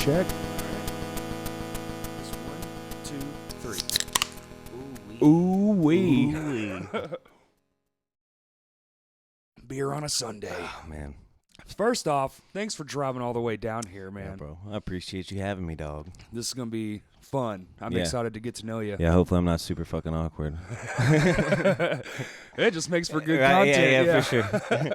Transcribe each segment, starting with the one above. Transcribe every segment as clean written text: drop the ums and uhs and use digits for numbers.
check. It's 1, 2, 3. Ooh-wee. Beer on a Sunday. Oh, man. First off, thanks for driving all the way down here, man. Yeah, bro. I appreciate you having me, dog. This is going to be fun. I'm excited to get to know you. Yeah, hopefully I'm not super fucking awkward. It just makes for good Right, content. yeah, for sure.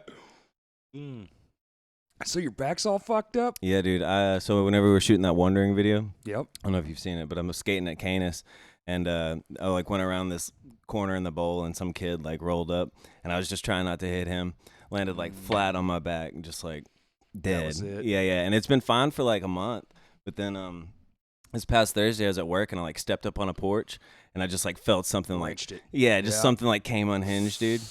So your back's all fucked up? Yeah, dude. So whenever we were shooting that Wandering video, Yep. I don't know if you've seen it, but I'm skating at Canis, and I like went around this corner in the bowl, and some kid like rolled up, and I was just trying not to hit him. Landed like flat on my back, and just like dead. That was it. Yeah, and it's been fine for like a month, but then this past Thursday I was at work, and I like stepped up on a porch, and I just like felt something Wrenched it. something like came unhinged, dude.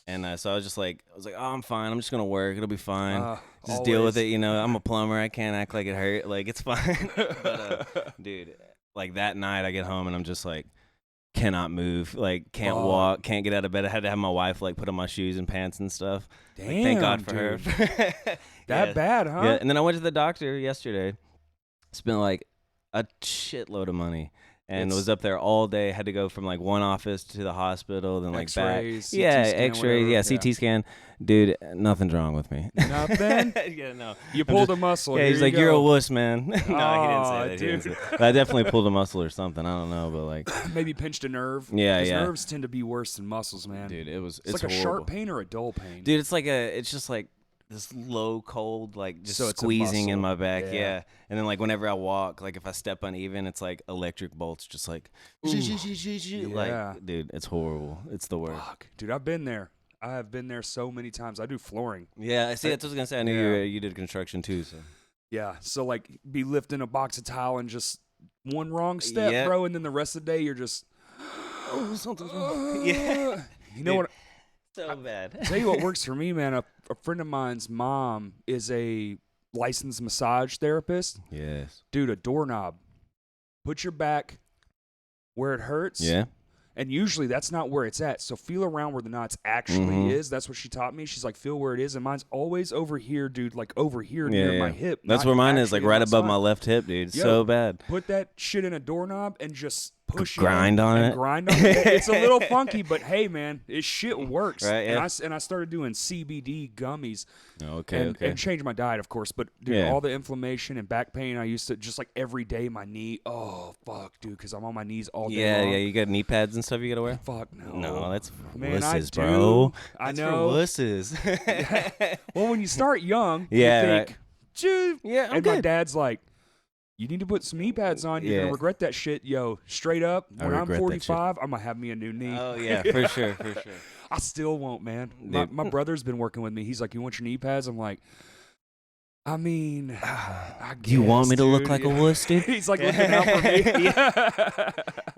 And so I was like, oh, I'm fine. I'm just gonna work. It'll be fine. Just deal with it, you know. I'm a plumber. I can't act like it hurt. Like it's fine. But dude, like that night I get home and I'm just like, cannot move, like can't walk, can't get out of bed. I had to have my wife like put on my shoes and pants and stuff. Damn, like, thank God for dude. her. That bad, huh? Yeah, and then I went to the doctor yesterday. Spent like a shitload of money. And was up there all day. Had to go from like one office to the hospital, then like X-rays, back. Yeah, CT X-rays. CT scan. Dude, nothing's wrong with me. Nothing? Yeah, no. You pulled a muscle. Yeah, he's like, you're a wuss, man. No, he didn't say that. Dude. He didn't say that. I definitely pulled a muscle or something. I don't know, but like maybe pinched a nerve. Yeah, yeah. Nerves tend to be worse than muscles, man. Dude, it's like horrible. a sharp pain or a dull pain. Dude, it's just like this low cold, like just So it's a squeezing in muscle. my back. Yeah. Yeah. And then like whenever I walk, like if I step uneven, it's like electric bolts just like like dude, it's horrible. It's the worst. Fuck. Dude, I've been there. I have been there so many times. I do flooring. Yeah, I see. That's what I was gonna say. I knew you did construction too. So Yeah. So like be lifting a box of tile and just one wrong step, bro, and then the rest of the day you're just something's wrong. Yeah. You know what? So bad. Tell you what works for me, man. A friend of mine's mom is a licensed massage therapist. Yes. Dude, a doorknob. Put your back where it hurts. Yeah. And usually that's not where it's at. So feel around where the knots actually is. That's what she taught me. She's like, feel where it is. And mine's always over here, dude, like over here near my hip. That's not where mine is, like actually right above side. my left hip, dude. Yo, So bad. Put that shit in a doorknob and just push Grind on it. Grind on it. It's a little funky, but hey, man, it shit works. Right, yeah. And I started doing CBD gummies. Okay, And changed my diet, of course. But, dude, all the inflammation and back pain, I used to just like every day my knee. Oh, fuck, dude, because I'm on my knees all day long. Yeah. You got knee pads and stuff you got to wear? Fuck no. No, that's Man, wusses, I do. bro. I That's know. for wusses. Well, when you start young, Yeah, you think, "Dude." Yeah, I'm and my good. dad's like, you need to put some knee pads on. You're Yeah. going to regret that shit. Yo, straight up, I when I'm regret that shit. 45, I'm going to have me a new knee. Oh, yeah, for sure. I still won't, man. Dude. My brother's been working with me. He's like, you want your knee pads? I'm like, I mean, I Do you want guess, me to look dude. like a wuss, dude? He's like looking out for me.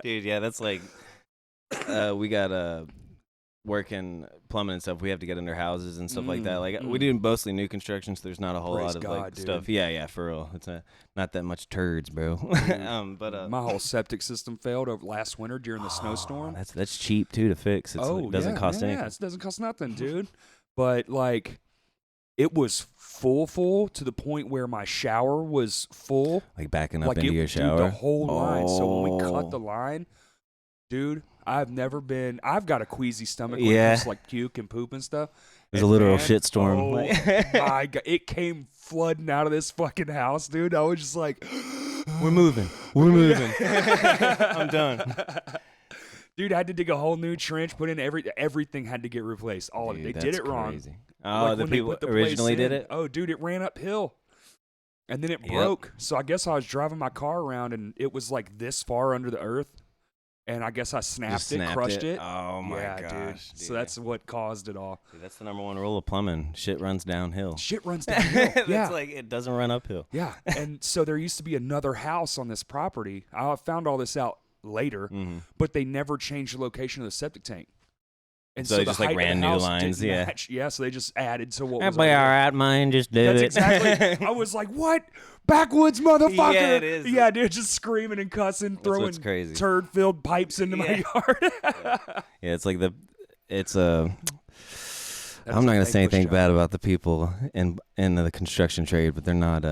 Dude, yeah, that's like, we got working plumbing and stuff. We have to get under houses and stuff like that. Like we do mostly new construction, so there's not a whole Praise lot of God, like dude. stuff. Yeah, for real. It's not that much turds, bro. But my whole septic system failed over last winter during the snowstorm. that's cheap too to fix. It's it doesn't cost anything. Yeah, it doesn't cost nothing, dude. But like, it was full to the point where my shower was full. Like backing up Like into your shower. Dude, the whole line. So when we cut the line, dude, I've got a queasy stomach when it comes to like puke and poop and stuff. There's a literal shitstorm. Oh my God. It came flooding out of this fucking house, dude. I was just like, We're moving. I'm done. Dude, I had to dig a whole new trench, put in everything had to get replaced. All of it. They did it wrong. Crazy. Oh, Like the when they people put the place originally did in. it? Oh, dude, it ran uphill. And then it broke. So I guess I was driving my car around and it was like this far under the earth. And I guess I snapped it, crushed it. Oh my gosh, dude. So that's what caused it all. Dude, that's the number one rule of plumbing. Shit runs downhill. Shit runs downhill. Yeah. It's like it doesn't run uphill. Yeah. And so there used to be another house on this property. I found all this out later, but they never changed the location of the septic tank. And So they the just, like, height of the ran new house lines, didn't yeah. match. Yeah, so they just added to what That'd was be all already there. right, man. Just do That's it. exactly. I was like, "What, backwoods motherfucker?" Yeah, it is. Yeah, dude, just screaming and cussing, throwing what's crazy. turd-filled pipes into my yard. Yeah, it's like I'm not gonna say anything bad about the people in the construction trade, but they're not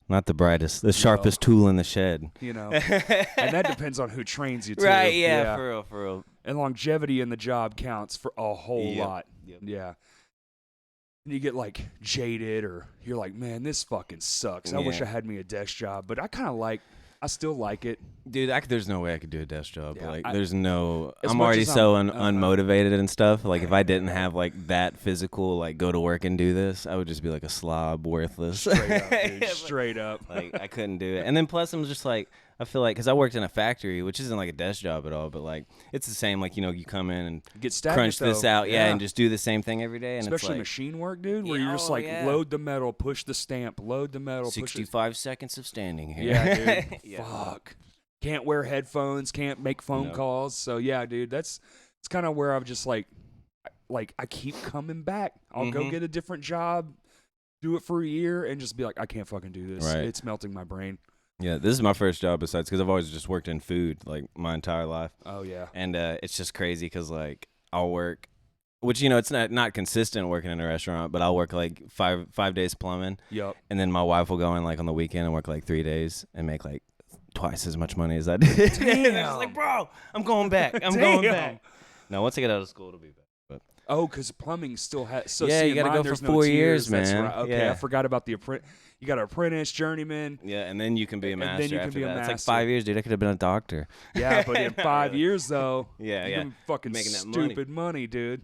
Not the brightest, the sharpest tool in the shed. And that depends on who trains you too. Right, yeah, for real. And longevity in the job counts for a whole lot. Yep. Yeah. And you get like jaded, or you're like, man, this fucking sucks. I wish I had me a desk job, but I still like it. Dude, there's no way I could do a desk job. Yeah, Like, I'm much already as so unmotivated and stuff. Like, if I didn't have like that physical, like go to work and do this, I would just be like a slob, worthless. Straight up, dude. Straight up. Like, I couldn't do it. And then plus, I'm just like, I feel like, because I worked in a factory, which isn't like a desk job at all, but like, it's the same. Like, you come in and get stagnant, crunch this out, and just do the same thing every day. And especially it's like, machine work, dude, where you're just like, load the metal, push the stamp, load the metal, 65 seconds of standing here. Yeah, dude. Fuck. Can't wear headphones, can't make phone calls. So yeah, dude, it's kind of where I'm just like I keep coming back. I'll go get a different job, do it for a year, and just be like, I can't fucking do this. Right. It's melting my brain. Yeah, this is my first job besides, because I've always just worked in food like my entire life. Oh yeah. And it's just crazy because like I'll work, which it's not consistent working in a restaurant, but I'll work like five days plumbing. Yep. And then my wife will go in like on the weekend and work like 3 days and make like twice as much money as I did. Damn. I was like, bro, I'm going back. I'm going back. No, once I get out of school, it'll be back. But because plumbing still has. So yeah, you got to go for 4 years, man. That's right. Okay, yeah. I forgot about the apprentice. You got an apprentice, journeyman. Yeah, and then you can be a master. And then you can after be a that. master. It's like 5 years, dude. I could have been a doctor. Yeah, but in 5 years though, you can fucking making that stupid money, dude.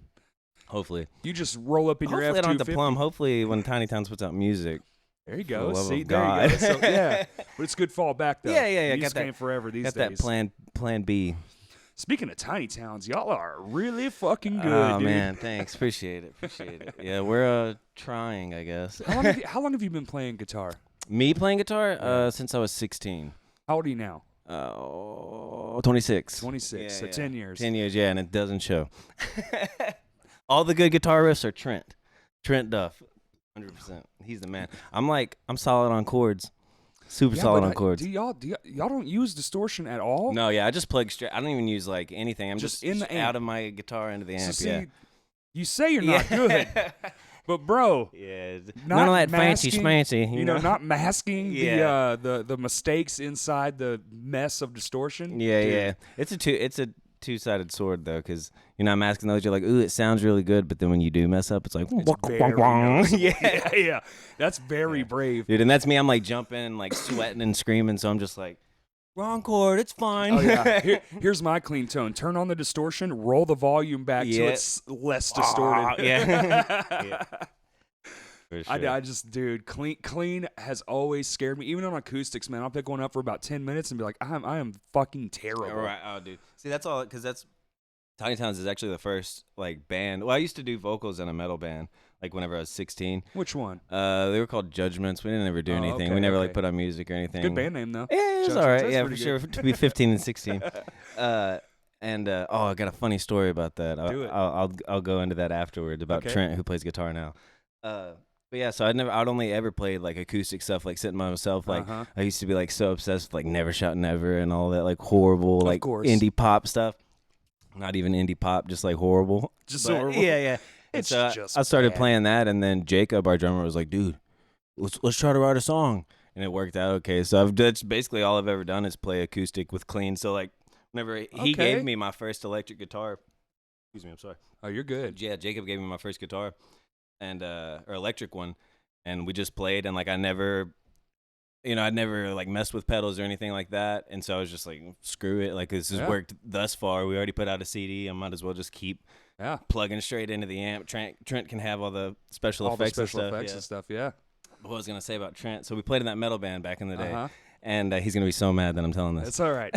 Hopefully. You just roll up in your F-250. Hopefully I don't have to plumb. Hopefully when Tiny Towns puts out music. There you go. For the love See, of there God. you go. So, yeah, but it's good fallback though. Yeah. Music ain't forever these days. Got that plan B. Speaking of tiny towns, y'all are really fucking good. Oh dude. man, thanks. Appreciate it. Yeah, we're trying, I guess. How long have you been playing guitar? Me playing guitar? Since I was 16. How old are you now? 26. 26. Yeah, so 10 years. 10 years, yeah, and it doesn't show. All the good guitar riffs are Trent Duff. 100%. He's the man. I'm solid on chords. Super solid on chords. Y'all don't use distortion at all? No, yeah, I just plug straight. I don't even use like anything. I'm just in the amp. out of my guitar into the amp. So see, you say you're not good, but bro, none of that fancy schmancy. You know, not masking the mistakes inside the mess of distortion. Yeah. It's a two-sided sword though, because you're not masking those. You're like, ooh, it sounds really good, but then when you do mess up, it's like, yeah. That's very brave, dude. And that's me. I'm like jumping and like sweating and screaming. So I'm just like, wrong chord. It's fine. Oh yeah. Here's my clean tone. Turn on the distortion. Roll the volume back so it's less distorted. Yeah. For sure. I just, dude, clean has always scared me. Even on acoustics, man, I'll pick one up for about 10 minutes and be like, I am fucking terrible. Right. Oh, dude. See, that's all, because Tiny Towns is actually the first like band. Well, I used to do vocals in a metal band, like whenever I was 16. Which one? They were called Judgments. We didn't ever do anything. Okay, we never like put on music or anything. Good band name though. Yeah, it was all right. Yeah, for good. sure. To be 15 and 16. I got a funny story about that. Do it. I'll go into that afterwards about Trent, who plays guitar now. But yeah, so I'd only ever played like acoustic stuff, like sitting by myself. Like I used to be like so obsessed with like Never Shout Never and all that like horrible like indie pop stuff. Not even indie pop, just like horrible. Just horrible. Yeah. And so I started playing that, and then Jacob, our drummer, was like, "Dude, let's try to write a song," and it worked out okay. So that's basically all I've ever done is play acoustic with clean. So like whenever he gave me my first electric guitar, excuse me, I'm sorry. Oh, you're good. Yeah, Jacob gave me my first guitar. And or electric one, and we just played, and like I'd never like messed with pedals or anything like that, and so I was just like, screw it, like this has worked thus far. We already put out a CD. I might as well just keep plugging straight into the amp. Trent can have all the special effects and stuff. Yeah. What I was gonna say about Trent? So we played in that metal band back in the day, and he's gonna be so mad that I'm telling this. It's all right.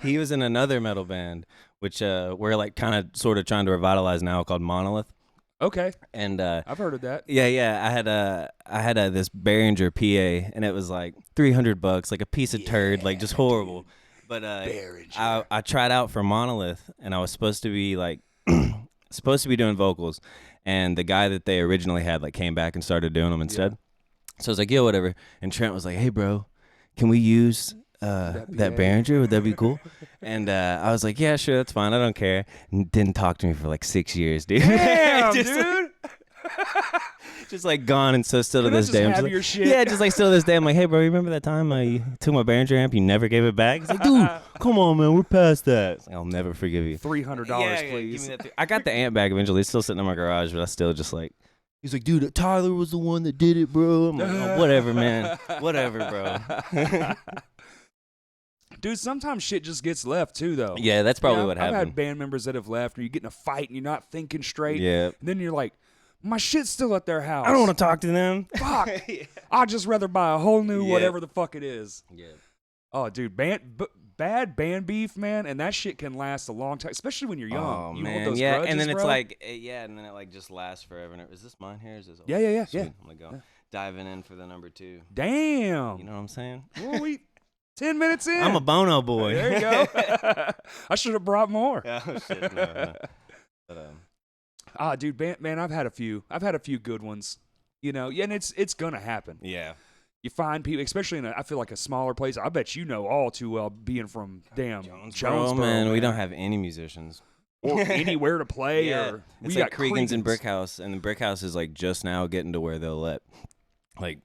He was in another metal band, which we're like kind of sort of trying to revitalize now, called Monolith. Okay. And I've heard of that. Yeah. I had this Behringer PA, and it was like $300, like a piece of turd, like just horrible. But I tried out for Monolith, and I was supposed to be like doing vocals, and the guy that they originally had like came back and started doing them instead. So I was like, yeah, whatever. And Trent was like, hey, bro, can we use that Behringer? Would that be cool? And I was like, yeah, sure, that's fine. I don't care. And didn't talk to me for like 6 years, dude. Damn, dude. Just like gone and so still to this day. Have your shit? Yeah, just like still to this day. I'm like, hey, bro, you remember that time you took my Behringer amp? You never gave it back? He's like, dude, come on, man, we're past that. Like, I'll never forgive you. $300, please. Give me that I got the amp back eventually. It's still sitting in my garage, but I still just like. He's like, dude, Tyler was the one that did it, bro. I'm like, oh, whatever, man. Whatever, bro. Dude, sometimes shit just gets left, too, though. Yeah, that's probably what happened. I've had band members that have left, or you get in a fight and you're not thinking straight. Yeah. And then you're like, my shit's still at their house. I don't want to talk to them. Fuck. I'd just rather buy a whole new whatever the fuck it is. Yeah. Oh, dude, bad band beef, man, and that shit can last a long time, especially when you're young. Oh, you man. hold those yeah, grudges, and then it's bro. like, and then it like just lasts forever. Is this mine here? Is this Yeah. Sweet. I'm gonna go diving in for the number 2. Damn. You know what I'm saying? Well, we 10 minutes in. I'm a Bono boy. There you go. I should have brought more. Oh shit, no. But dude, man, I've had a few good ones. You know, and it's gonna happen. Yeah. You find people, especially in I feel like a smaller place. I bet you know all too well, being from Jonesboro, man. We don't have any musicians or anywhere to play. Yeah. Or it's we like got Cregan's and Brickhouse, and the Brickhouse is like just now getting to where they'll let like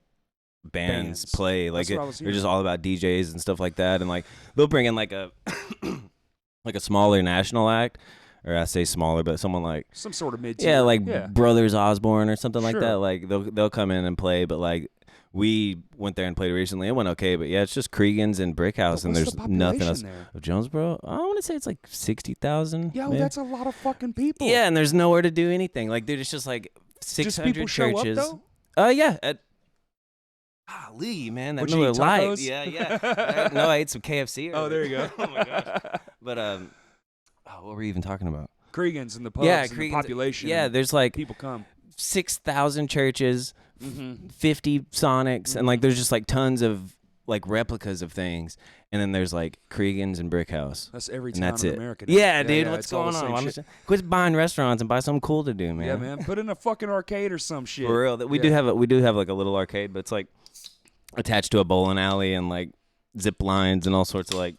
bands play. Like they're just all about DJs and stuff like that, and like they'll bring in like a like a smaller national act. Or I say smaller, but someone like some sort of mid-tier. Yeah, like Brothers Osborne or something like Sure. that. Like they'll come in and play, but like we went there and played recently. It went okay, but yeah, it's just Cregan's and Brickhouse, and there's nothing else. There? Of Jonesboro, I want to say it's like 60,000. Yeah, well, that's a lot of fucking people. Yeah, and there's nowhere to do anything. Like, dude, it's just like 600 churches. Show up, though? Yeah. Golly, man, that Would you Miller eat Lite. tacos? Yeah. No, I ate some KFC. Oh, there you go. Oh my gosh. But what were we even talking about? Cregan's and the pubs and the population. Yeah, there's like people come. 6,000 churches, 50 Sonics, and like there's just like tons of like replicas of things. And then there's like Cregan's and Brickhouse. That's every town in America. Yeah, dude, what's going on? Quit buying restaurants and buy something cool to do, man. Yeah, man. Put in a fucking arcade or some shit. For real. We do have like a little arcade, but it's like attached to a bowling alley and like zip lines and all sorts of like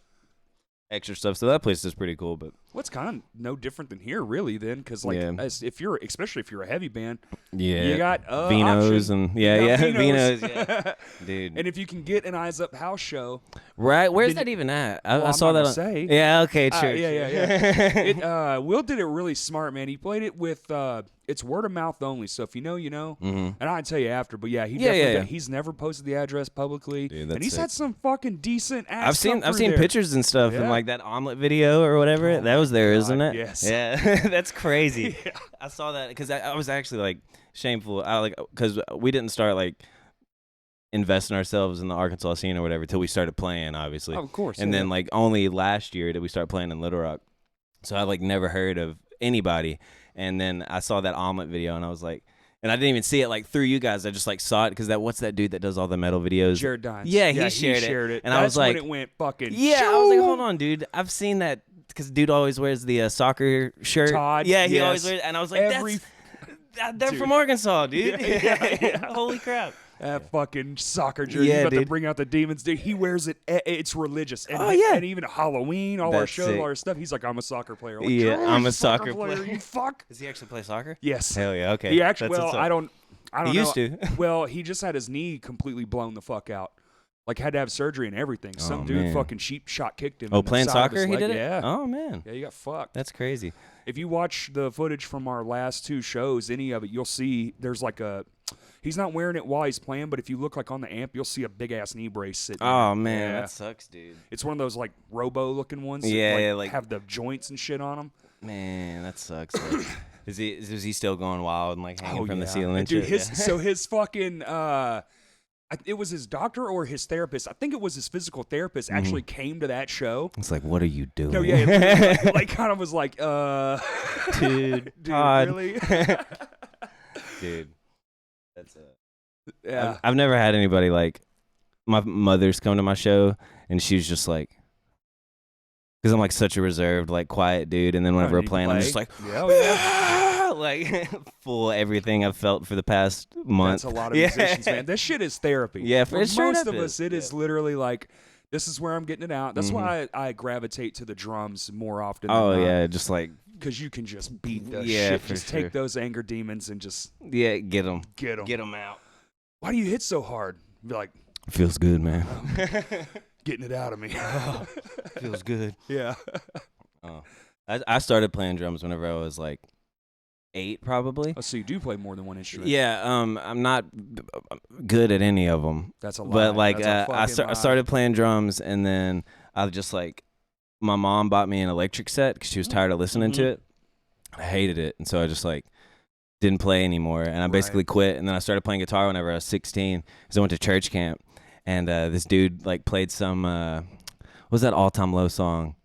extra stuff. So that place is pretty cool, but what's kind of no different than here, really, then, because like especially if you're a heavy band, you got Vinos option. And Vinos, yeah. Dude. And if you can get an Eyes Up house show, right? Where's that even at? I saw that. Yeah, okay, sure. Yeah. Will did it really smart, man. He played it with it's word of mouth only. So if you know, you know. Mm-hmm. And I'd tell you after, but yeah, he's never posted the address publicly, dude, and he's had some fucking decent acts. I've seen pictures and stuff, and like that omelet video or whatever. That was there, isn't it? Yes. Yeah, that's crazy. Yeah. I saw that because I was actually like shameful. Because we didn't start like investing ourselves in the Arkansas scene or whatever till we started playing, obviously. Oh, of course. And then like only last year did we start playing in Little Rock. So I like never heard of anybody. And then I saw that omelet video and I was like, and I didn't even see it like through you guys. I just like saw it because what's that dude that does all the metal videos? Jared Dines. Yeah, he shared it. And I was like, when it went fucking. Yeah, I was like, hold on, dude. I've seen that because dude always wears the soccer shirt. Todd. Yeah, he always wears. And I was like, they're from Arkansas, dude. Yeah. Holy crap. That fucking soccer jersey. Yeah, about dude. to bring out the demons, dude. He wears it. It's religious. And, and even Halloween, all our shows, all our stuff. He's like, I'm a soccer player. Like, I'm a soccer player. You fuck. Does he actually play soccer? Yes. Hell yeah. Okay. He actually. I don't know. He used to. Well, he just had his knee completely blown the fuck out. Like had to have surgery and everything. Some dude fucking shot kicked him. Oh, playing soccer, he did it. Yeah. Oh man. Yeah, he got fucked. That's crazy. If you watch the footage from our last 2 shows, any of it, you'll see there's like a. He's not wearing it while he's playing, but if you look like on the amp, you'll see a big ass knee brace sitting. Oh man, that sucks, dude. It's one of those like robo looking ones. Yeah, that, like have the joints and shit on them. Man, that sucks. Is he still going wild and like hanging from the ceiling and dude, shit? So his fucking it was his doctor or his therapist. I think it was his physical therapist actually came to that show. It's like, what are you doing? No, yeah, like kind of was like, dude, Todd. Really? Dude, that's yeah. I've never had anybody like my mother's come to my show and she was just like, because I'm like such a reserved, like quiet dude, and then whenever we're playing, I'm just like, like full everything I've felt for the past month. That's a lot of musicians, man. This shit is therapy. Yeah, for most of us, it is literally like, this is where I'm getting it out. That's why I gravitate to the drums more often. Oh yeah, just like because you can just beat the Yeah, shit. for Just sure. take those anger demons and just get them. get them out. Why do you hit so hard? Be like, Feels good, man. getting it out of me. Feels good. Yeah. Oh, I started playing drums whenever I was like 8, probably. Oh, so you do play more than one instrument? Yeah. I'm not good at any of them. That's a lie. But like, That's a I fucking started playing drums, and then I just like, my mom bought me an electric set because she was tired of listening to it. I hated it, and so I just like didn't play anymore, and I basically quit. And then I started playing guitar whenever I was 16 because I went to church camp, and this dude like played some what was that All Time Low song?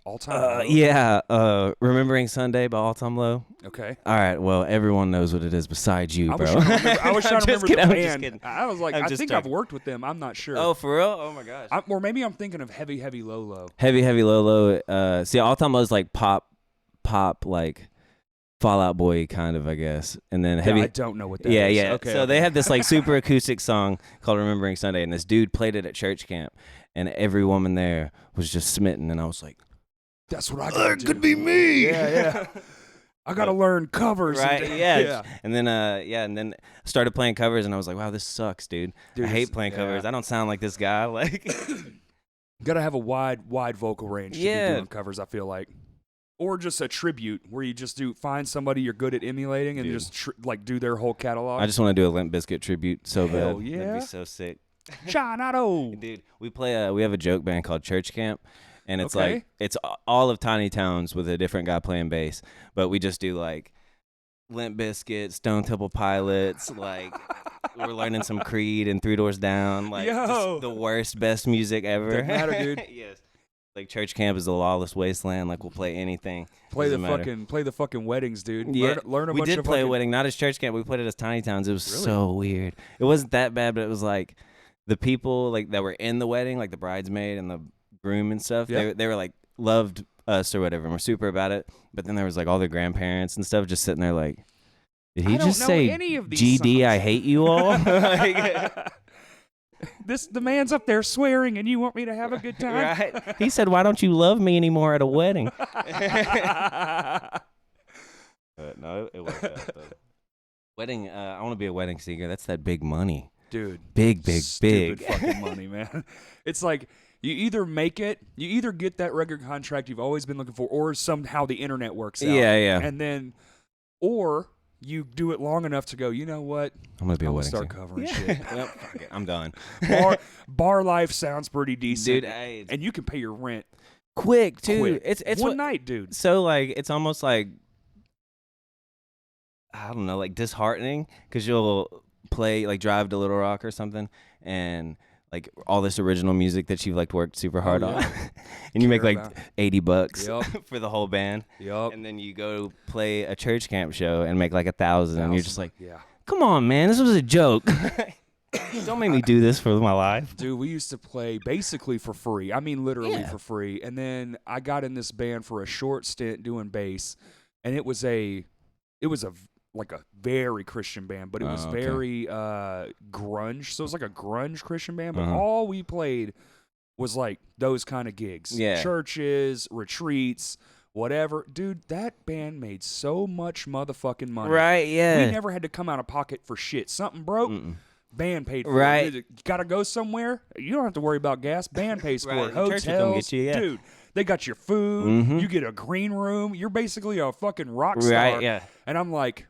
All Time Low? Yeah, Remembering Sunday by All Time Low. Okay. All right, well, everyone knows what it is besides you, bro. I was trying to remember the band. I was like, I think I've worked with them. I'm not sure. Oh, for real? Oh my gosh. Or maybe I'm thinking of Heavy Heavy Low Low. Heavy Heavy Low Low. See, All Time Low is like pop, like Fall Out Boy kind of, I guess. And then Heavy. I don't know what that is. Yeah. Okay, so they have this like super acoustic song called Remembering Sunday, and this dude played it at church camp, and every woman there was just smitten, and I was like, that's what I got to do. That could be me. Yeah. I got to learn covers. Right, yeah. And then, and then started playing covers, and I was like, wow, this sucks, dude. I hate playing covers. I don't sound like this guy. Like, got to have a wide vocal range to be doing covers, I feel like. Or just a tribute where you just find somebody you're good at emulating and just do their whole catalog. I just want to do a Limp Bizkit tribute so Hell bad. Yeah. That'd be so sick. Shanato. Dude, we have a joke band called Church Camp, and it's like it's all of Tiny Towns with a different guy playing bass, but we just do like Limp Bizkit, Stone Temple Pilots, like we're learning some Creed and Three Doors Down, like just the worst, best music ever. Doesn't matter, dude. Yes. Like Church Camp is the lawless wasteland. Like we'll play anything. Play the fucking weddings, dude. Yeah, learn a we bunch did of play a wedding, not as Church Camp. We played it as Tiny Towns. It was so weird. It wasn't that bad, but it was like the people like that were in the wedding, like the bridesmaid and the groom and stuff. Yeah. They were like loved us or whatever, and were super about it. But then there was like all their grandparents and stuff just sitting there like, did he just say GD? I hate you all. The man's up there swearing, and you want me to have a good time? Right? He said, "Why don't you love me anymore at a wedding?" No, it worked out. But wedding. I want to be a wedding singer. That's that big money, dude. Big fucking money, man. It's like you either make it, you either get that record contract you've always been looking for, or somehow the internet works out. Yeah. And then, or you do it long enough to go, you know what? I'm gonna be a wedding start singer. covering shit. Well, fuck it, I'm done. Bar life sounds pretty decent, dude. And you can pay your rent quick too. It's one night, dude. So like, it's almost like, I don't know, like disheartening because you'll play like drive to Little Rock or something, and like all this original music that you've like worked super hard on, and you make like $80 for the whole band. Yep. And then you go play a church camp show and make like 1,000, and you're just like, yeah, come on, man, this was a joke. Don't make me do this for my life. Dude, we used to play basically for free. I mean, literally for free. And then I got in this band for a short stint doing bass, and it was a like a very Christian band, but it was very grunge. So it was like a grunge Christian band, but all we played was like those kind of gigs. Yeah. Churches, retreats, whatever. Dude, that band made so much motherfucking money. Right, yeah. We never had to come out of pocket for shit. Something broke, band paid for it. Right. Got to go somewhere? You don't have to worry about gas. Band pays for it. Hotels. Church will come get you, Dude, they got your food. You get a green room. You're basically a fucking rock star. Right, yeah. And I'm like,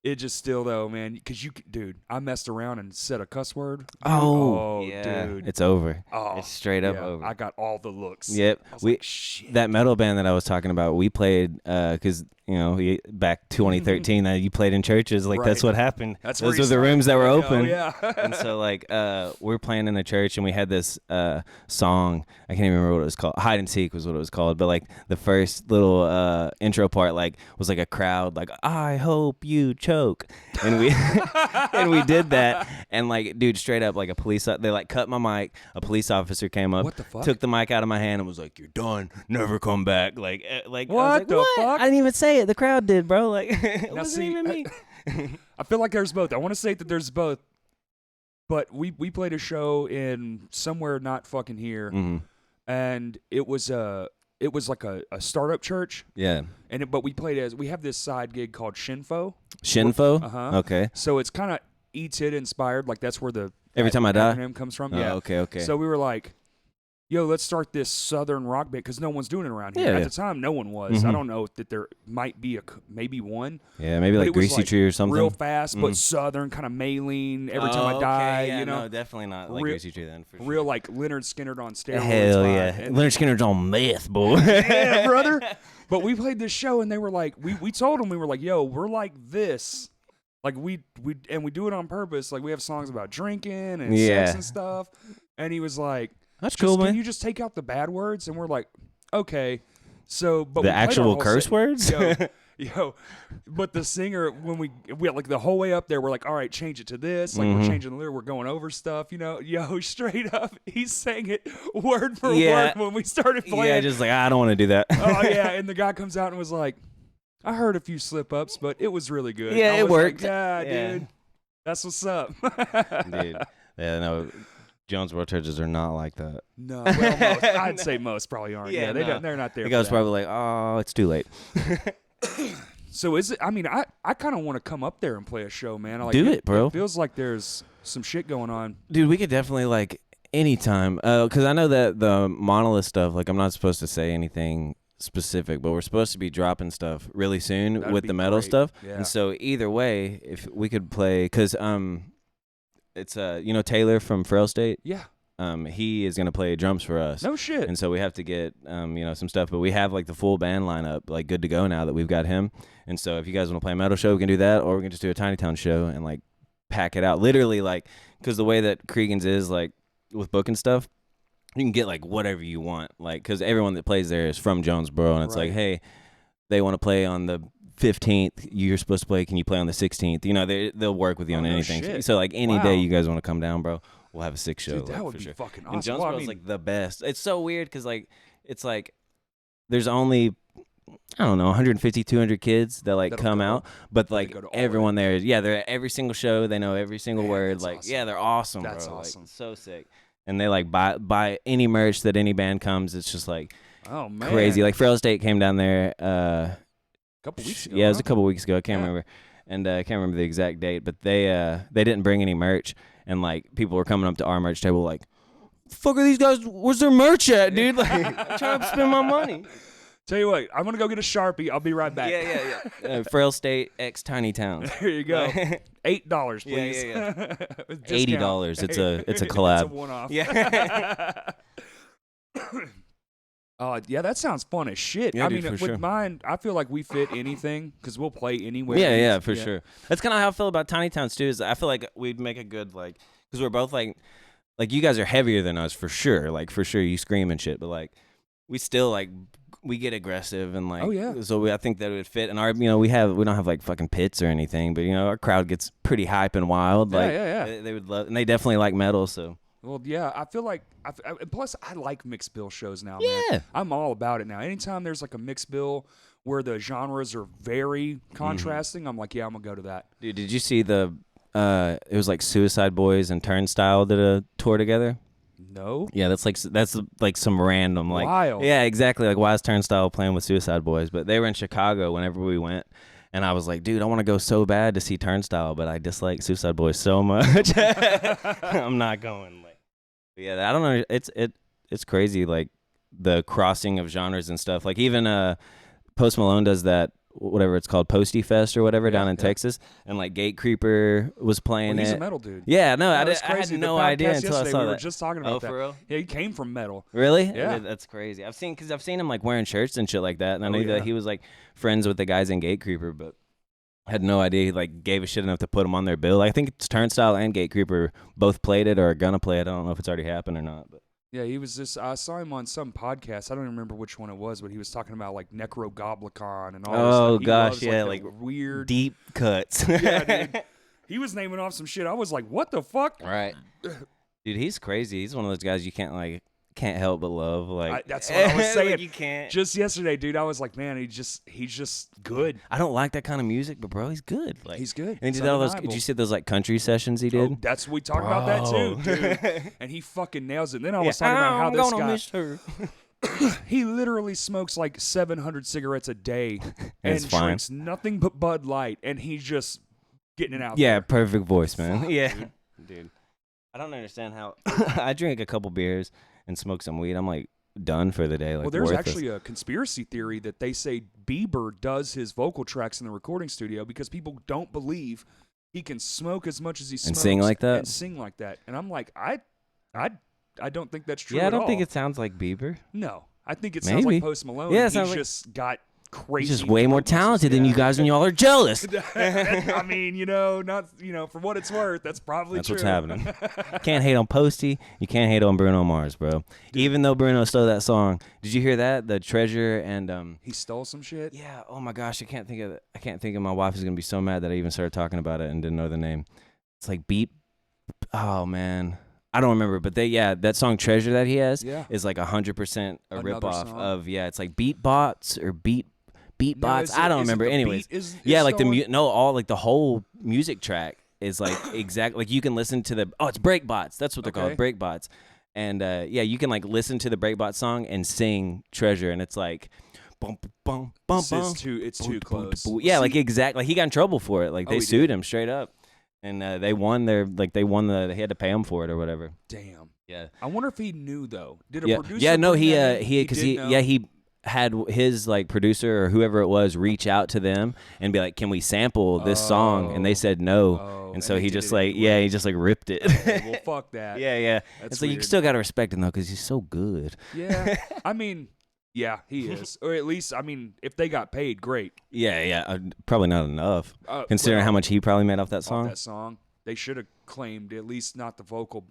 it just still though, man, because dude, I messed around and said a cuss word. Oh yeah. Dude, it's over. Oh, it's straight up over. I got all the looks. Yep. Shit. That metal band that I was talking about, we played because back 2013, you played in churches. Like that's what happened. Those were the rooms that were open. Oh, yeah. And so like we're playing in a church, and we had this song. I can't even remember what it was called. Hide and Seek was what it was called. But like the first little intro part like was like a crowd like, I hope you choke, and we and we did that, and like dude, straight up like a police, they like cut my mic. A police officer came up, what the fuck? Took the mic out of my hand and was like, "You're done, never come back." Like what I was like, the fuck? I didn't even say it. The crowd did, bro. Like it wasn't even me. I feel like there's both. I want to say that there's both, but we played a show in somewhere not fucking here, and it was it was like a startup church. Yeah. But we have this side gig called Shinfo. Shinfo? Uh-huh. Okay. So it's kind of E-Tid inspired. Like that's where the Every Time I Die acronym comes from. Oh, yeah. Okay. So we were like, yo, let's start this southern rock band because no one's doing it around here. Yeah. At the time, no one was. I don't know that there might be maybe one. Yeah, maybe like Greasy Tree or something. Real fast, but southern, kind of Maylene. Every Time I Die, yeah, you know. No, definitely not like Greasy Tree then. For sure. Real like Leonard Skinner on steroids. Hell yeah, Leonard Skinner's on meth, boy. Yeah, brother. But we played this show and they were like, we told them, we were like, yo, we're like this. Like we do it on purpose. Like we have songs about drinking and sex and stuff. And he was like, that's cool, man. Can you just take out the bad words? And we're like, okay. So, but the actual curse words? Yo, but the singer, when we like the whole way up there, we're like, all right, change it to this. Like we're changing the lyric, we're going over stuff, you know. Yo, straight up, he's saying it word for word when we started playing. Yeah, just like, I don't want to do that. Oh yeah, and the guy comes out and was like, I heard a few slip ups, but it was really good. Yeah, it worked. Like, yeah, dude, that's what's up. Dude, yeah, no. Jonesboro churches are not like that. No, well, I'd say most probably aren't. Yeah, they're not there. The guy's probably like, oh, it's too late. So is it? I mean, I kind of want to come up there and play a show, man. Do it, bro. It feels like there's some shit going on. Dude, we could definitely like anytime. Because I know that the Monolith stuff, like I'm not supposed to say anything specific, but we're supposed to be dropping stuff really soon with the metal stuff. Yeah. And so either way, if we could play, because it's Taylor from Frail State. Yeah. He is gonna play drums for us. No shit. And so we have to get some stuff, but we have like the full band lineup like good to go now that we've got him. And so if you guys want to play a metal show, we can do that, or we can just do a Tiny Town show and like pack it out. Literally, like, because the way that Cregan's is like with booking stuff, you can get like whatever you want, like, because everyone that plays there is from Jonesboro, and it's like, hey, they want to play on the 15th, you're supposed to play, can you play on the 16th? You know, they'll work with you on anything. Shit. So like any day you guys want to come down, bro, we'll have a sick show. Dude, that would be sure. fucking awesome. And Jonesboro's like the best. It's so weird because like it's like there's only, I don't know, 150, 200 kids that like come out, but like everyone there, they're at every single show. They know every single word. Like, awesome. Yeah, they're awesome, that's bro. Awesome. Like, so sick. And they like buy any merch that any band comes. It's just like crazy. Like Frail State came down there. A couple weeks ago. Yeah, it was a couple weeks ago. I can't remember, and I can't remember the exact date. But they didn't bring any merch, and like people were coming up to our merch table like, "Fuck are these guys? Where's their merch at, dude? Like, I'm trying to spend my money." Tell you what, I'm gonna go get a Sharpie. I'll be right back. Yeah. Frail State X Tiny Town. There you go. $8, please. Yeah. $80. It's a collab. It's a one-off. Yeah. Yeah, that sounds fun as shit. Yeah, I dude, mean, with sure. mine, I feel like we fit anything because we'll play anywhere. Yeah, for sure. That's kind of how I feel about Tiny Towns too. Is I feel like we'd make a good like, because we're both like you guys are heavier than us for sure. Like for sure, you scream and shit, but like we still like. We get aggressive and like, so I think that it would fit. And our, we don't have like fucking pits or anything, but our crowd gets pretty hype and wild. Like, they would love, and they definitely like metal. So, well, yeah, I feel like, plus I like mixed bill shows now. Yeah, man. I'm all about it now. Anytime there's like a mixed bill where the genres are very contrasting, I'm like, yeah, I'm gonna go to that. Dude, did you see it was like Suicide Boys and Turnstile did a tour together? No. Yeah, that's like some random like wild. Yeah, exactly. Like why is Turnstile playing with Suicide Boys? But they were in Chicago whenever we went, and I was like, dude, I want to go so bad to see Turnstile, but I dislike Suicide Boys so much. I'm not going. Like, yeah, I don't know. It's crazy. Like the crossing of genres and stuff. Like even Post Malone does that. Whatever it's called, Posty Fest or whatever down in Texas, and like Gate Creeper was playing he's it. a metal dude. Yeah, no, I had no idea until I saw we that. were just talking about that. For real? Yeah, he came from metal. Really? Yeah, that's crazy. I've seen him like wearing shirts and shit like that, and I knew that he was like friends with the guys in Gate Creeper, but I had no idea he like gave a shit enough to put him on their bill. I think it's Turnstile and Gate Creeper both played it or are gonna play it. I don't know if it's already happened or not, but. Yeah, he was just. I saw him on some podcast. I don't even remember which one it was, but he was talking about like Necrogoblicon and all. Oh this stuff. gosh, yeah, like weird deep cuts. Yeah, dude. He was naming off some shit. I was like, what the fuck? Right, dude. He's crazy. He's one of those guys you can't help but love. Like that's what I was saying. Like, you can't. Just yesterday, dude. I was like, man, he's just good. I don't like that kind of music, but bro, he's good. Like he's good. And he did all those. Did you see those like country sessions he did? Oh, we talked about that too, dude. And he fucking nails it. And then I was talking about how this guy. Miss her. he literally smokes like 700 cigarettes a day and fine. drinks nothing but Bud Light, and he's just getting it out Yeah, there. perfect voice, man. Fuck, yeah. dude. I don't understand how I drink a couple beers and smoke some weed. I'm like done for the day. Like, Well, there's worthless. actually a conspiracy theory that they say Bieber does his vocal tracks in the recording studio because people don't believe he can smoke as much as he smokes and sing like that. And sing like that. And I'm like, I don't think that's true. Yeah, I don't at think all. it sounds like Bieber. No, I think it sounds Maybe. like Post Malone. Yeah, it He's sounds like- just got crazy. He's just way more throat muscles. talented than you guys, and y'all are jealous. I mean, for what it's worth, that's probably That's true. what's happening. Can't hate on Posty. You can't hate on Bruno Mars, bro. Even though Bruno stole that song. Did you hear that? The Treasure and He stole some shit. Yeah. Oh my gosh, I can't think of it. I can't think of. My wife is gonna be so mad that I even started talking about it and didn't know the name. It's like Beat. Oh man, I don't remember. But that song Treasure that he has is like 100% a Another ripoff song? of it's like Beatbots or Beatbots. No, I don't is it remember. the Anyways, beat is like stolen? all like the whole music track is like exact. Like you can listen to it's breakbots. That's what they're called, breakbots. And you can like listen to the breakbot song and sing Treasure, and it's like. Bum, bum, bum, It's bum, too close. Yeah, See, like exactly. Like he got in trouble for it. Like they he sued did? him straight up, and they won they had to pay him for it or whatever. Damn. Yeah. I wonder if he knew though. Did a Yeah. producer? Yeah. No. bring He that in? he because did know? he had his like producer or whoever it was reach out to them and be like, "Can we sample this song?" And they said no. Oh, and so they he did just it like anyway. he just like ripped it. Okay, well, fuck that. Yeah. That's It's like you weird. still gotta respect him though because he's so good. Yeah. I mean, yeah, he is. Or at least, I mean, if they got paid, great. Yeah. Probably not enough considering how much he probably made off that song. Off that song, they should have claimed at least not the vocal.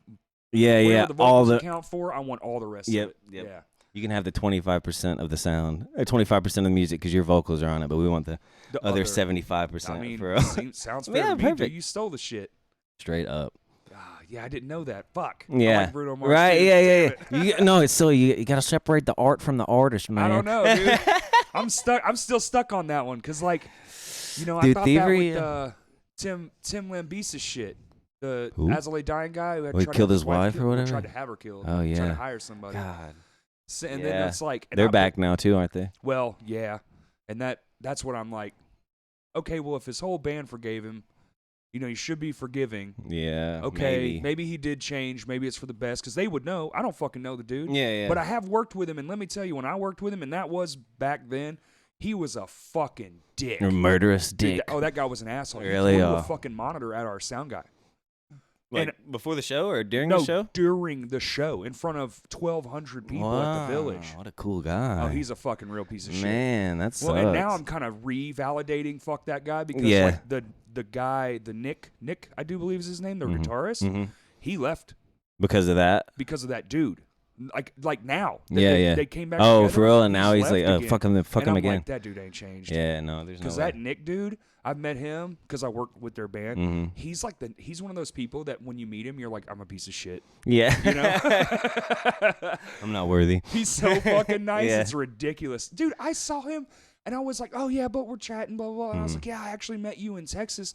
Yeah. Whatever the All vocals the account for, I want all the rest Yep, of it. yep. Yeah. You can have the 25% of the sound, or 25% of the music because your vocals are on it, but we want the other 75%. I mean, for sounds fair Yeah, to me. Dude. perfect. You stole the shit. straight up. Yeah, I didn't know that. Fuck. Yeah. I like Bruno Mars Right? too. Yeah. Damn it. No, it's so you got to separate the art from the artist, man. I don't know, dude. I'm stuck. I'm still stuck on that one because, like, I Dude, thought thievery, that with Tim Lambesis shit, the Who? Azalea dying guy who had he tried to killed have his wife killed, or whatever? Tried to have her killed. Oh, yeah. Tried to hire somebody. God. So, and Yeah. then it's like and They're back now too, aren't they? Well, yeah, and that's what I'm like. Okay, well, if his whole band forgave him, he should be forgiving. Yeah. Okay, maybe he did change. Maybe it's for the best because they would know. I don't fucking know the dude. Yeah. But I have worked with him, and let me tell you, when I worked with him, and that was back then, he was a fucking dick. A murderous Dude, dick. that guy was an asshole. Really? He threw a fucking monitor at our sound guy. Like before the show or during No, the show? during the show, in front of 1,200 people at the Village. What a cool guy. Oh, he's a fucking real piece of shit. Man, that sucks. Well, and now I'm kind of revalidating fuck that guy because Yeah. like the guy, the Nick, I do believe is his name, the guitarist, he left because of that. because of that dude. Like now. Yeah. They came back Oh, together, for real? And now he's he's like, left again. fuck him And I'm again. like, that dude ain't changed. Yeah, no, there's no Because way. that Nick dude, I've met him because I worked with their band. Mm-hmm. He's like he's one of those people that when you meet him, you're like, I'm a piece of shit. Yeah. You know? I'm not worthy. He's so fucking nice. Yeah. It's ridiculous. Dude, I saw him and I was like, oh yeah, but we're chatting, blah, blah, blah. And I was Mm-hmm. like, yeah, I actually met you in Texas.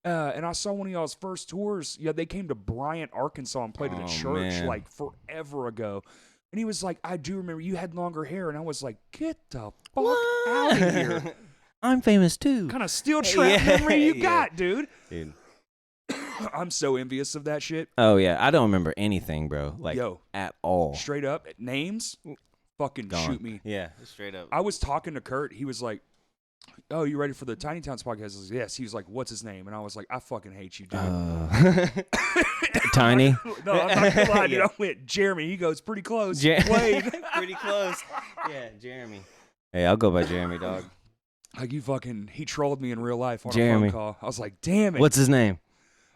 And I saw one of y'all's first tours. Yeah, they came to Bryant, Arkansas and played at a church man. like forever ago. And he was like, I do remember you had longer hair. And I was like, get the fuck out of here. I'm famous too. What kind of steel trap Yeah, memory you yeah. got, dude? Dude. I'm so envious of that shit. Oh yeah, I don't remember anything, bro. Like Yo. at all. Straight up, names, fucking Gone. shoot me. Yeah, straight up. I was talking to Kurt. He was like, oh, you ready for the Tiny Towns podcast? I was like, yes. He was like, what's his name? And I was like, I fucking hate you, dude. Tiny. No, I'm not gonna lie, dude. Yeah. I went, Jeremy. He goes, pretty close. Wade. Wade. Pretty close. Yeah, Jeremy. Hey, I'll go by Jeremy, dog. Like he trolled me in real life on Jeremy. a phone call. I was like, damn it. What's his name?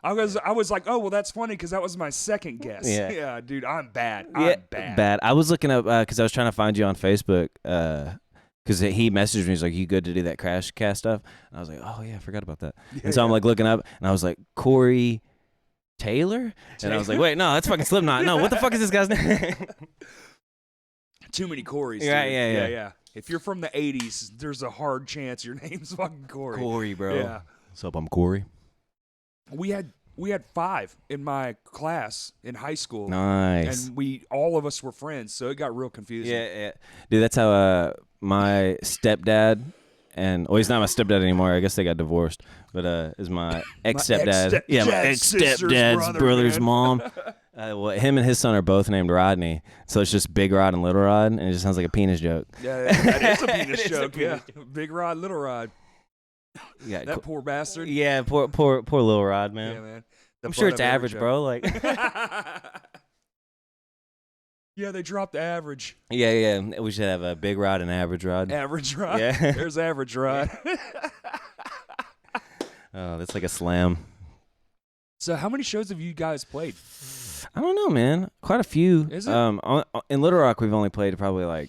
I was like, oh, well, that's funny because that was my second guess. Yeah. Dude, I'm bad. Yeah, I'm bad. I was looking up because I was trying to find you on Facebook because he messaged me. He's like, "You good to do that crash cast stuff?" And I was like, "Oh yeah, I forgot about that." And so I'm like looking up, and I was like, Corey Taylor, and I was like, "Wait, no, that's fucking Slipknot. No, what the fuck is this guy's name?" Too many Corys. Yeah, dude. yeah. If you're from the 80s, there's a hard chance your name's fucking Corey. Corey, bro. Yeah. What's up? I'm Corey. We had we had 5 in my class in high school. Nice. And all of us were friends, so it got real confusing. Yeah. Dude, that's how my stepdad and he's not my stepdad anymore. I guess they got divorced. But is my ex-stepdad. My ex-stepdad's brother's mom. Well, him and his son are both named Rodney, so it's just Big Rod and Little Rod, and it just sounds like a penis joke. Yeah, that is a penis joke. Big Rod, Little Rod. Yeah, that poor bastard. Yeah, poor Little Rod, man. Yeah, man. I'm sure it's average, bro. Like, yeah, they dropped the average. Yeah. We should have a Big Rod and Average Rod. Average Rod. Yeah, there's Average Rod. Oh, that's like a slam. So, how many shows have you guys played? I don't know, man. Quite a few. Is it? In Little Rock, we've only played probably like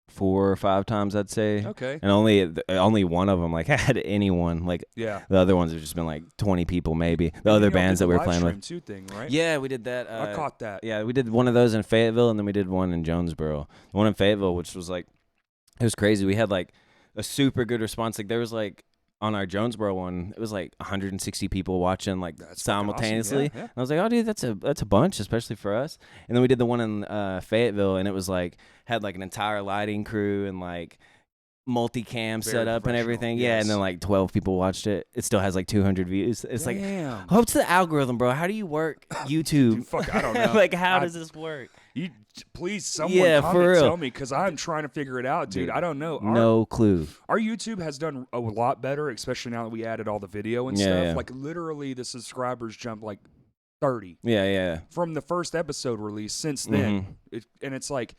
4 or 5 times, I'd say. Okay. And only one of them like had anyone. Like, yeah. The other ones have just been like 20 people, maybe. The other bands that we were playing with. Too thing, right? Yeah, we did that. I caught that. Yeah, we did one of those in Fayetteville, and then we did one in Jonesboro. The one in Fayetteville, which was like, it was crazy. We had like a super good response. Like, there was like, on our Jonesboro one, it was like 160 people watching like simultaneously. Awesome. Yeah. And I was like, oh, dude, that's a bunch, especially for us. And then we did the one in Fayetteville, and it was like, had like an entire lighting crew and like multicam set up and everything. Yes. Yeah, and then like 12 people watched it. It still has like 200 views. It's Damn. like, what's the algorithm, bro? How do you work YouTube? Dude, fuck, I don't know. Like, how does this work? You please, someone comment, tell me, because I'm trying to figure it out, dude. I don't know. No clue. Our YouTube has done a lot better, especially now that we added all the video and stuff. Yeah. Like, literally, the subscribers jumped like 30. Yeah. From the first episode release since then. And it's like,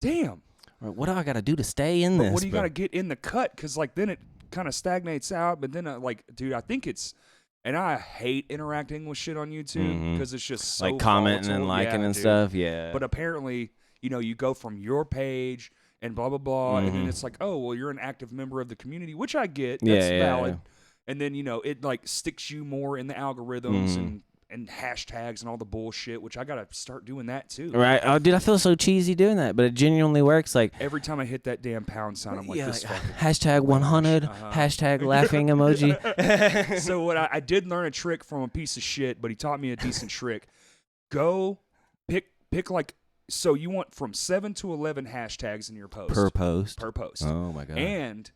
damn. What do I got to do to stay in this? What do you got to get in the cut? Because, like, then it kind of stagnates out. But then, dude, I think it's... And I hate interacting with shit on YouTube because it's just so like commenting volatile. and liking and dude. stuff. Yeah. But apparently, you go from your page and blah, blah, blah. And then it's like, oh, well, you're an active member of the community, which I get. That's valid. Yeah. And then, it like sticks you more in the algorithms and hashtags and all the bullshit, which I got to start doing that too. Right. Oh, dude, I feel so cheesy doing that, but it genuinely works. Like, every time I hit that damn pound sign, I'm like, this fucking hashtag 100, hashtag laughing emoji. So what I did learn a trick from a piece of shit, but he taught me a decent trick. Go pick like, so you want from 7 to 11 hashtags in your post. Per post. Oh my God. And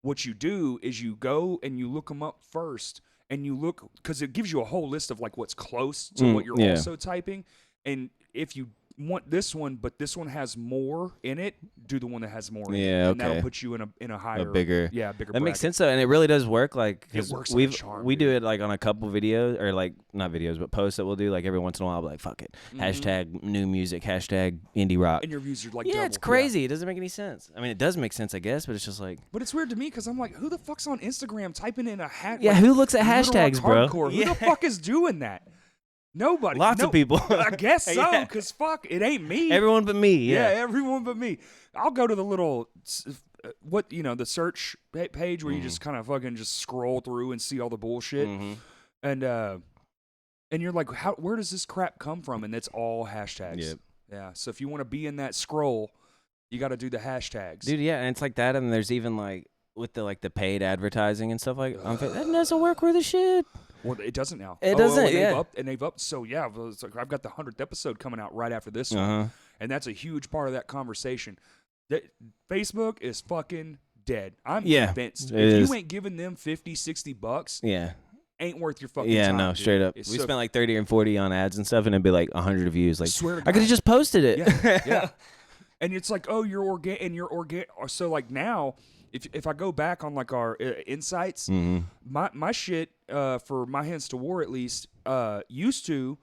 what you do is you go and you look them up first. And you look, because it gives you a whole list of like what's close to what you're also typing. And if you want this one, but this one has more in it, do the one that has more in it. And that'll put you in a higher, bigger bracket. That makes sense though, and it really does work. Like, it works we like a charm, do it like on a couple videos, or like not videos, but posts that we'll do. Like every once in a while, I'll be like, fuck it, hashtag new music, hashtag indie rock. And your views are like, yeah, double. it's crazy. It doesn't make any sense. I mean, it does make sense, I guess, but it's just like. But it's weird to me because I'm like, who the fuck's on Instagram typing in a hat? Yeah, like, who looks at hashtags, bro? Who the fuck is doing that? Nobody. Lots of people. I guess so, because fuck, it ain't me. Everyone but me. Yeah, everyone but me. I'll go to the little, the search page where you just kind of fucking just scroll through and see all the bullshit. And you're like, where does this crap come from? And it's all hashtags. Yep. Yeah, so if you want to be in that scroll, you got to do the hashtags. Dude, yeah, and it's like that, and there's even like, with the paid advertising and stuff like that doesn't work worth a shit. Well, it doesn't now. It doesn't, they've upped. So, yeah, it's like I've got the 100th episode coming out right after this one. And that's a huge part of that conversation. Facebook is fucking dead. I'm convinced. If you ain't giving them $50-$60, ain't worth your fucking time. Yeah, no, dude. straight up. We spent like 30 and 40 on ads and stuff, and it'd be like 100 views. Like, swear to God. I could have just posted it. Yeah. And it's like, oh, you're organic. So, like, now... If I go back on like our insights, my shit for My Hands to War at least used to,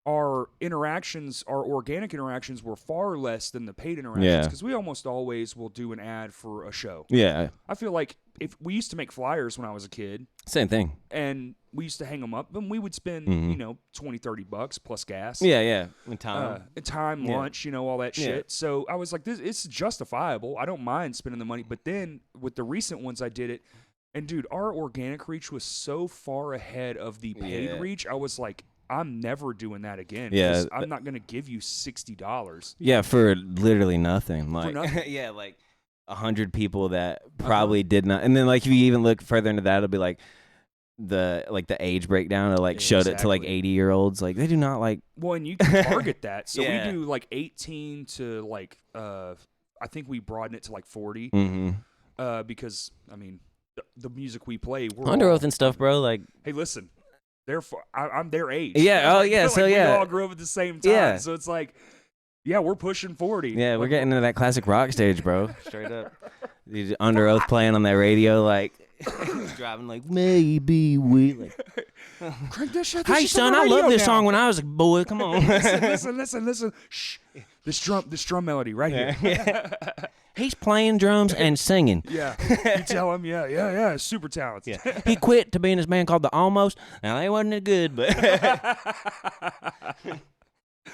our organic interactions were far less than the paid interactions because we almost always will do an ad for a show. Yeah, I feel like if we used to make flyers when I was a kid, same thing, and we used to hang them up, and we would spend $20-$30 plus gas. Yeah, and time, lunch, all that shit. So I was like, it's justifiable. I don't mind spending the money. But then with the recent ones, I did it, and dude, our organic reach was so far ahead of the paid reach. I was like, I'm never doing that again. Yeah, I'm not gonna give you $60. Yeah, for literally nothing. Like, for nothing. Yeah, like 100 people that probably did not. And then like if you even look further into that, it'll be like the age breakdown. It like showed it to like 80-year-olds. Like they do not like. Well, and you can target that. So Yeah. we do like 18 to like I think we broaden it to like 40. Because I mean the music we play, we're Under all, Oath and stuff, bro. Like, hey, listen, I'm their age. Yeah. Oh, yeah. So we yeah, all grew up at the same time. Yeah. So it's like, yeah, we're pushing 40. yeah, we're Like, getting into that classic rock stage, bro. Straight up. These Under Oath playing on that radio, like driving, like maybe we. Like, crank this shit. hey, son, I love this song when I was a boy. Come on. listen. Shh. This drum melody right here. Yeah. He's playing drums and singing. Yeah. You tell him, yeah, super talented. Yeah. He quit to be in this band called the Almost. Now, they wasn't as good, but.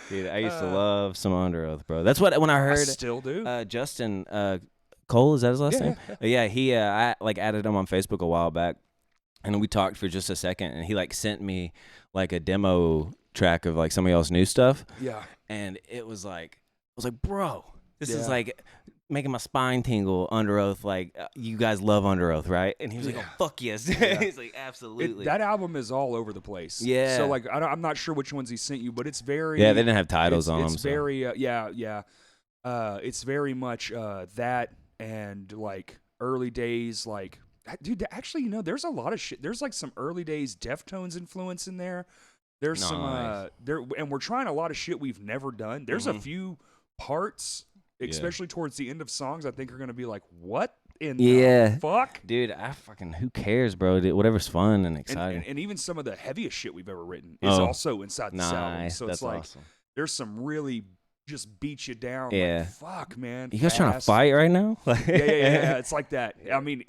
Dude, I used to love some Under Oath, bro. That's what, when I heard. I still do. Justin Cole, is that his last name? Yeah, he, I like added him on Facebook a while back, and we talked for just a second, and he like sent me like a demo track of like some of y'all's new stuff. Yeah. And it was like, I was like, bro, this is like making my spine tingle. Under Oath, like you guys love Under Oath, right? And he was like, oh fuck yes. He's like, absolutely. That album is all over the place. Yeah. So like I'm not sure which ones he sent you, but it's very. Yeah, they didn't have titles on them. It's very it's very much that and like early days like. Dude, actually, you know, there's a lot of shit. There's like some early days Deftones influence in there. There's some and we're trying a lot of shit we've never done. There's a few parts, especially towards the end of songs, I think are gonna be like, what in the fuck? Dude, I fucking who cares, bro? Dude, whatever's fun and exciting. And even some of the heaviest shit we've ever written is also inside this album. So it's like awesome. There's some really just beat you down. Yeah. Like, fuck, man. You guys trying to fight right now? yeah. It's like that. I mean,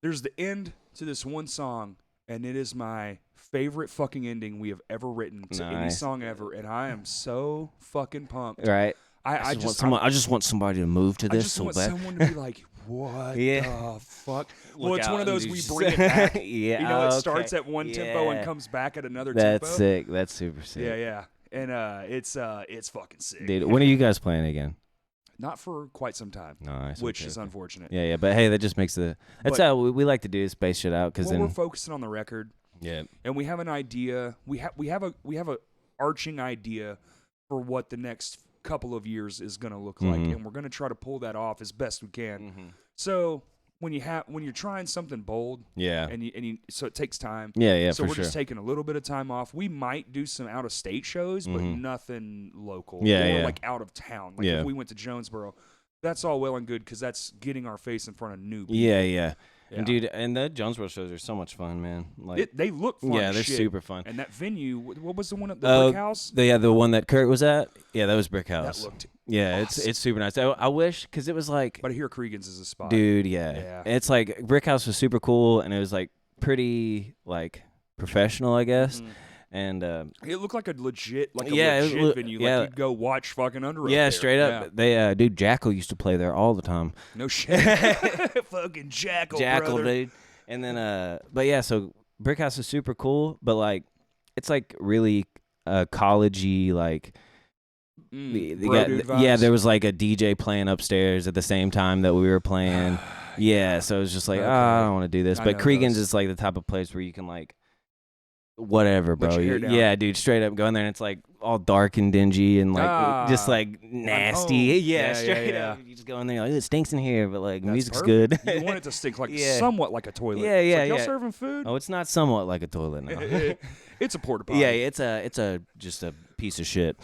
there's the end to this one song, and it is my favorite fucking ending we have ever written to any song ever, and I am so fucking pumped. Right. I just want somebody to move to this so bad. I just want someone to be like, what the fuck? Well, it's one of those we bring it back. You know, it starts at one tempo and comes back at another tempo. That's sick. That's super sick. Yeah. And it's fucking sick. Dude, when are you guys playing again? Not for quite some time, which is unfortunate. Yeah, but hey, that just makes that's how we like to do is space shit out because then we're focusing on the record. Yeah, and we have an idea. We have a arching idea for what the next couple of years is going to look like, and we're going to try to pull that off as best we can. So when you're trying something bold, and so it takes time. Yeah, so for we're sure. just taking a little bit of time off. We might do some out of state shows, but nothing local. Yeah, or like out of town. Like if we went to Jonesboro, that's all well and good because that's getting our face in front of new people. Yeah. And dude, and the Jonesboro shows are so much fun, man. Like they look fun. Yeah, they're shit. super fun. And that venue, what was the one at the Brick House? The one that Kurt was at. Yeah, that was Brick House. That looked awesome. It's super nice. I wish because it was like. But I hear Cregan's is a spot, dude. Yeah. It's like Brick House was super cool, and it was like pretty like professional, I guess. And it looked like a legit venue. Like you'd go watch fucking Under Oath. Yeah, straight up. They dude, Jackal used to play there all the time. No shit. Fucking Jackal, brother. Dude. And then but yeah, so Brick House is super cool, but like it's like really collegey, like there was like a DJ playing upstairs at the same time that we were playing. So it was just like, I don't want to do this. But Cregan's is like the type of place where you can like whatever, bro. Yeah, dude, straight up go in there and it's like all dark and dingy and like just like nasty. Yeah, straight up. You just go in there, you're like, it stinks in here, but like music's good. You want it to stink like somewhat like a toilet. Yeah, y'all serving food? Oh, it's not somewhat like a toilet now. It's a porta potty. Yeah, it's a just a piece of shit.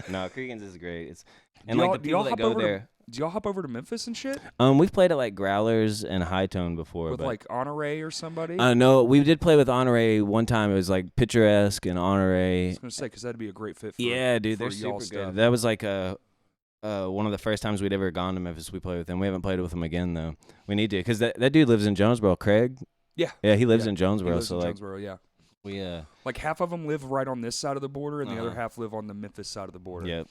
No, Cregan's is great. And like the people that go there. Do y'all hop over to Memphis and shit? We've played at like Growlers and High Tone before. With like Honore or somebody? No, we did play with Honore one time. It was like Picturesque and Honore. I was gonna say because that'd be a great fit. Dude, they're super good. That was like one of the first times we'd ever gone to Memphis. We played with them. We haven't played with them again though. We need to because that dude lives in Jonesboro. Craig. Yeah, he lives in Jonesboro. He lives in Jonesboro. Yeah. We like half of them live right on this side of the border, and the other half live on the Memphis side of the border. Yeah,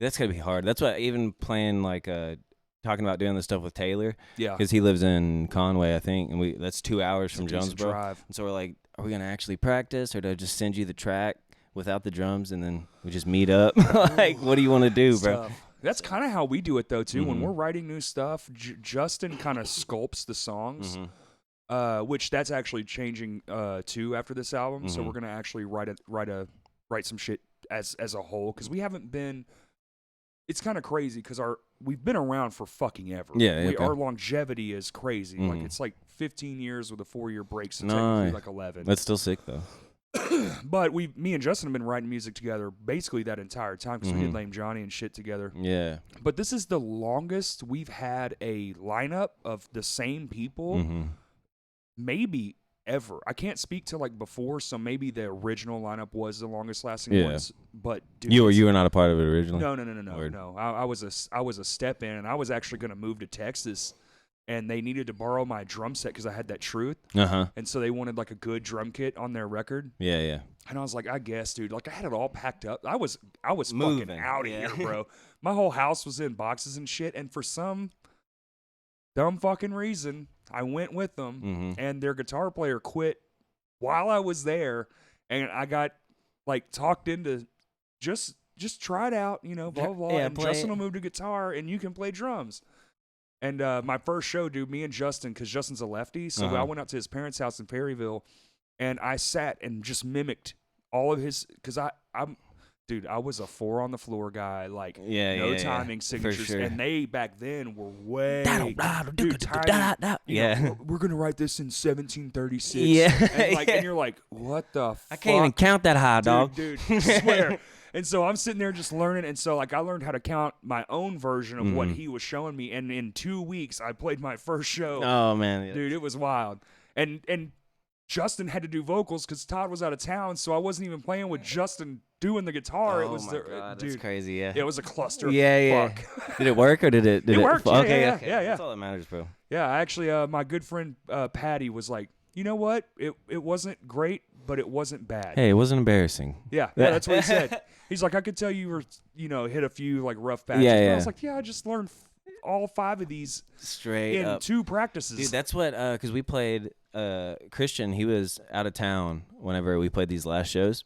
that's gonna be hard. That's why even playing like talking about doing this stuff with Taylor. Yeah, because he lives in Conway, I think, and that's 2 hours from Jonesboro. Drive. And so we're like, are we gonna actually practice, or do I just send you the track without the drums, and then we just meet up? Like, what do you want to do, bro? That's kind of how we do it though too. When we're writing new stuff, Justin kind of sculpts the songs. which that's actually changing too after this album. So we're gonna actually write some shit as a whole, because we haven't been. It's kind of crazy because we've been around for fucking ever. Yeah, Our longevity is crazy. Like it's like 15 years with a 4-year break, so nice. technically like 11. That's still sick though. But me and Justin have been writing music together basically that entire time, because we did Lame Johnny and shit together. Yeah. But this is the longest we've had a lineup of the same people, maybe ever. I can't speak to like before, so maybe the original lineup was the longest lasting ones. But dude, you were not a part of it originally. No. I was a step in, and I was actually going to move to Texas, and they needed to borrow my drum set because I had that Truth. And so they wanted like a good drum kit on their record. Yeah. And I was like, I guess, dude. Like I had it all packed up. I was moving fucking out of here, bro. My whole house was in boxes and shit, and for some dumb fucking reason, I went with them, and their guitar player quit while I was there, and I got like talked into just try it out, you know, blah blah blah. And Justin will move to guitar, and you can play drums. And my first show, dude, me and Justin, because Justin's a lefty, so I went out to his parents' house in Perryville, and I sat and just mimicked all of his, because I'm. Dude, I was a 4 on the floor guy, like no timing signatures, sure. and they back then were way dude, timing. We're gonna write this in 1736. And you're like, what the? I can't even count that high, dog. Dude, I swear. And so I'm sitting there just learning, and so like I learned how to count my own version of what he was showing me, and in 2 weeks I played my first show. Oh man, dude, it was wild, and Justin had to do vocals because Todd was out of town, so I wasn't even playing with Justin doing the guitar. Oh it was my God, that's crazy. Yeah, it was a cluster. Fuck. Did it work or did it? It worked. Okay, yeah. That's all that matters, bro. Yeah, actually, my good friend Patty was like, you know what? It wasn't great, but it wasn't bad. Hey, it wasn't embarrassing. Yeah, that's what he said. He's like, I could tell you were, hit a few like rough patches. Yeah. But I was like, I just learned all 5 of these straight in up. 2 practices. Dude, that's what because we played. Christian, he was out of town whenever we played these last shows,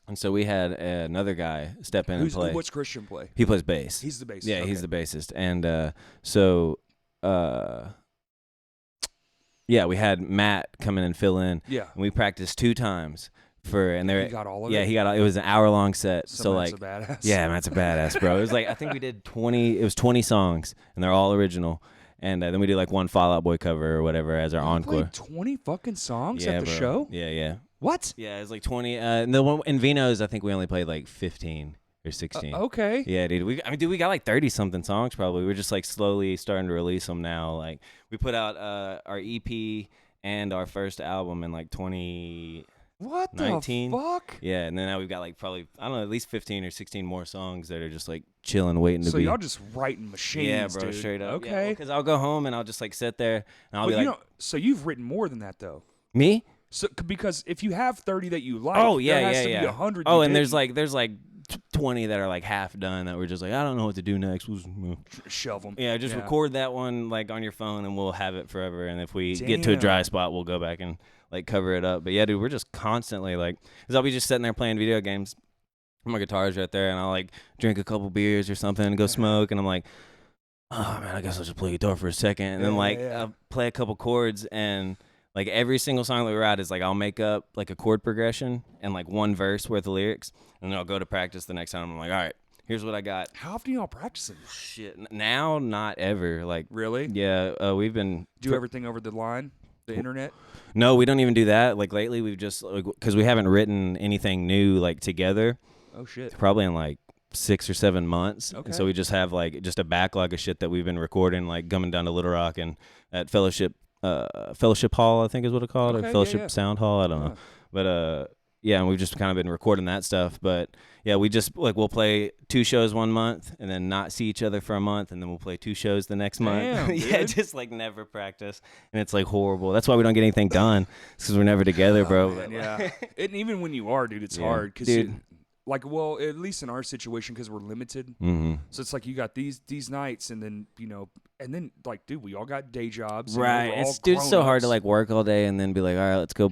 and so we had another guy step in and play. What's Christian play? He plays bass. He's the bassist. Yeah, okay. He's the bassist, and we had Matt come in and fill in. Yeah, and we practiced 2 times. He got all of it? Yeah, he got it. Was an hour-long set. So Matt's like, a badass. Yeah, Matt's a badass, bro. It was like, I think we did 20 songs, and they're all original. And then we did like one Fall Out Boy cover or whatever as our encore. Played 20 fucking songs at the show? Yeah. What? Yeah, it was like 20. And the one in Vino's, I think we only played like 15 or 16. Okay. Yeah, dude. We got like 30-something songs probably. We're just like slowly starting to release them now. Like we put out our EP and our first album in like 2019. What the fuck? Yeah, and then now we've got like probably, I don't know, at least 15 or 16 more songs that are just like chilling, waiting to be. So y'all just writing machines, yeah, bro, dude. straight up. Okay. Because I'll go home and I'll just like sit there and I'll be like, so you've written more than that though. Me? So because if you have 30 that you like, there has to be 100. Oh, and there's like 20 that are like half done that we're just like, I don't know what to do next. Shelve them. Yeah, just record that one like on your phone and we'll have it forever. And if we get to a dry spot, we'll go back and like cover it up. But yeah, dude, we're just constantly like, because I'll be just sitting there playing video games. My guitar's right there, and I'll like drink a couple beers or something and go smoke. And I'm like, oh man, I guess I'll just play guitar for a second. And then I'll play a couple chords, and like every single song that we write is like I'll make up like a chord progression and like one verse worth of lyrics, and then I'll go to practice the next time. I'm like, all right, here's what I got. How often y'all practicing? Shit, now not ever. Like really? Yeah, we've been do everything over the line, the internet. No, we don't even do that. Like lately, we've just because we haven't written anything new like together. Oh shit! Probably in like 6 or 7 months. Okay. And so we just have like just a backlog of shit that we've been recording, like coming down to Little Rock and at Fellowship Hall, I think is what it's called, or Fellowship Sound Hall. I don't know, but yeah, and we've just kind of been recording that stuff. But yeah, we just like we'll play 2 shows one month and then not see each other for a month, and then we'll play 2 shows the next month. Yeah, just like never practice, and it's like horrible. That's why we don't get anything done, because we're never together, bro. Man, yeah, and even when you are, dude, it's hard because like, well, at least in our situation, because we're limited. Mm-hmm. So it's like you got these nights, and then and then like, dude, we all got day jobs, right? It's so hard to like work all day and then be like, all right, let's go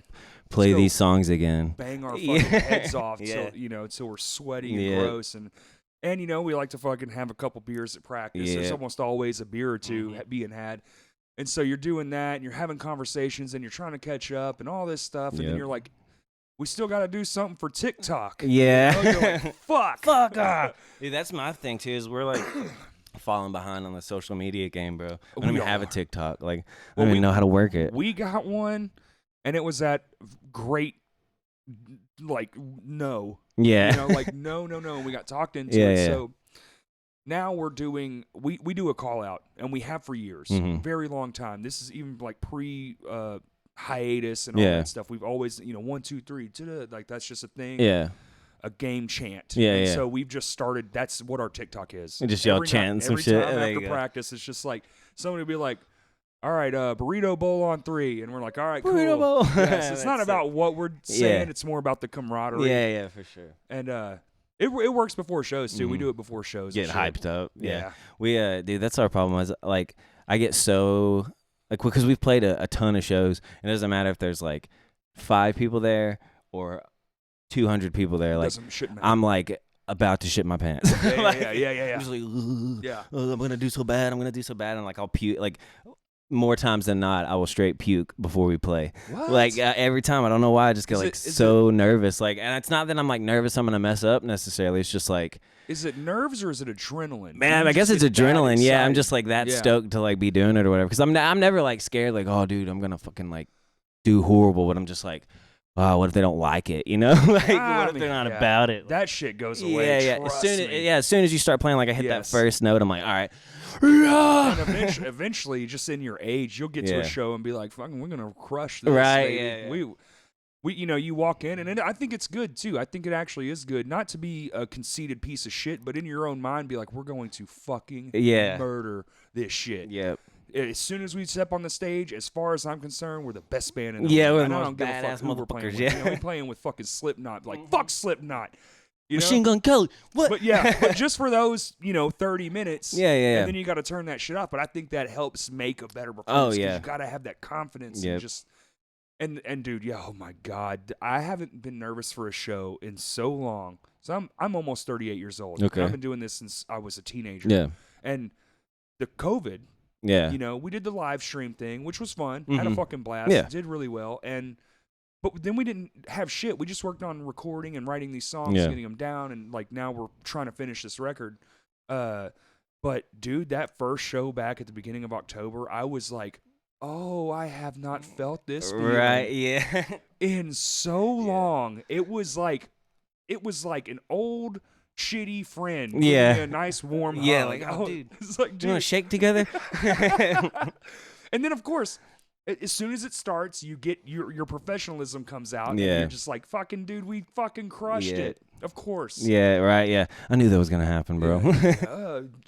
play these songs again, bang our fucking heads off till till we're sweaty and gross, and we like to fucking have a couple beers at practice. There's almost always a beer or two being had, And so you're doing that, and you're having conversations, and you're trying to catch up, and all this stuff, and then you're like, we still got to do something for TikTok. Yeah. You know? You're like, fuck. Dude, that's my thing too. Is we're like falling behind on the social media game, bro. I don't even have a TikTok. Like, I don't even know how to work it. We got one, and it was that great, like, no. Yeah. You know, like, no. And we got talked into it. So now we're doing, we do a call out, and we have for years, very long time. This is even like hiatus and all that stuff. We've always, 1, 2, 3, like that's just a thing. Yeah. A game chant. Yeah. So we've just started. That's what our TikTok is. And just y'all chanting some shit. Every time after practice, it's just like somebody will be like, "All right, burrito bowl on 3," and we're like, "All right, cool." Burrito bowl. Yes, it's not about what we're saying. It's more about the camaraderie. Yeah, for sure. And it works before shows too. We do it before shows. Get hyped up. Yeah. We dude, that's our problem. Is like I get so like because we've played a ton of shows. It doesn't matter if there's like 5 people there or 200 people there. Like I'm like about to shit my pants. Yeah. I'm just like, I'm gonna do so bad. And like I'll puke. Like more times than not, I will straight puke before we play. What? Like every time. I don't know why. I just get so nervous. Like, and it's not that I'm like nervous I'm gonna mess up necessarily. It's just like. Is it nerves or is it adrenaline? Man, I guess it's adrenaline. Yeah, I'm just like that stoked to like be doing it or whatever. Because I'm never like scared. Like, oh, dude, I'm gonna fucking like do horrible. But I'm just like. Oh, what if they don't like it? You know, like what if they're not about it? That shit goes away. Yeah. As soon as you start playing, like I hit that first note, I'm like, all right. And eventually, just in your age, you'll get to a show and be like, "Fucking, we're gonna crush this." Right? We, you walk in, and I think it's good too. I think it actually is good, not to be a conceited piece of shit, but in your own mind, be like, "We're going to fucking murder this shit." Yep. As soon as we step on the stage, as far as I'm concerned, we're the best band in the world. We're the most badass motherfuckers. We're playing with fucking Slipknot. Like, fuck Slipknot. Machine Gun Kelly. What? But but just for those, 30 minutes. Yeah. And then you got to turn that shit off. But I think that helps make a better performance. Oh, yeah. You got to have that confidence and just. And dude, oh my God, I haven't been nervous for a show in so long. So I'm almost 38 years old. Okay. I've been doing this since I was a teenager. Yeah. And the COVID. Yeah. We did the live stream thing, which was fun. Had a fucking blast. Yeah. Did really well. But then we didn't have shit. We just worked on recording and writing these songs, getting them down, and like now we're trying to finish this record. But dude, that first show back at the beginning of October, I was like, oh, I have not felt this feeling right, yeah. in so long. It was like an old shitty friend. Yeah. A nice warm hug. Yeah, like, oh, dude. It's like, dude. You want to shake together? And then, of course, as soon as it starts, you get your professionalism comes out. Yeah. And you're just like, fucking, dude, we fucking crushed it. Of course. Yeah, right, yeah. I knew that was going to happen, bro.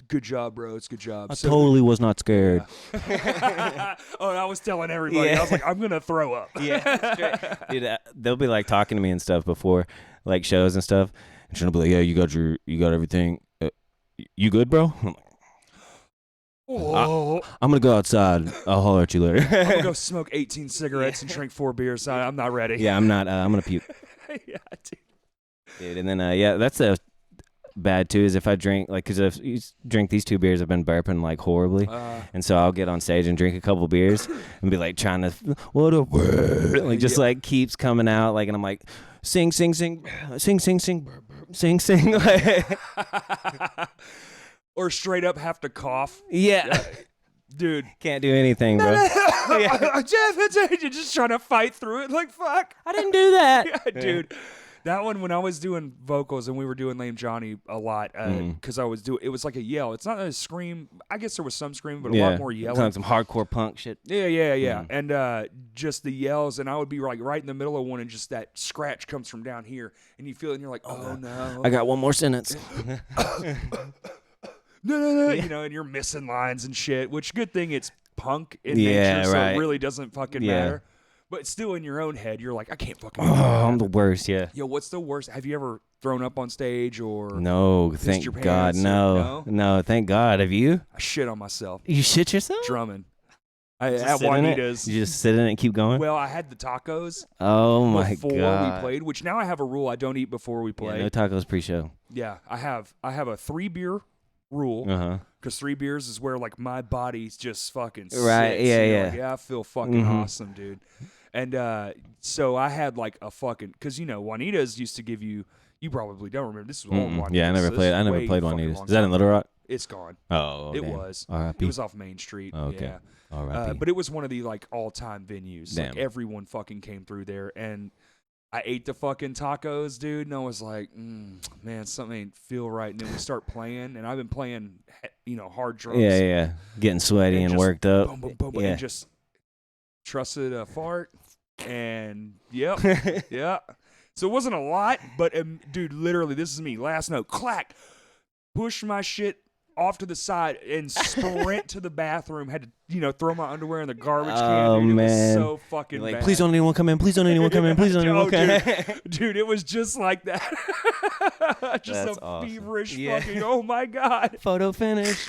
Good job, bro. It's good job. I totally was not scared. Yeah. Oh, I was telling everybody. I was like, I'm going to throw up. Yeah. Dude, they'll be like talking to me and stuff before like shows and stuff. And she'll be like, yeah, you got everything. You good, bro? I'm like, I'm going to go outside. I'll holler at you later. I'm going to go smoke 18 cigarettes and drink 4 beers. I'm not ready. Yeah, I'm not. I'm going to puke. Yeah, dude. And then, that's a bad, too, is if I drink, like, because if you drink these 2 beers, I've been burping, like, horribly. And so I'll get on stage and drink a couple beers and be, like, trying to, what a word. Like, just, like, keeps coming out. Like, and I'm like, sing, sing, sing, sing, sing, sing, sing, sing. Or straight up have to cough. Yeah. Dude. Can't do anything, bro. You're just trying to fight through it. Like, fuck. I didn't do that. Yeah, dude. That one, when I was doing vocals and we were doing Lame Johnny a lot, because it was like a yell. It's not a scream. I guess there was some screaming, but a lot more yelling. Like some hardcore punk shit. Yeah. And just the yells, and I would be like right in the middle of one, and just that scratch comes from down here, and you feel it, and you're like, oh no. I got one more sentence. No, and you're missing lines and shit, which good thing it's punk in nature, so it really doesn't fucking matter. But still in your own head, you're like, I can't fucking do that. I'm the worst, yeah. Yo, what's the worst? Have you ever thrown up on stage or No, thank God, no. No, thank God. Have you? I shit on myself. You shit yourself? Drumming. At Juanita's. You just sit in it and keep going? Well, I had the tacos before we played, which now I have a rule I don't eat before we play. Yeah, no tacos pre-show. Yeah, I have a 3 beer rule. Because 3 beers is where like my body's just fucking sick. Right, yeah. Like, yeah, I feel fucking awesome, dude. And so I had like a fucking, because Juanita's used to give you probably don't remember, this was old Juanita's. Yeah, I never played Juanita's. Is that in Little Rock? It's gone. Oh, it was. R.I.P. It was off Main Street. Oh, okay. Yeah. R.I.P. But it was one of the like all-time venues. Damn. Like everyone fucking came through there, and I ate the fucking tacos, dude, and I was like, man, something ain't feel right. And then we start playing, and I've been playing, hard drums. Yeah. Getting sweaty and worked up. Boom, boom, boom, and just trusted a fart, and yeah. So it wasn't a lot, but dude, literally, this is me. Last note, clack, push my shit off to the side and sprint to the bathroom. Had to, throw my underwear in the garbage can. Dude, man. It was so fucking bad. Please don't anyone come in. Please don't anyone come in. Please don't anyone come in. Dude, it was just like that. Just that's a awesome. feverish fucking, oh my God. Photo finish.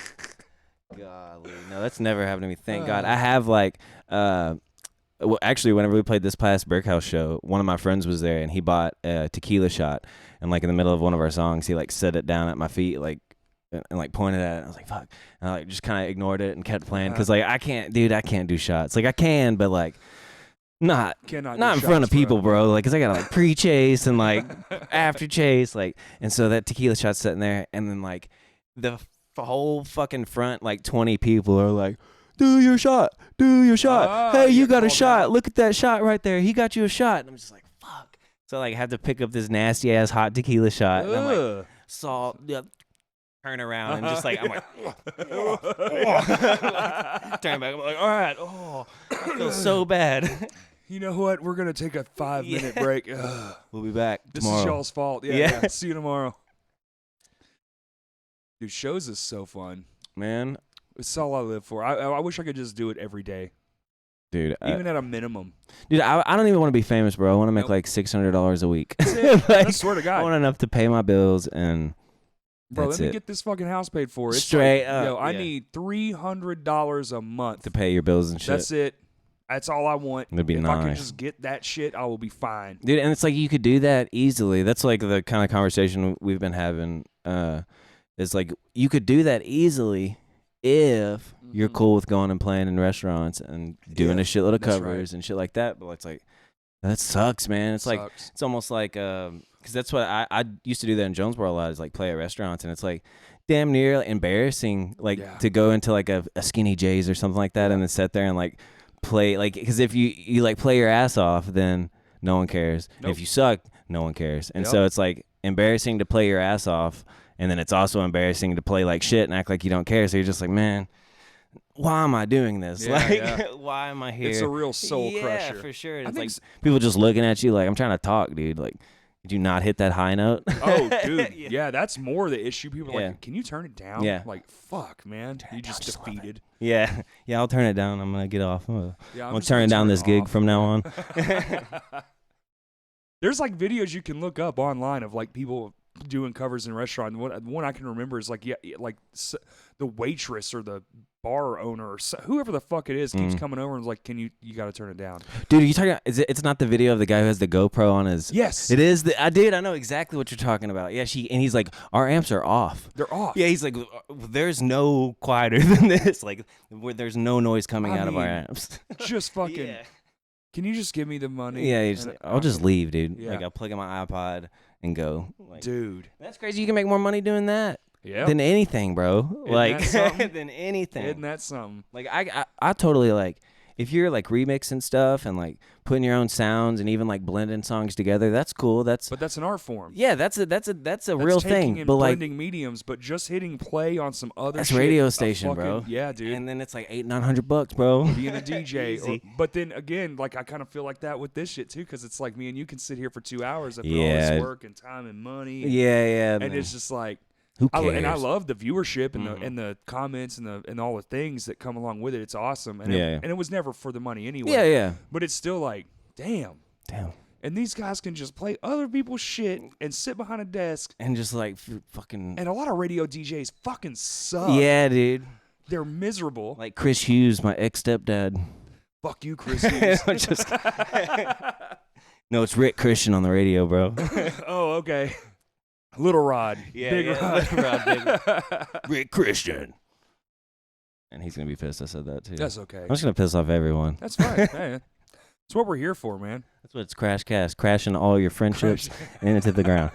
Golly. No, that's never happened to me. Thank God. I have like, well, actually, whenever we played this past Berkhouse show, one of my friends was there, and he bought a tequila shot, and like in the middle of one of our songs, he like set it down at my feet, like, and like pointed at it. I was like, fuck. And I like just kind of ignored it and kept playing, because like I can't do shots. Like I can, but like not in front of people, bro. Like, cause I gotta like pre-chase and like after chase, like, and so that tequila shot's sitting there, and then like the whole fucking front, like 20 people are like, do your shot. Hey, you got a shot. Look at that shot right there. He got you a shot. And I'm just like, fuck. So like I have to pick up this nasty ass hot tequila shot. And I'm like, salt. Turn around and just like, I'm like, turn back. I'm like, all right. Oh, I feel so bad. You know what? We're going to take a 5-minute break. We'll be back This tomorrow. is y'all's fault. Yeah. See you tomorrow. Dude, shows is so fun. Man. It's all I live for. I wish I could just do it every day. Dude. Even at a minimum. Dude, I don't even want to be famous, bro. I want to make like $600 a week. Like, I swear to God. I want enough to pay my bills and... Bro, let me get this fucking house paid for. It's straight like, up. Yo, I need $300 a month to pay your bills and shit. That's it. That's all I want. That'd be if nice. I can just get that shit, I will be fine. Dude, and it's like you could do that easily. That's like the kind of conversation we've been having. It's like you could do that easily if you're cool with going and playing in restaurants and doing a shitload of covers and shit like that. But it's like, that sucks, man. It's like, it's almost like, because that's what I used to do that in Jonesboro a lot, is like play at restaurants, and it's like damn near embarrassing, like to go into like a Skinny J's or something like that and then sit there and like play, like, because if you like play your ass off, then no one cares. If you suck, no one cares. And so it's like embarrassing to play your ass off, and then it's also embarrassing to play like shit and act like you don't care. So you're just like, man, why am I doing this? Why am I here? It's a real soul crusher. Yeah, for sure. It's like people just looking at you like, I'm trying to talk, dude. Like, did you not hit that high note? Oh, dude. Yeah, that's more the issue. People are like, can you turn it down? Yeah. Like, fuck, man. You just defeated. Yeah. Yeah, I'll turn it down. I'm going to get off. I'm going to turn down this gig from now on. There's like videos you can look up online of like people doing covers in restaurants. One I can remember is like, the waitress or the bar owner or whoever the fuck it is keeps coming over and is like, can you got to turn it down. Dude, are you talking about, it's not the video of the guy who has the GoPro on his... Yes. It is. I know exactly what you're talking about. Yeah, and he's like, our amps are off. They're off. Yeah, he's like, there's no quieter than this. Like, there's no noise coming out of our amps. Just fucking... Yeah. Can you just give me the money? Yeah, I'll just leave, dude. Yeah. Like, I'll plug in my iPod and go. Like, dude. That's crazy. You can make more money doing that. Yeah. Than anything, bro. Than anything. Isn't that something? Like, I totally, like, if you're, like, remixing stuff and, like, putting your own sounds and even, like, blending songs together, that's cool. But that's an art form. Yeah, that's a real thing. And but, like, blending mediums, but just hitting play on some other that's shit. Radio station, bro. Yeah, dude. And then it's, like, $800-900, bro. Being a DJ. But then, again, like, I kind of feel like that with this shit, too, because it's like me and you can sit here for 2 hours after all this work and time and money. Yeah. And it's just like... Who cares? And I love the viewership and the comments and all the things that come along with it. It's awesome. And it was never for the money anyway. Yeah. But it's still like, damn. And these guys can just play other people's shit and sit behind a desk. And just like fucking... And a lot of radio DJs fucking suck. Yeah, dude. They're miserable. Like Chris Hughes, my ex-stepdad. Fuck you, Chris Hughes. No, it's Rick Christian on the radio, bro. Oh, okay. Little Rod. Yeah, Big Rod. Little Rod, big Rick Christian. And he's going to be pissed I said that, too. That's okay. I'm just going to piss off everyone. That's fine. Hey, it's what we're here for, man. That's what it's Crash Cast. Crashing all your friendships into the ground.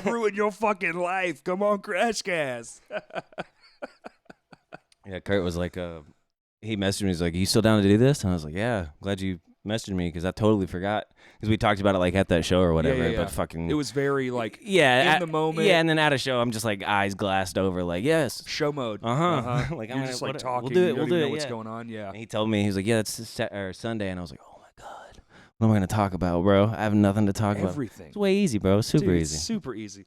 Ruin your fucking life. Come on, Crash Cast. Yeah, Kurt was like, he messaged me. He's like, you still down to do this? And I was like, yeah, glad you messaged me because I totally forgot. Because we talked about it like at that show or whatever. Yeah. But fucking. It was very like in the moment. Yeah, and then at a show, I'm just like eyes glassed over, like, yes. Show mode. Like, You're just like talking. We'll do it. You We'll don't do even it. know what's Yeah. going on. Yeah. And he told me, he's like, yeah, it's Sunday. And I was like, oh my God. What am I going to talk about, bro? I have nothing to talk about. Everything. It's way easy, bro. Super Dude, easy. It's super easy.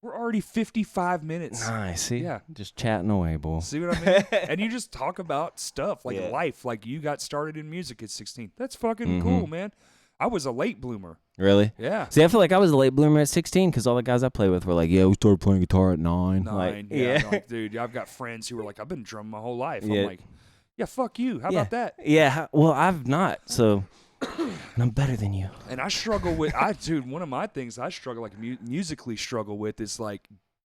We're already 55 minutes. Nice. See? Yeah. Just chatting away, boy. See what I mean? And you just talk about stuff like Yeah. life. Like you got started in music at 16. That's fucking cool, man. I was a late bloomer. Really? Yeah. See, I feel like I was a late bloomer at 16 because all the guys I played with were like, yeah, we started playing guitar at 9. 9. Like, Yeah. Like, dude, I've got friends who were like, I've been drumming my whole life. Yeah. I'm like, yeah, fuck you. How about that? Yeah. Well, I've not. So and I'm better than you. And I struggle with, dude, one of my things I struggle, like musically struggle with is like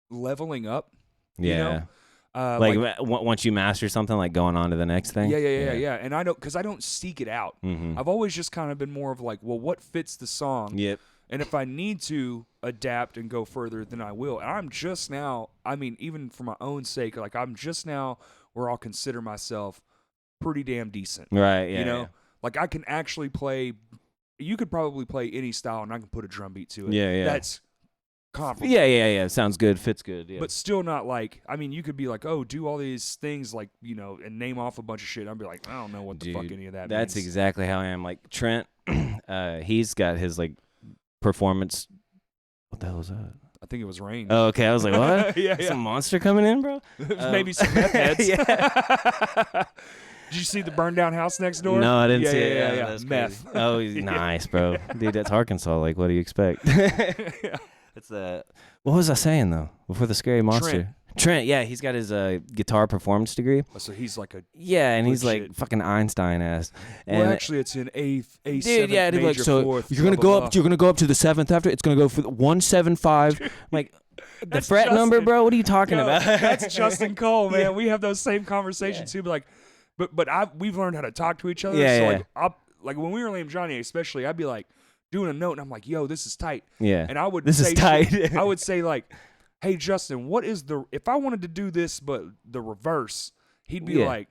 leveling up. Yeah. You know? Once you master something, like going on to the next thing. Yeah. And I don't, because I don't seek it out. Mm-hmm. I've always just kind of been more of like, well, what fits the song? Yep. And if I need to adapt and go further, then I will. And I'm just now, I mean, even for my own sake, like I'm just now where I'll consider myself pretty damn decent. Right, yeah. You know? Like I can actually play, you could probably play any style and I can put a drum beat to it. Yeah. That's comparable. Yeah. Sounds good. Fits good. Yeah. But still not like, I mean, you could be like, oh, do all these things like, you know, and name off a bunch of shit. I'd be like, I don't know what the fuck any of that That's means. exactly how I am. Like Trent, he's got his like performance. What the hell was that? I think it was Rain. Oh, okay. I was like, what? Yeah. Some monster coming in, bro? Maybe some meth heads. Yeah. Did you see the burned down house next door? No, I didn't see it. Yeah. That's Meth. crazy. Oh, nice, bro. Dude, that's Arkansas. Like, what do you expect? It's what was I saying though? Before the scary monster. Trent, yeah, he's got his guitar performance degree. So he's like a and he's legit. like fucking Einstein ass. And well, actually, it's an A dude, seventh yeah, dude, major like so fourth. you're gonna go up. You're gonna go up to the 7th after. It's gonna go for the 175. I'm like the That's fret number, Justin. bro. What are you talking about? That's Justin Cole, man. Yeah. We have those same conversations too. But like, we've learned how to talk to each other. Yeah, so yeah. like when we were Lame Johnny, especially, I'd be like doing a note, and I'm like, yo, this is tight. Yeah. And I would This say is tight. I would say like, hey Justin, what is if I wanted to do this but the reverse, he'd be like,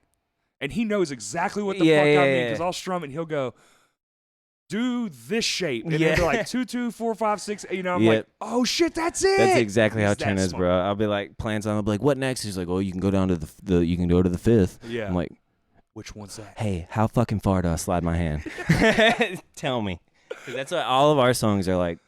and he knows exactly what the fuck I mean because I'll strum it and he'll go, do this shape, and it'll be like 2 2 4 5 6. You know, I'm like, oh shit, that's it. That's exactly how He's Trent that is, smart. bro. I'll be like playing something. I'll be like, what next? He's like, oh, you can go down to the you can go to the 5th. Yeah. I'm like, which one's that? hey, how fucking far do I slide my hand? Tell me. 'Cause that's what all of our songs are like.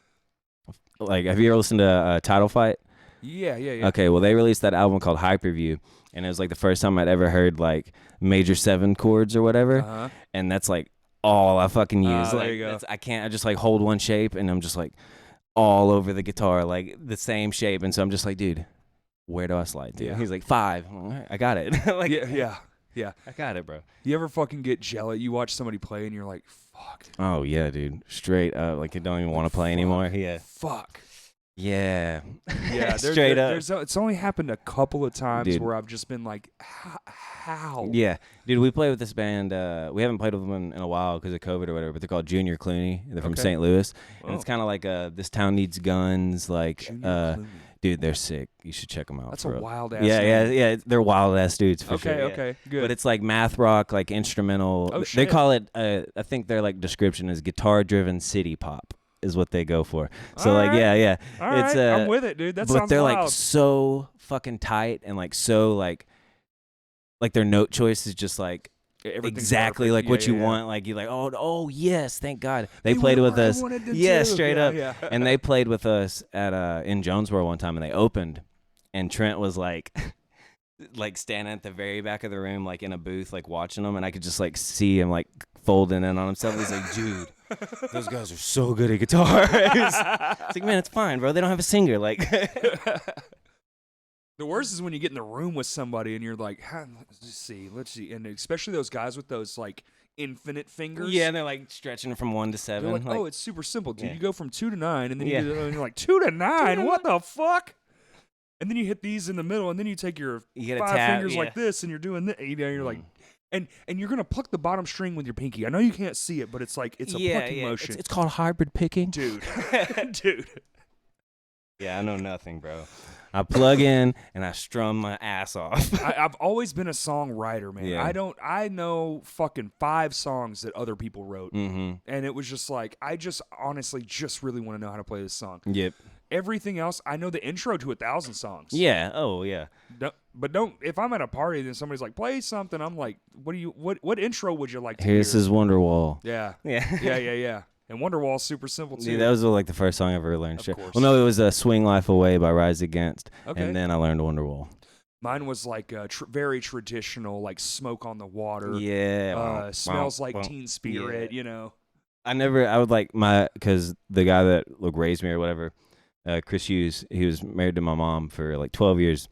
Like, have you ever listened to Title Fight? Yeah. Okay, well, they released that album called Hyperview, and it was like the first time I'd ever heard like major 7 chords or whatever, Uh-huh. and that's like all I fucking use. There Like, you go. I just like hold one shape, and I'm just like all over the guitar, like the same shape, and so I'm just like, dude, where do I slide to? Yeah. He's like 5. I'm like, all right, I got it. Like, Yeah. I got it, bro. You ever fucking get jealous? You watch somebody play and you're like, fuck. Oh yeah, dude, straight up, like I don't even want to play anymore. Yeah. Fuck. Yeah. Yeah. Straight up. It's only happened a couple of times Dude. where I've just been like, how? Yeah, dude, we play with this band. We haven't played with them in a while because of COVID or whatever, but they're called Junior Clooney. They're from Okay. St. Louis, and Oh. it's kind of like This Town Needs Guns. Like, Junior Clooney. dude, they're sick. You should check them out. That's for a real. wild ass. Yeah. They're wild ass dudes for Okay, sure. yeah. okay, good. But it's like math rock, like instrumental. Oh, They shit. call it. I think their like description is guitar-driven city pop is what they go for. So All like, right. yeah. All right, It's I'm with it, dude. That but sounds they're wild. like so fucking tight and like so like their note choice is just like Everything's exactly perfect. like Yeah, what you yeah. want. Like you're like, oh yes, thank God. They He played went with where I us. wanted them Yeah, to. straight Yeah, up. yeah. And they played with us at in Jonesboro one time, and they opened, and Trent was like. Like standing at the very back of the room, like in a booth, like watching them, and I could just like see him like folding in on himself. He's like, dude, those guys are so good at guitar. It's like, man, it's fine, bro. They don't have a singer. Like, The worst is when you get in the room with somebody and you're like, let's see, and especially those guys with those like infinite fingers. Yeah, and they're like stretching from 1 to 7. They're like, oh, it's super simple, dude. Yeah. You go from 2 to 9, and then Yeah. and you're like 2 to 9. What the fuck? And then you hit these in the middle, and then you take your You 5 tap, fingers like this, and you're doing this. You know, you're like, and you're gonna pluck the bottom string with your pinky. I know you can't see it, but it's like it's a plucking motion. It's called hybrid picking, dude. Dude. Yeah, I know nothing, bro. I plug in and I strum my ass off. I've always been a songwriter, man. Yeah. I know fucking 5 songs that other people wrote, and it was just like I just honestly just really want to know how to play this song. Yep. Everything else, I know the intro to 1,000 songs. Yeah. Oh, yeah. But don't. If I'm at a party and somebody's like, "Play something," I'm like, What intro would you like to hear? This is Wonderwall. Yeah. Yeah. Yeah. And Wonderwall's super simple too. Yeah, that was like the first song I ever learned. Of course. Well, no, it was "Swing Life Away" by Rise Against, Okay. and then I learned Wonderwall. Mine was like very traditional, like Smoke on the Water. Yeah. Smells Like Teen Spirit. Yeah. You know. I would like because the guy that raised me or whatever, Chris Hughes, he was married to my mom for like 12 years.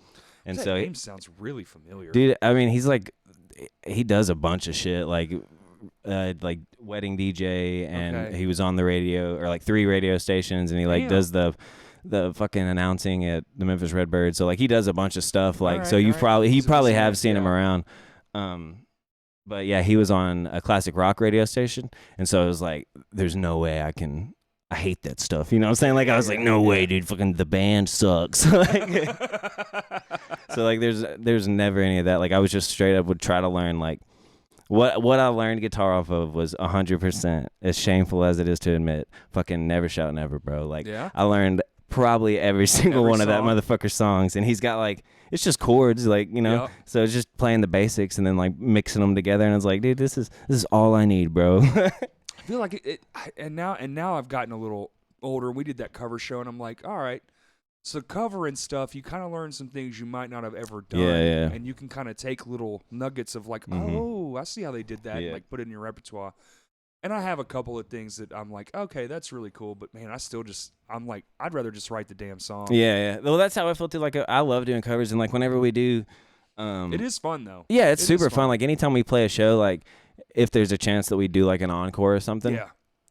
And that so name sounds really familiar. Dude, I mean, he does a bunch of shit like wedding DJ, and he was on the radio or like 3 radio stations, and he like does the fucking announcing at the Memphis Redbirds. So like he does a bunch of stuff like so you probably have seen him around. But yeah, he was on a classic rock radio station, and so it was like there's no way I hate that stuff. You know what I'm saying? Like I was like, no way, dude. Fucking the band sucks. Like, so like there's never any of that. Like I was just straight up would try to learn like what I learned guitar off of was 100%. As shameful as it is to admit, fucking Never Shout Never, bro. Like I learned probably every single one of that motherfucker's songs, and he's got like it's just chords, like you know. Yep. So it's just playing the basics and then like mixing them together, and it's like, dude, this is all I need, bro. I feel like and now I've gotten a little older. We did that cover show, and I'm like, all right, so covering stuff, you kind of learn some things you might not have ever done, and you can kind of take little nuggets of like, oh, I see how they did that, and like put it in your repertoire. And I have a couple of things that I'm like, okay, that's really cool, but man, I'm like, I'd rather just write the damn song. Yeah. Well, that's how I feel too. Like I love doing covers, and like whenever we do, it is fun though. Yeah, it's super fun. Like anytime we play a show, like if there's a chance that we do like an encore or something. Yeah.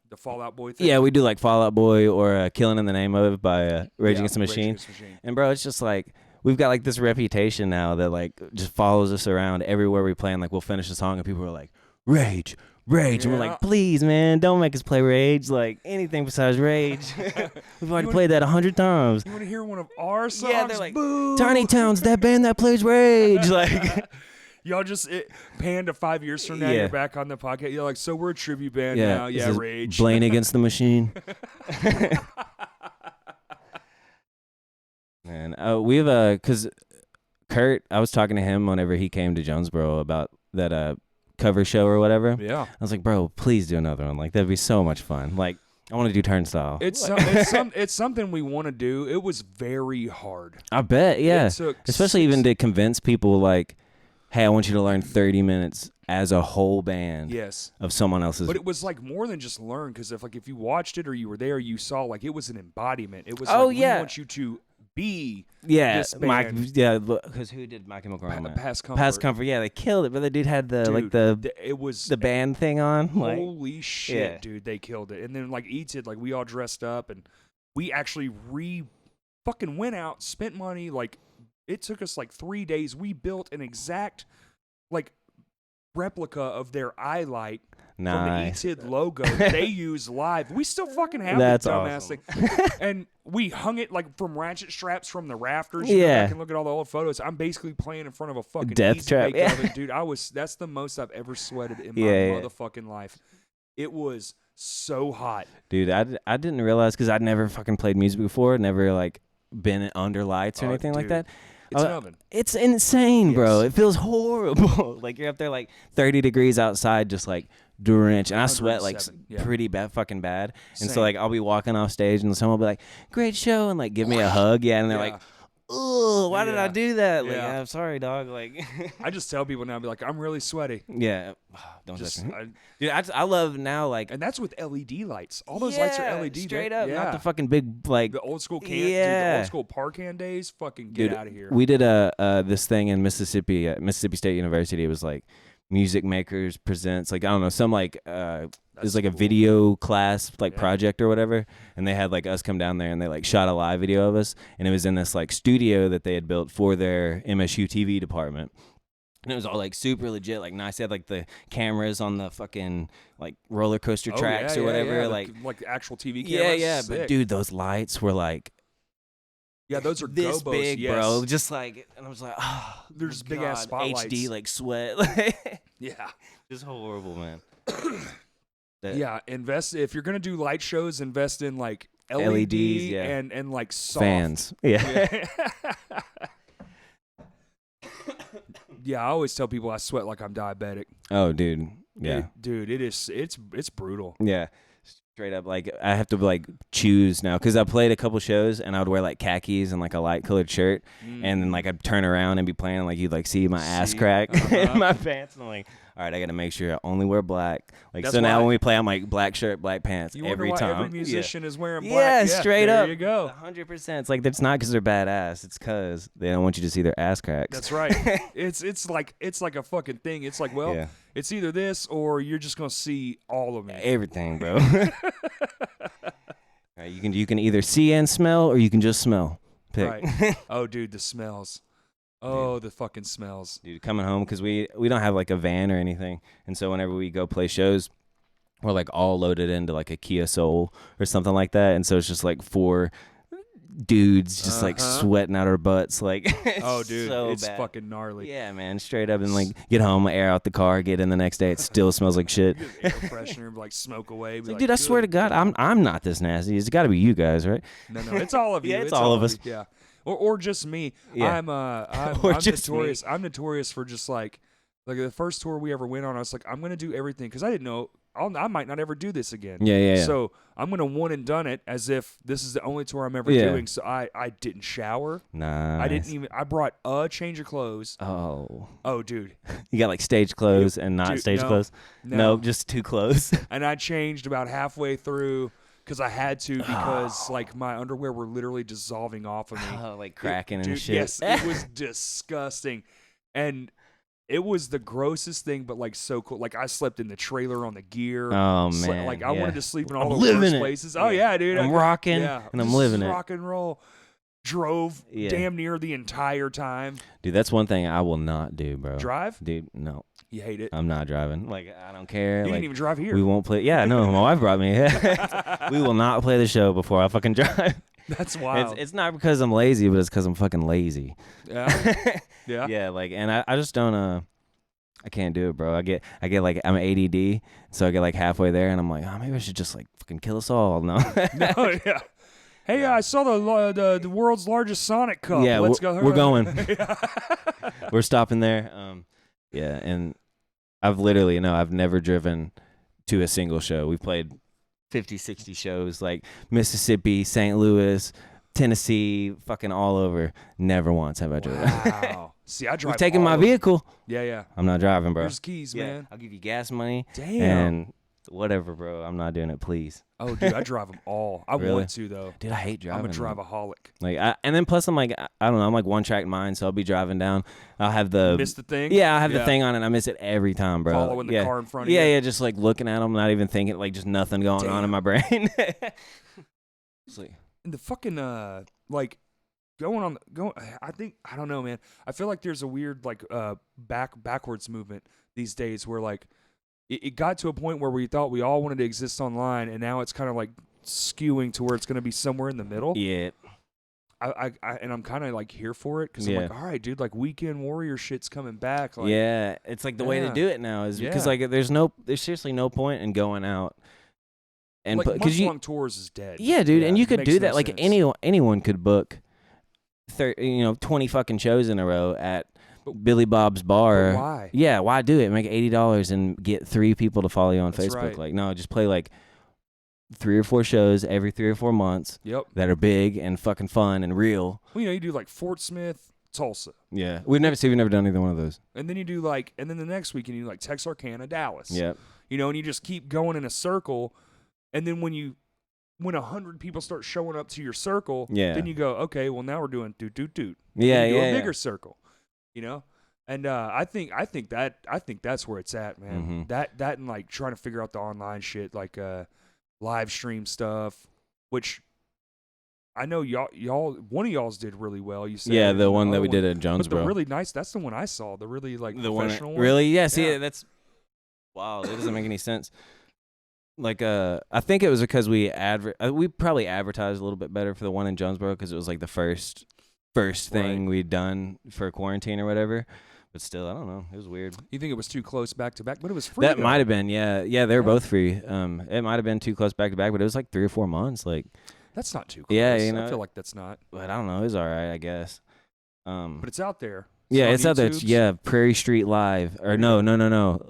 The Fall Out Boy thing. Yeah, we do like Fall Out Boy or Killing in the Name of by Rage Against the Machine. And bro, it's just like we've got like this reputation now that like just follows us around everywhere we play, and like we'll finish a song and people are like, Rage. And we're like, please, man, don't make us play Rage. Like anything besides Rage. We've already played that 100 times. You want to hear one of our songs? Yeah, they're like, boo. Tiny Town's that band that plays Rage. Like. Y'all just pan to 5 years from now, you're back on the podcast. You're like, so we're a tribute band now. Yeah, Rage. Blayne Against the Machine. Man, we've because Kurt, I was talking to him whenever he came to Jonesboro about that cover show or whatever. Yeah. I was like, bro, please do another one. Like that'd be so much fun. Like I want to do Turnstile. It's something we want to do. It was very hard. I bet, yeah. Especially even to convince people like, hey, I want you to learn 30 minutes as a whole band of someone else's. But it was like more than just learn, because if you watched it or you were there, you saw like it was an embodiment. It was we want you to be this band. Because who did My Chemical Romance? Past Comfort. Yeah, they killed it, but the dude had the band thing on. Holy shit, dude, they killed it. And then like did, like we all dressed up and we actually fucking went out, spent money, like it took us like 3 days. We built an exact like replica of their eye light from the ETID logo they use live. We still fucking have That's the dumbass awesome. thing. And we hung it like from ratchet straps from the rafters. You go back and look at all the old photos. I'm basically playing in front of a fucking death trap. Dude, that's the most I've ever sweated in my motherfucking life. It was so hot. Dude, I didn't realize, because I'd never fucking played music before, never like been under lights or anything like that. It's an oven. It's insane, bro. It feels horrible. Like you're up there like 30 degrees outside, just like drenched, and I sweat like pretty fucking bad. And so like I'll be walking off stage and someone will be like, "Great show," and like give me a hug, and they're like, "Oh, why did I do that?" Like, I'm sorry, dog. Like, I just tell people now, be like, "I'm really sweaty." Yeah, don't touch me. Dude, I love now like, and that's with LED lights. All those lights are LED. Straight up, not the fucking big like the old school the old school Parcan days. Fucking get out of here. We did this thing in Mississippi at Mississippi State University. It was like Music Makers Presents, like I don't know, some like it was like a cool. video class like project or whatever, and they had like us come down there and they like shot a live video of us, and it was in this like studio that they had built for their MSU TV department. And it was all like super legit, like nice. They had like the cameras on the fucking like roller coaster tracks or whatever, like actual TV cameras. Yeah. Sick. But dude, those lights were like, yeah, those are this gobos, big, yes. bro. Just like, and I was like, oh, there's big ass spotlights. HD like sweat. Yeah, just horrible, man. Yeah, invest if you're gonna do light shows. Invest in like LEDs, and like soft fans. Yeah. Yeah, I always tell people I sweat like I'm diabetic. Oh, dude. Yeah. Dude, it's brutal. Yeah. Straight up, like I have to like choose now because I played a couple shows and I would wear like khakis and like a light colored shirt, and then like I'd turn around and be playing, like you'd like see my ass crack in my pants, and I'm like, all right, I gotta make sure I only wear black. Like that's so now when we play, I'm like black shirt, black pants every time. Every musician is wearing black. Yeah, straight up. There you go. 100%. It's like it's not because they're badass. It's because they don't want you to see their ass cracks. That's right. it's like a fucking thing. It's like, well, it's either this or you're just gonna see all of me. Everything, bro. Right, you can either see and smell, or you can just smell. Pick. Right. Oh, dude, the smells. Oh, the fucking smells. Dude, coming home, because we don't have like a van or anything, and so whenever we go play shows, we're like all loaded into like a Kia Soul or something like that, and so it's just like 4 dudes just like sweating out our butts, like oh, dude, so it's bad. Fucking gnarly. Yeah, man, straight up, and like get home, air out the car, get in the next day, it still smells like shit. Air freshener, like smoke away. Like, dude, I swear to God, I'm not this nasty. It's got to be you guys, right? No, it's all of you. Yeah, it's all of us. Yeah, or just me. Yeah. I'm just notorious. me. I'm notorious for just like the first tour we ever went on. I was like, I'm gonna do everything because I didn't know. I might not ever do this again. Yeah. So I'm gonna one and done it as if this is the only tour I'm ever doing. So I didn't shower. Nice. I didn't even. I brought a change of clothes. Oh, dude. You got like stage clothes and not stage clothes. No, just 2 clothes. And I changed about halfway through because I had to because like my underwear were literally dissolving off of me. Oh, like cracking and shit. Yes, it was disgusting, and it was the grossest thing, but like so cool. Like I slept in the trailer on the gear. Oh man, like I wanted to sleep in all the worst places. Oh yeah, dude. I'm rocking and I'm living it. Rock and roll. Drove damn near the entire time. Dude, that's one thing I will not do, bro. Drive? Dude, no. You hate it? I'm not driving. Like I don't care. You didn't even drive here. We won't play. Yeah, no, my wife brought me. We will not play the show before I fucking drive. That's wild. It's not because I'm lazy, but it's because I'm fucking lazy. Yeah. Yeah. Yeah, like, and I just don't I can't do it, bro. I get like I'm ADD, so I get like halfway there, and I'm like, oh, maybe I should just like fucking kill us all. No. No, yeah. Hey, I saw the world's largest Sonic Cup. Yeah, let's go. We're going. We're stopping there. Yeah, and I've never driven to a single show. We've played 50, 60 shows, like Mississippi, St. Louis, Tennessee, fucking all over. Never once have I driven. Wow. See, I drive. We've taken my vehicle. Yeah. I'm not driving, bro. Here's keys, man. I'll give you gas money. Damn. And whatever, bro. I'm not doing it, please. Oh, dude, I drive them all. I Really? want to, though. Dude, I hate driving. I'm a drive-aholic. Like, and then plus I'm like, I don't know, I'm like one-track mind, so I'll be driving down. I'll have the... Miss the thing? Yeah, I'll have the thing on, and I miss it every time, bro. Following the car in front of you? Yeah, just like looking at them, not even thinking, like just nothing going on in my brain. It's like... And the fucking, like... I don't know, man. I feel like there's a weird like backwards movement these days where like it got to a point where we thought we all wanted to exist online, and now it's kind of like skewing to where it's going to be somewhere in the middle. Yeah. And I'm kind of like here for it because I'm like, all right, dude, like weekend warrior shit's coming back. Like, yeah, it's like the way to do it now is because like there's seriously no point in going out. And like month-long tours is dead. Yeah, dude, and you could do that. No like sense. anyone could book 20 fucking shows in a row at Billy Bob's bar. But why? Yeah, why do it? Make $80 and get 3 people to follow you on That's Facebook. right. Like, no, just play like 3 or 4 shows every 3 or 4 months. Yep. That are big and fucking fun and real. Well, you do like Fort Smith, Tulsa. Yeah, we've never done either one of those. And then you do like, and then the next weekend you do like Texarkana, Dallas. Yeah. And you just keep going in a circle, and then when 100 people start showing up to your circle, then you go, okay, well now we're doing doot. Yeah, a bigger circle, And I think that's where it's at, man. That and like trying to figure out the online shit, like live stream stuff, which I know y'all one of y'all's did really well. You said, yeah, the one that we did at Jonesboro. But the really nice, that's the one I saw. The really like the professional one. Really? Yeah. See, that's wild. It doesn't make any sense. Like I think it was because we probably advertised a little bit better for the one in Jonesboro because it was like the first thing we'd done for quarantine or whatever. But still, I don't know. It was weird. You think it was too close back to back, but it was free. That might have been, yeah. They were both free. It might have been too close back to back, but it was like 3 or 4 months. Like that's not too close. Yeah, I feel like that's not. But I don't know. It was all right, I guess. But it's out there. It's out there. Yeah, Prairie Street Live, or no,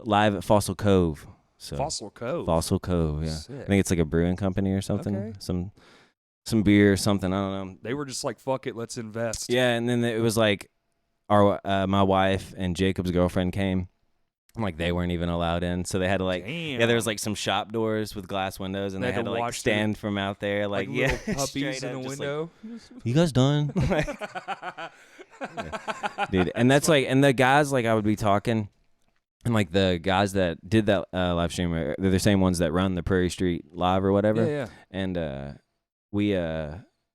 live at Fossil Cove. So Fossil Cove. Fossil Cove. Yeah, Sick. I think it's like a brewing company or something. Okay. Some beer or something. I don't know. They were just like, fuck it, let's invest. Yeah, and then it was like my wife and Jacob's girlfriend came. Like they weren't even allowed in, so they had to like there was like some shop doors with glass windows, and they had to like stand from out there, like little puppies in a window. Like, you guys done? Dude, and that's like, and the guys like I would be talking, and like the guys that did that live stream, they're the same ones that run the Prairie Street Live or whatever. Yeah. And we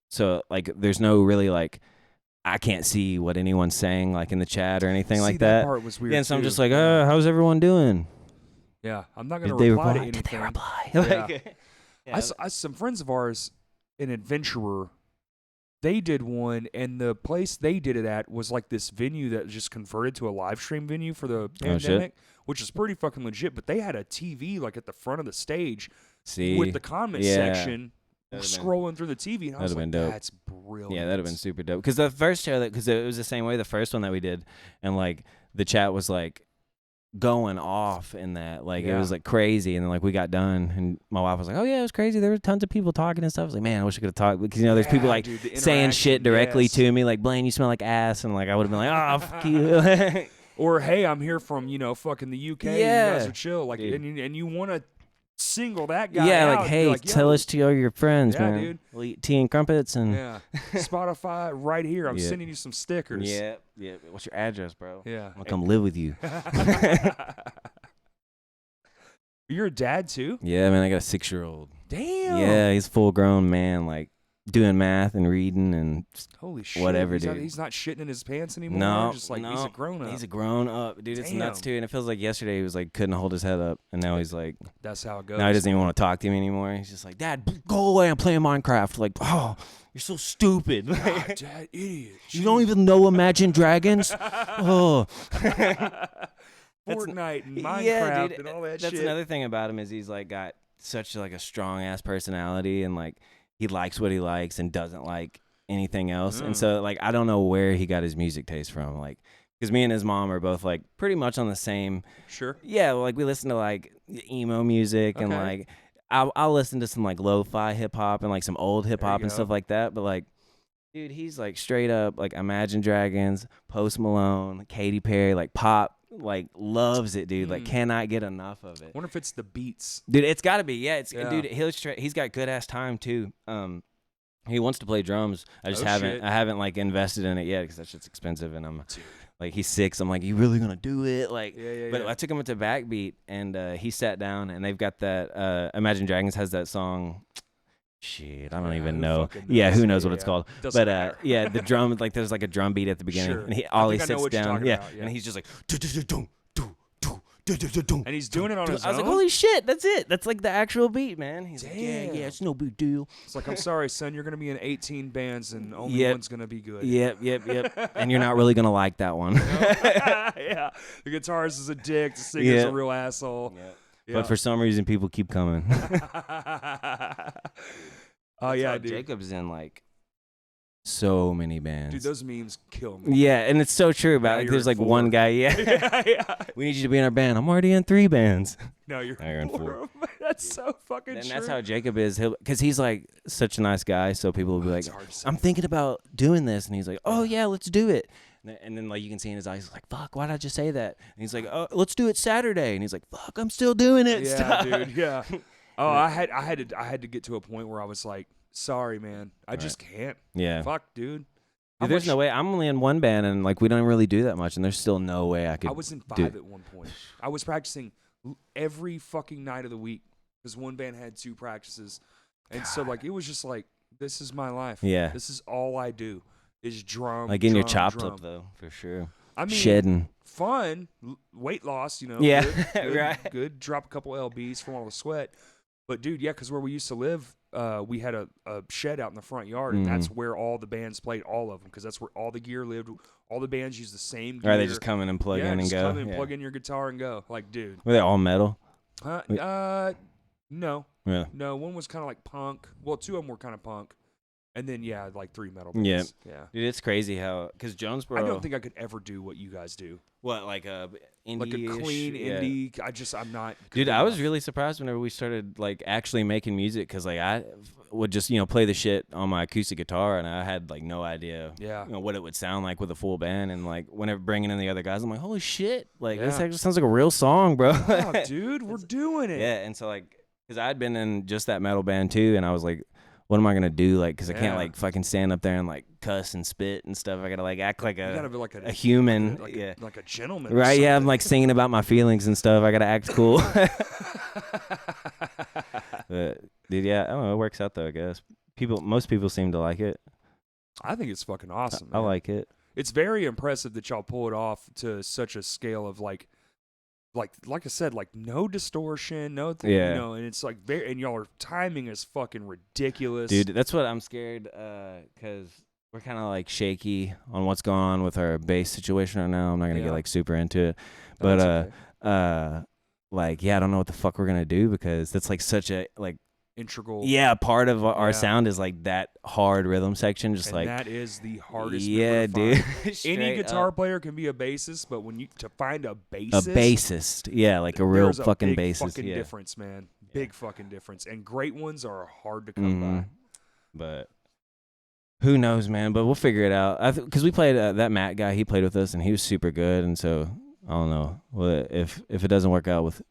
so like there's no really like. I can't see what anyone's saying, like in the chat or anything like that. That part was weird. Yeah, and so I'm just like, how's everyone doing? Yeah, I'm not gonna reply to anything. Did they reply? Yeah. Some friends of ours, an adventurer, they did one, and the place they did it at was like this venue that just converted to a live stream venue for the pandemic, which is pretty fucking legit. But they had a TV like at the front of the stage with the comment section. Scrolling through the TV, and I was like, that's brilliant. Yeah, that'd have been super dope. Because the first show, because it was the same way, the first one that we did, and like the chat was like going off in that, like it was like crazy, and then like we got done, and my wife was like, oh yeah, it was crazy. There were tons of people talking and stuff. I was like, man, I wish I could have talked, because there's people like saying shit directly to me, like Blayne, you smell like ass, and like I would have been like, oh fuck you. Or hey, I'm here from fucking the UK. Yeah, you guys are chill, like, and you want to single that guy out. like, hey, tell us to all your friends, man. Dude. We'll eat tea and crumpets and Spotify right here. I'm sending you some stickers. Yeah. What's your address, bro? Yeah. I'll come live with you. You're a dad too? Yeah, man. I got a 6-year-old. Damn. Yeah, he's a full grown man, like doing math and reading and holy shit, whatever, dude. He's not shitting in his pants anymore. No, just like he's a grown up. He's a grown up, dude. It's nuts too, and it feels like yesterday he was like couldn't hold his head up, and now he's like, that's how it goes. Now he doesn't even want to talk to me anymore. He's just like, Dad, go away. I'm playing Minecraft. Like, oh, you're so stupid. God, Dad, idiot. You don't even know Imagine Dragons. Oh. Fortnite and Minecraft and all that shit. That's another thing about him is he's like got such like a strong ass personality, and like he likes what he likes and doesn't like anything else. And so like I don't know where he got his music taste from, like because me and his mom are both like pretty much on the same. Sure. Yeah, like we listen to like emo music and like I'll listen to some like lo-fi hip hop and like some old hip hop and stuff like that. But like, dude, he's like straight up like Imagine Dragons, Post Malone, Katy Perry, like pop. Like loves it, dude. Like cannot get enough of it. Wonder if it's the beats, dude. It's got to be, dude. He's got good ass time too. He wants to play drums. I just haven't like invested in it yet because that shit's expensive, and I'm like he's 6. I'm like, you really gonna do it? Like, but I took him to Backbeat, and he sat down, and they've got that. Imagine Dragons has that song. Shit, I don't even know. Yeah, who knows what it's called? But the drum, like there's like a drum beat at the beginning, and he sits down, and he's just like, and he's doing it on his own. I was like, holy shit, that's it. That's like the actual beat, man. He's like, yeah, it's no big deal. It's like, I'm sorry, son, you're gonna be in 18 bands, and only one's gonna be good. Yep. And you're not really gonna like that one. Yeah, the guitarist is a dick. The singer's a real asshole. Yeah. But for some reason, people keep coming. Oh yeah, dude. Jacob's in like so many bands. Dude, those memes kill me. Yeah, and it's so true about it. There's like 4. One guy, we need you to be in our band. I'm already in 3 bands. No, you're in 4. That's so fucking true. And that's how Jacob is. Because he's like such a nice guy, so people will be like, I'm thinking about doing this. And he's like, oh yeah, let's do it. And then like you can see in his eyes, he's like, fuck, why did I just say that? And he's like, oh, let's do it Saturday. And he's like, fuck, I'm still doing it. Yeah, dude, yeah. Oh, I had to get to a point where I was like, sorry, man, I just can't. Yeah. Fuck, dude. Dude, there's no way. I'm only in one band, and like we don't really do that much, and there's still no way I could. I was in 5 at one point. I was practicing every fucking night of the week because one band had 2 practices, and so like it was just like, this is my life. Yeah. This is all I do is drum. Like getting your chops drum. up though, for sure. I mean, shedding. Fun, weight loss, you know. Yeah, good, right. Good. Drop a couple lbs from all the sweat. But dude, yeah, because where we used to live, we had a shed out in the front yard, and that's where all the bands played, all of them, because that's where all the gear lived. All the bands used the same gear. Or they just come in and plug in and just go. come in, plug in your guitar and go. Like, dude. Were they all metal? No. Yeah. No, one was kind of like punk. Well, 2 of them were kind of punk. And then, yeah, like 3 metal bands. Yeah. Dude, it's crazy how, because Jonesboro. I don't think I could ever do what you guys do. What, like a indie? Like a clean indie. I'm not. Dude, I was really surprised whenever we started like actually making music, because like I would just play the shit on my acoustic guitar, and I had like no idea what it would sound like with a full band, and like whenever bringing in the other guys, I'm like, holy shit, like this actually sounds like a real song, bro. Wow, dude, we're doing it. Yeah, and so like, because I'd been in just that metal band too, and I was like, what am I gonna do? Like, because I can't like fucking stand up there and like cuss and spit and stuff. I gotta like act like a human, like a gentleman, right? Yeah, I'm like singing about my feelings and stuff. I gotta act cool. But, dude, yeah, I don't know. It works out though, I guess. Most people seem to like it. I think it's fucking awesome. I like it. It's very impressive that y'all pull it off to such a scale of like I said, like no distortion, no thing, and it's like and y'all are timing is fucking ridiculous, dude. That's what I'm scared, because we're kind of like shaky on what's going on with our bass situation right now. I'm not gonna get like super into it, but like I don't know what the fuck we're gonna do, because that's like such a like integral part of our sound is like that hard rhythm section, just like that is the hardest dude. Any guitar player can be a bassist, but when you to find a bassist like a real fucking bassist, fucking difference, man. Big fucking difference, and great ones are hard to come by. But who knows, man? But we'll figure it out. Because we played that Matt guy, he played with us, and he was super good, and so I don't know. Well, if it doesn't work out with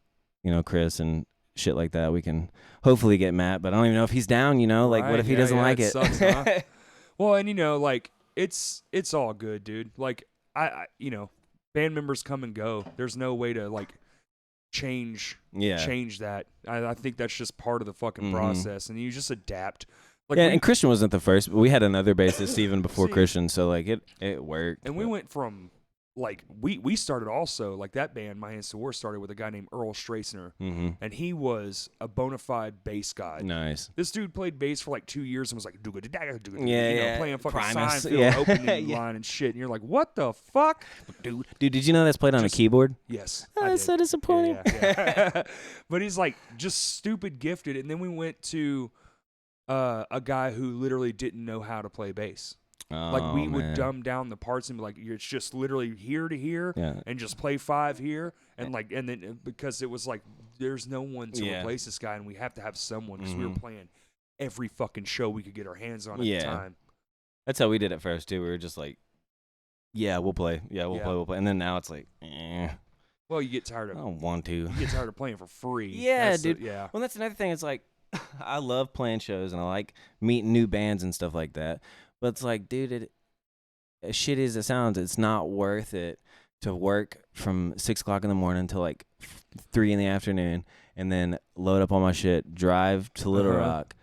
Chris and shit like that, we can hopefully get Matt, but I don't even know if he's down, like what if he doesn't like it? Sucks, huh? Well, and like it's all good, dude. Like I band members come and go. There's no way to like change that. I think that's just part of the fucking process, and you just adapt. Like and Christian wasn't the first, but we had another bassist even before Christian, so like it worked. And we went from like we started also like that band, My Hands to War, started with a guy named Earl Strasner, and he was a bona fide bass guy. Nice. This dude played bass for like 2 years and was like playing fucking Primus, Seinfeld opening line and shit, and you're like, what the fuck, dude? Did you know that's played on a keyboard? Yes. That's so disappointing. Yeah. But he's like just stupid gifted, and then we went to a guy who literally didn't know how to play bass. Like we would dumb down the parts and be like, it's just literally here to here, and just play 5 here, and like, and then because it was like there's no one to replace this guy, and we have to have someone, because we were playing every fucking show we could get our hands on at the time. That's how we did it first too. We were just like, we'll play, we'll play, and then now it's like, Well, you get tired of. I don't want to. You get tired of playing for free. Dude. Well, that's another thing. It's like I love playing shows, and I like meeting new bands and stuff like that. But it's like, dude, as shitty as it sounds, it's not worth it to work from 6 o'clock in the morning till like 3 in the afternoon, and then load up all my shit, drive to Little Rock,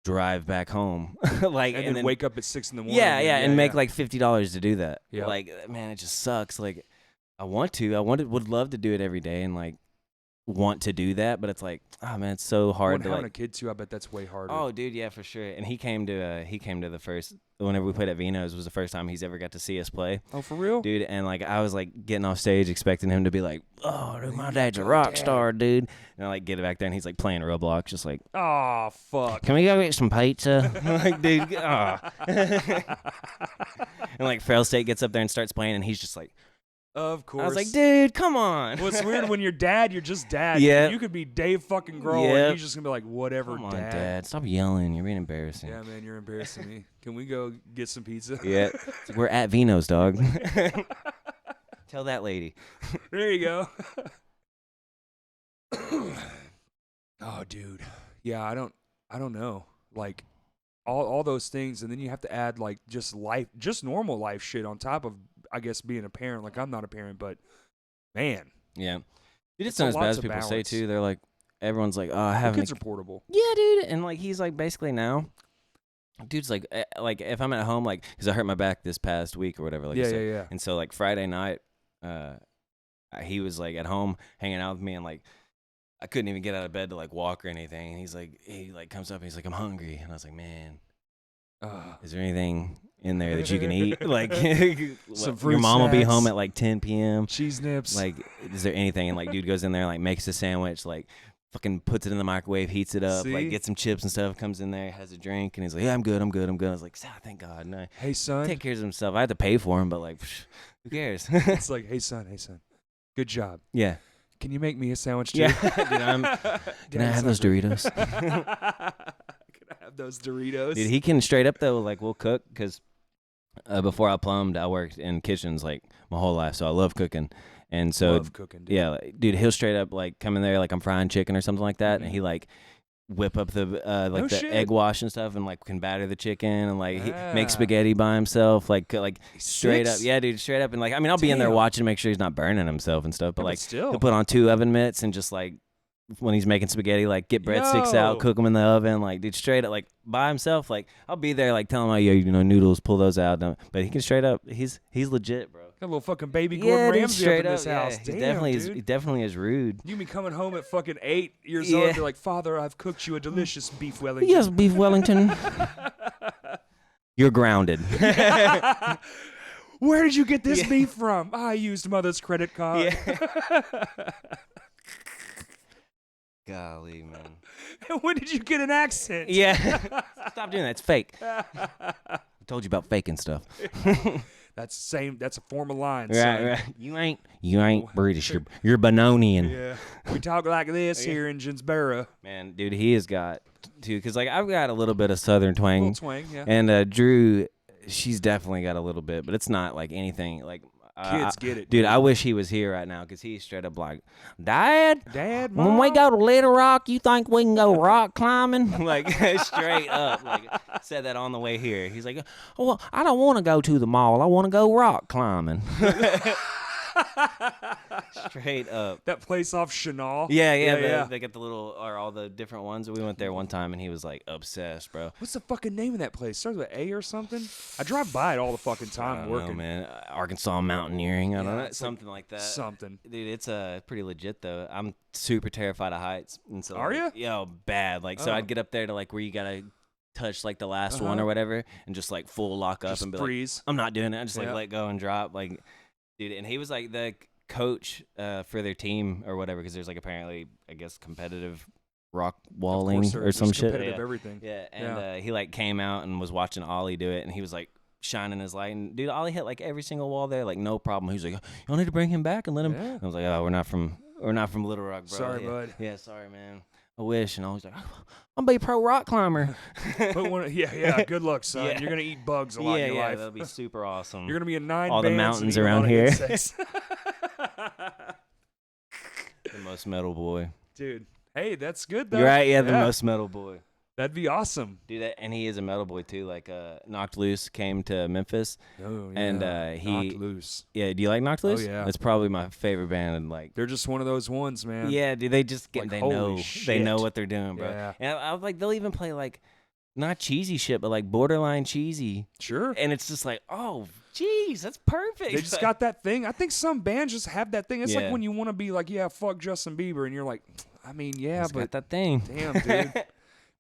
drive back home, like, and then wake up at 6 in the morning. And make like $50 to do that. Yeah. Like, man, it just sucks. Like, would love to do it every day, and like want to do that, but it's like, oh man, it's so hard to having like a kid too. I bet that's way harder. Oh, dude, yeah, for sure. And he came to the first, whenever we played at Vino's, was the first time he's ever got to see us play. Oh, for real, dude. And like I was like getting off stage expecting him to be like, oh, dude, my dad's a rock star, dude. And I like get it back there, and he's like playing Roblox, just like, oh fuck, can we go get some pizza? I'm like, dude, and like Frail State gets up there and starts playing, and he's just like, of course. I was like, dude, come on. Well, it's weird when you're dad, you're just dad. Yeah. You could be Dave fucking Grohl, and he's just going to be like, whatever, come on, dad. Stop yelling. You're being embarrassing. Yeah, man, you're embarrassing me. Can we go get some pizza? Yeah. We're at Vino's, dog. Tell that lady. There you go. Oh, dude. Yeah, I don't know. Like, all those things, and then you have to add like just normal life shit on top of, I guess, being a parent. Like, I'm not a parent, but man, yeah, dude, it's not as bad as people say too. They're like, everyone's like, oh, I haven't. Kids are portable. Yeah, dude, and like he's like basically now. Dude's like if I'm at home, like, because I hurt my back this past week or whatever, like yeah. And so like Friday night, he was like at home hanging out with me, and like I couldn't even get out of bed to like walk or anything. And he comes up and he's like, I'm hungry, and I was like, man, is there anything in there that you can eat? Like, your mom will be home at like 10 p.m. Cheese nips. Like, is there anything? And like, dude goes in there and like makes a sandwich, like. Fucking puts it in the microwave, heats it up, like gets some chips and stuff, comes in there, has a drink, and he's like, yeah, I'm good. I was like, thank God. No. Hey, son. Take care of himself. I had to pay for him, but like, who cares? It's like, hey, son. Good job. Yeah. Can you make me a sandwich too? Yeah. Can I have those Doritos? Can I have those Doritos? Dude, he can straight up though, like we'll cook, because before I plumbed, I worked in kitchens like my whole life, so I love cooking. And so, love cooking, dude. Yeah, dude, he'll straight up like come in there like I'm frying chicken or something like that, and he like whip up the egg wash and stuff, and like can batter the chicken, and like he make spaghetti by himself, like straight up, yeah, dude, straight up, and like I mean I'll be in there watching to make sure he's not burning himself and stuff, but like still, he'll put on 2 oven mitts and just like when he's making spaghetti, like get breadsticks out, cook them in the oven, like dude, straight up, like by himself, like I'll be there like telling him, you know, noodles, pull those out, but he can straight up, he's legit, bro. Got a little fucking baby Gordon Ramsay up in this house. He Damn, he definitely is rude. You be coming home at fucking 8 years old and be like, Father, I've cooked you a delicious beef Wellington. Yes, beef Wellington. You're grounded. Where did you get this beef from? I used mother's credit card. Yeah. Golly, man. When did you get an accent? Yeah. Stop doing that. It's fake. I told you about faking stuff. That's a form of lying, right, son. Right. You ain't British. You're Benonian. Yeah. We talk like this here in Jonesboro. Man, dude, he has got too, because like I've got a little bit of Southern twang. A little twang, yeah. And Drew, she's definitely got a little bit, but it's not like anything like. Kids get it, dude. I wish he was here right now, because he's straight up like, Dad, Mom? When we go to Little Rock, you think we can go rock climbing? Like straight up, like said that on the way here. He's like, oh, well, I don't want to go to the mall. I want to go rock climbing. Straight up. That place off Chenal. Yeah. They got the little, or all the different ones. We went there one time, and he was like obsessed, bro. What's the fucking name of that place? Starts with A or something? I drive by it all the fucking time I don't working. know, man. Arkansas Mountaineering. I don't know. Something like that. Something. Dude, it's pretty legit, though. I'm super terrified of heights. And so, are you? Yeah, bad. Like, so I'd get up there to like where you got to touch like the last one or whatever, and just like full lock up just and be freeze. like, I'm not doing it. I just like let go and drop. Like, dude, and he was like the coach for their team or whatever, because there's like apparently, I guess, competitive rock walling or some shit. Competitive everything. Yeah, and he like came out and was watching Ollie do it, and he was like shining his light, and dude, Ollie hit like every single wall there, like no problem. He was like, y'all need to bring him back and let him. I was like, oh, we're not from Little Rock, bro. Sorry, bud. Yeah, sorry, man. I wish. And I was like, I'm gonna be a pro rock climber. Good luck, son. Yeah. You're gonna eat bugs a lot in your life. That'll be super awesome. You're gonna be in 9 all bands the mountains and around here. The most metal boy, dude. Hey, that's good though. You're right. Yeah, the most metal boy. That'd be awesome. Dude, and he is a metal boy too. Like Knocked Loose came to Memphis. Oh, yeah. And he Knocked Loose. Yeah, do you like Knocked Loose? Oh, yeah. That's probably my favorite band. And like, they're just one of those ones, man. Yeah, dude, they just get, like, they know what they're doing, bro. Yeah. And I was like, they'll even play like not cheesy shit, but like borderline cheesy. Sure. And it's just like, oh, geez, that's perfect. They just got that thing. I think some bands just have that thing. It's like when you want to be like, yeah, fuck Justin Bieber, and you're like, I mean, yeah, it's but got that thing. Damn, dude.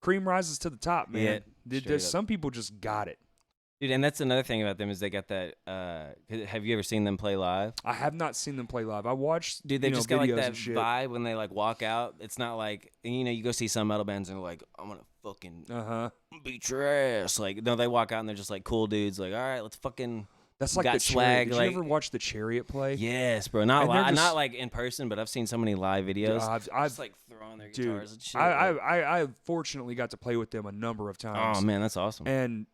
Cream rises to the top, man. Yeah, There's some people just got it. Dude, and that's another thing about them is they got that. Have you ever seen them play live? I have not seen them play live. I watched. Dude, they just got like that vibe when they like walk out. It's not like, you know, you go see some metal bands and they're like, I'm gonna fucking beat your ass. Like, no, they walk out and they're just like cool dudes. Like, all right, let's fucking. That's like the swag. Did you ever watch the Chariot play? Yes, bro. Not like in person, but I've seen so many live videos. I've just like throwing their guitars and shit. I fortunately got to play with them a number of times. Oh man, that's awesome. And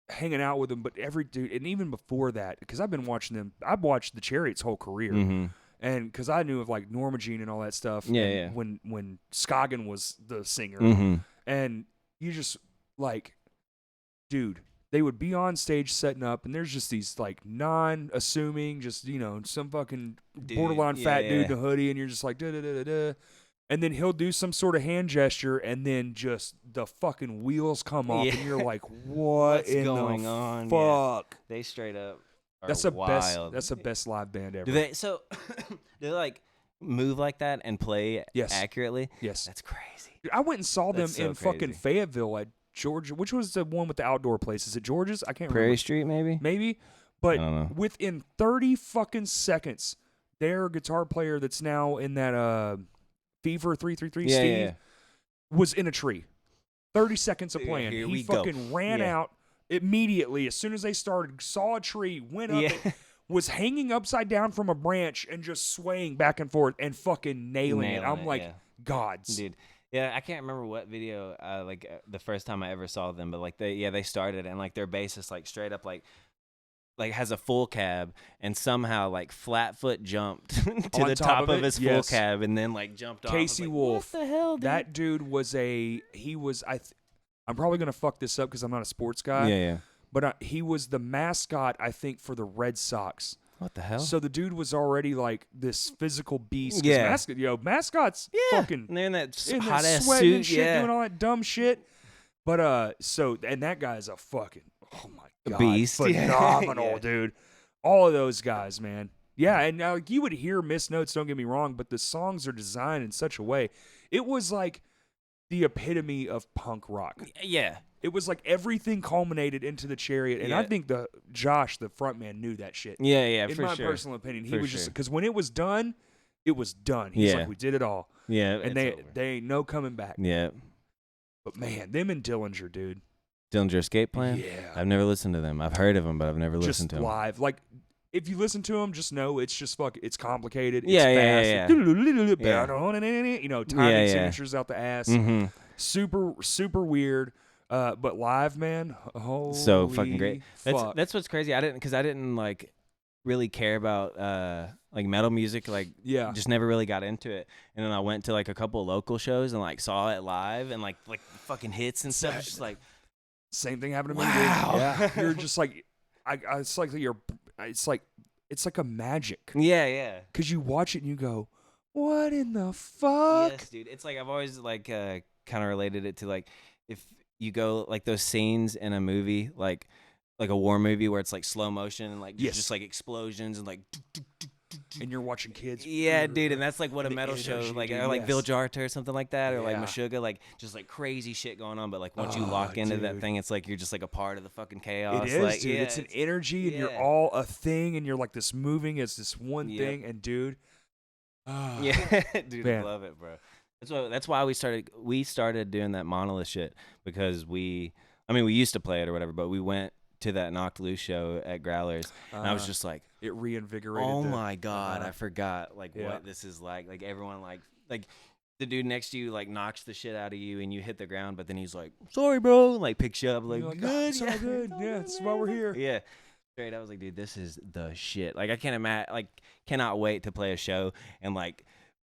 hanging out with them, but every dude, and even before that, because I've been watching them. I've watched the Chariot's whole career, and because I knew of like Norma Jean and all that stuff. Yeah. When Scoggin was the singer, and you just like. dude, they would be on stage setting up, and there's just these like non-assuming, just some fucking borderline fat dude in a hoodie, and you're just like da da da da da. And then he'll do some sort of hand gesture, and then just the fucking wheels come off, and you're like, "What's going on? Fuck!" They straight up are that's the wild. That's the best live band ever. Do they like move like that and play accurately? Yes, that's crazy. Dude, I went and saw them in fucking Fayetteville at Georgia. Which was the one with the outdoor place? Is it George's? I can't remember. Prairie Street, maybe. Maybe, but within 30 fucking seconds, their guitar player that's now in that Fever 333 Steve was in a tree. 30 seconds of playing. He fucking ran out immediately as soon as they started, saw a tree, went up, and was hanging upside down from a branch and just swaying back and forth and fucking nailing it. I'm like, gods. Dude. Yeah, I can't remember what video, the first time I ever saw them, but like they started and like their bassist like straight up like has a full cab and somehow like flat foot jumped to the top of his full cab and then like jumped off. Casey Wolf. What the hell, dude? That dude was I'm probably going to fuck this up because I'm not a sports guy. Yeah. But he was the mascot, I think, for the Red Sox. What the hell? So the dude was already like this physical beast. Yeah. Mascots fucking and they're in that hot ass suit and shit, doing all that dumb shit. But and that guy's a fucking God, beast, phenomenal dude. All of those guys, man. Yeah, and now you would hear missed notes. Don't get me wrong, but the songs are designed in such a way. It was like the epitome of punk rock. Yeah. It was like everything culminated into the Chariot, and I think Josh, the frontman, knew that shit. Yeah, in for my sure. personal opinion, he was just because when it was done, it was done. He's like, we did it all. Yeah, and they ain't no coming back. Yeah, but man, them and Dillinger, dude. Dillinger Escape Plan. Yeah, I've never listened to them. I've heard of them, but I've never listened to them live. Like, if you listen to them, just know it's just it's complicated. It's fast. Timing signatures out the ass. Mm-hmm. Super, super weird. But live, man, so fucking great. Fuck. That's what's crazy. I didn't like really care about like metal music. Like, just never really got into it. And then I went to like a couple of local shows and like saw it live and like fucking hits and stuff. It's just like same thing happened to me. Wow. Dude. Yeah, you're just like, it's like a magic. Yeah. Because you watch it and you go, what in the fuck? Yes, dude. It's like I've always like kind of related it to like if you go like those scenes in a movie like a war movie where it's like slow motion and like just like explosions and like and you're watching kids. Yeah, dude, and that's like what a metal show like or like Viljarta or something like that or like Meshuggah, like just like crazy shit going on, but like once you lock into that thing, it's like you're just like a part of the fucking chaos. It is, like, dude. It's an energy and you're all a thing and you're like this moving as this one thing and dude. Dude, man. I love it, bro. That's why we started doing that Monolith shit because we used to play it or whatever, but we went to that Knocked Loose show at Growlers and I was just like, it reinvigorated. Oh my God, I forgot like what this is like. Like everyone like the dude next to you like knocks the shit out of you and you hit the ground, but then he's like, sorry, bro, like picks you up like good, it's all good. Yeah, that's why we're here. Yeah. Straight, I was like, dude, this is the shit. Like I cannot wait to play a show and like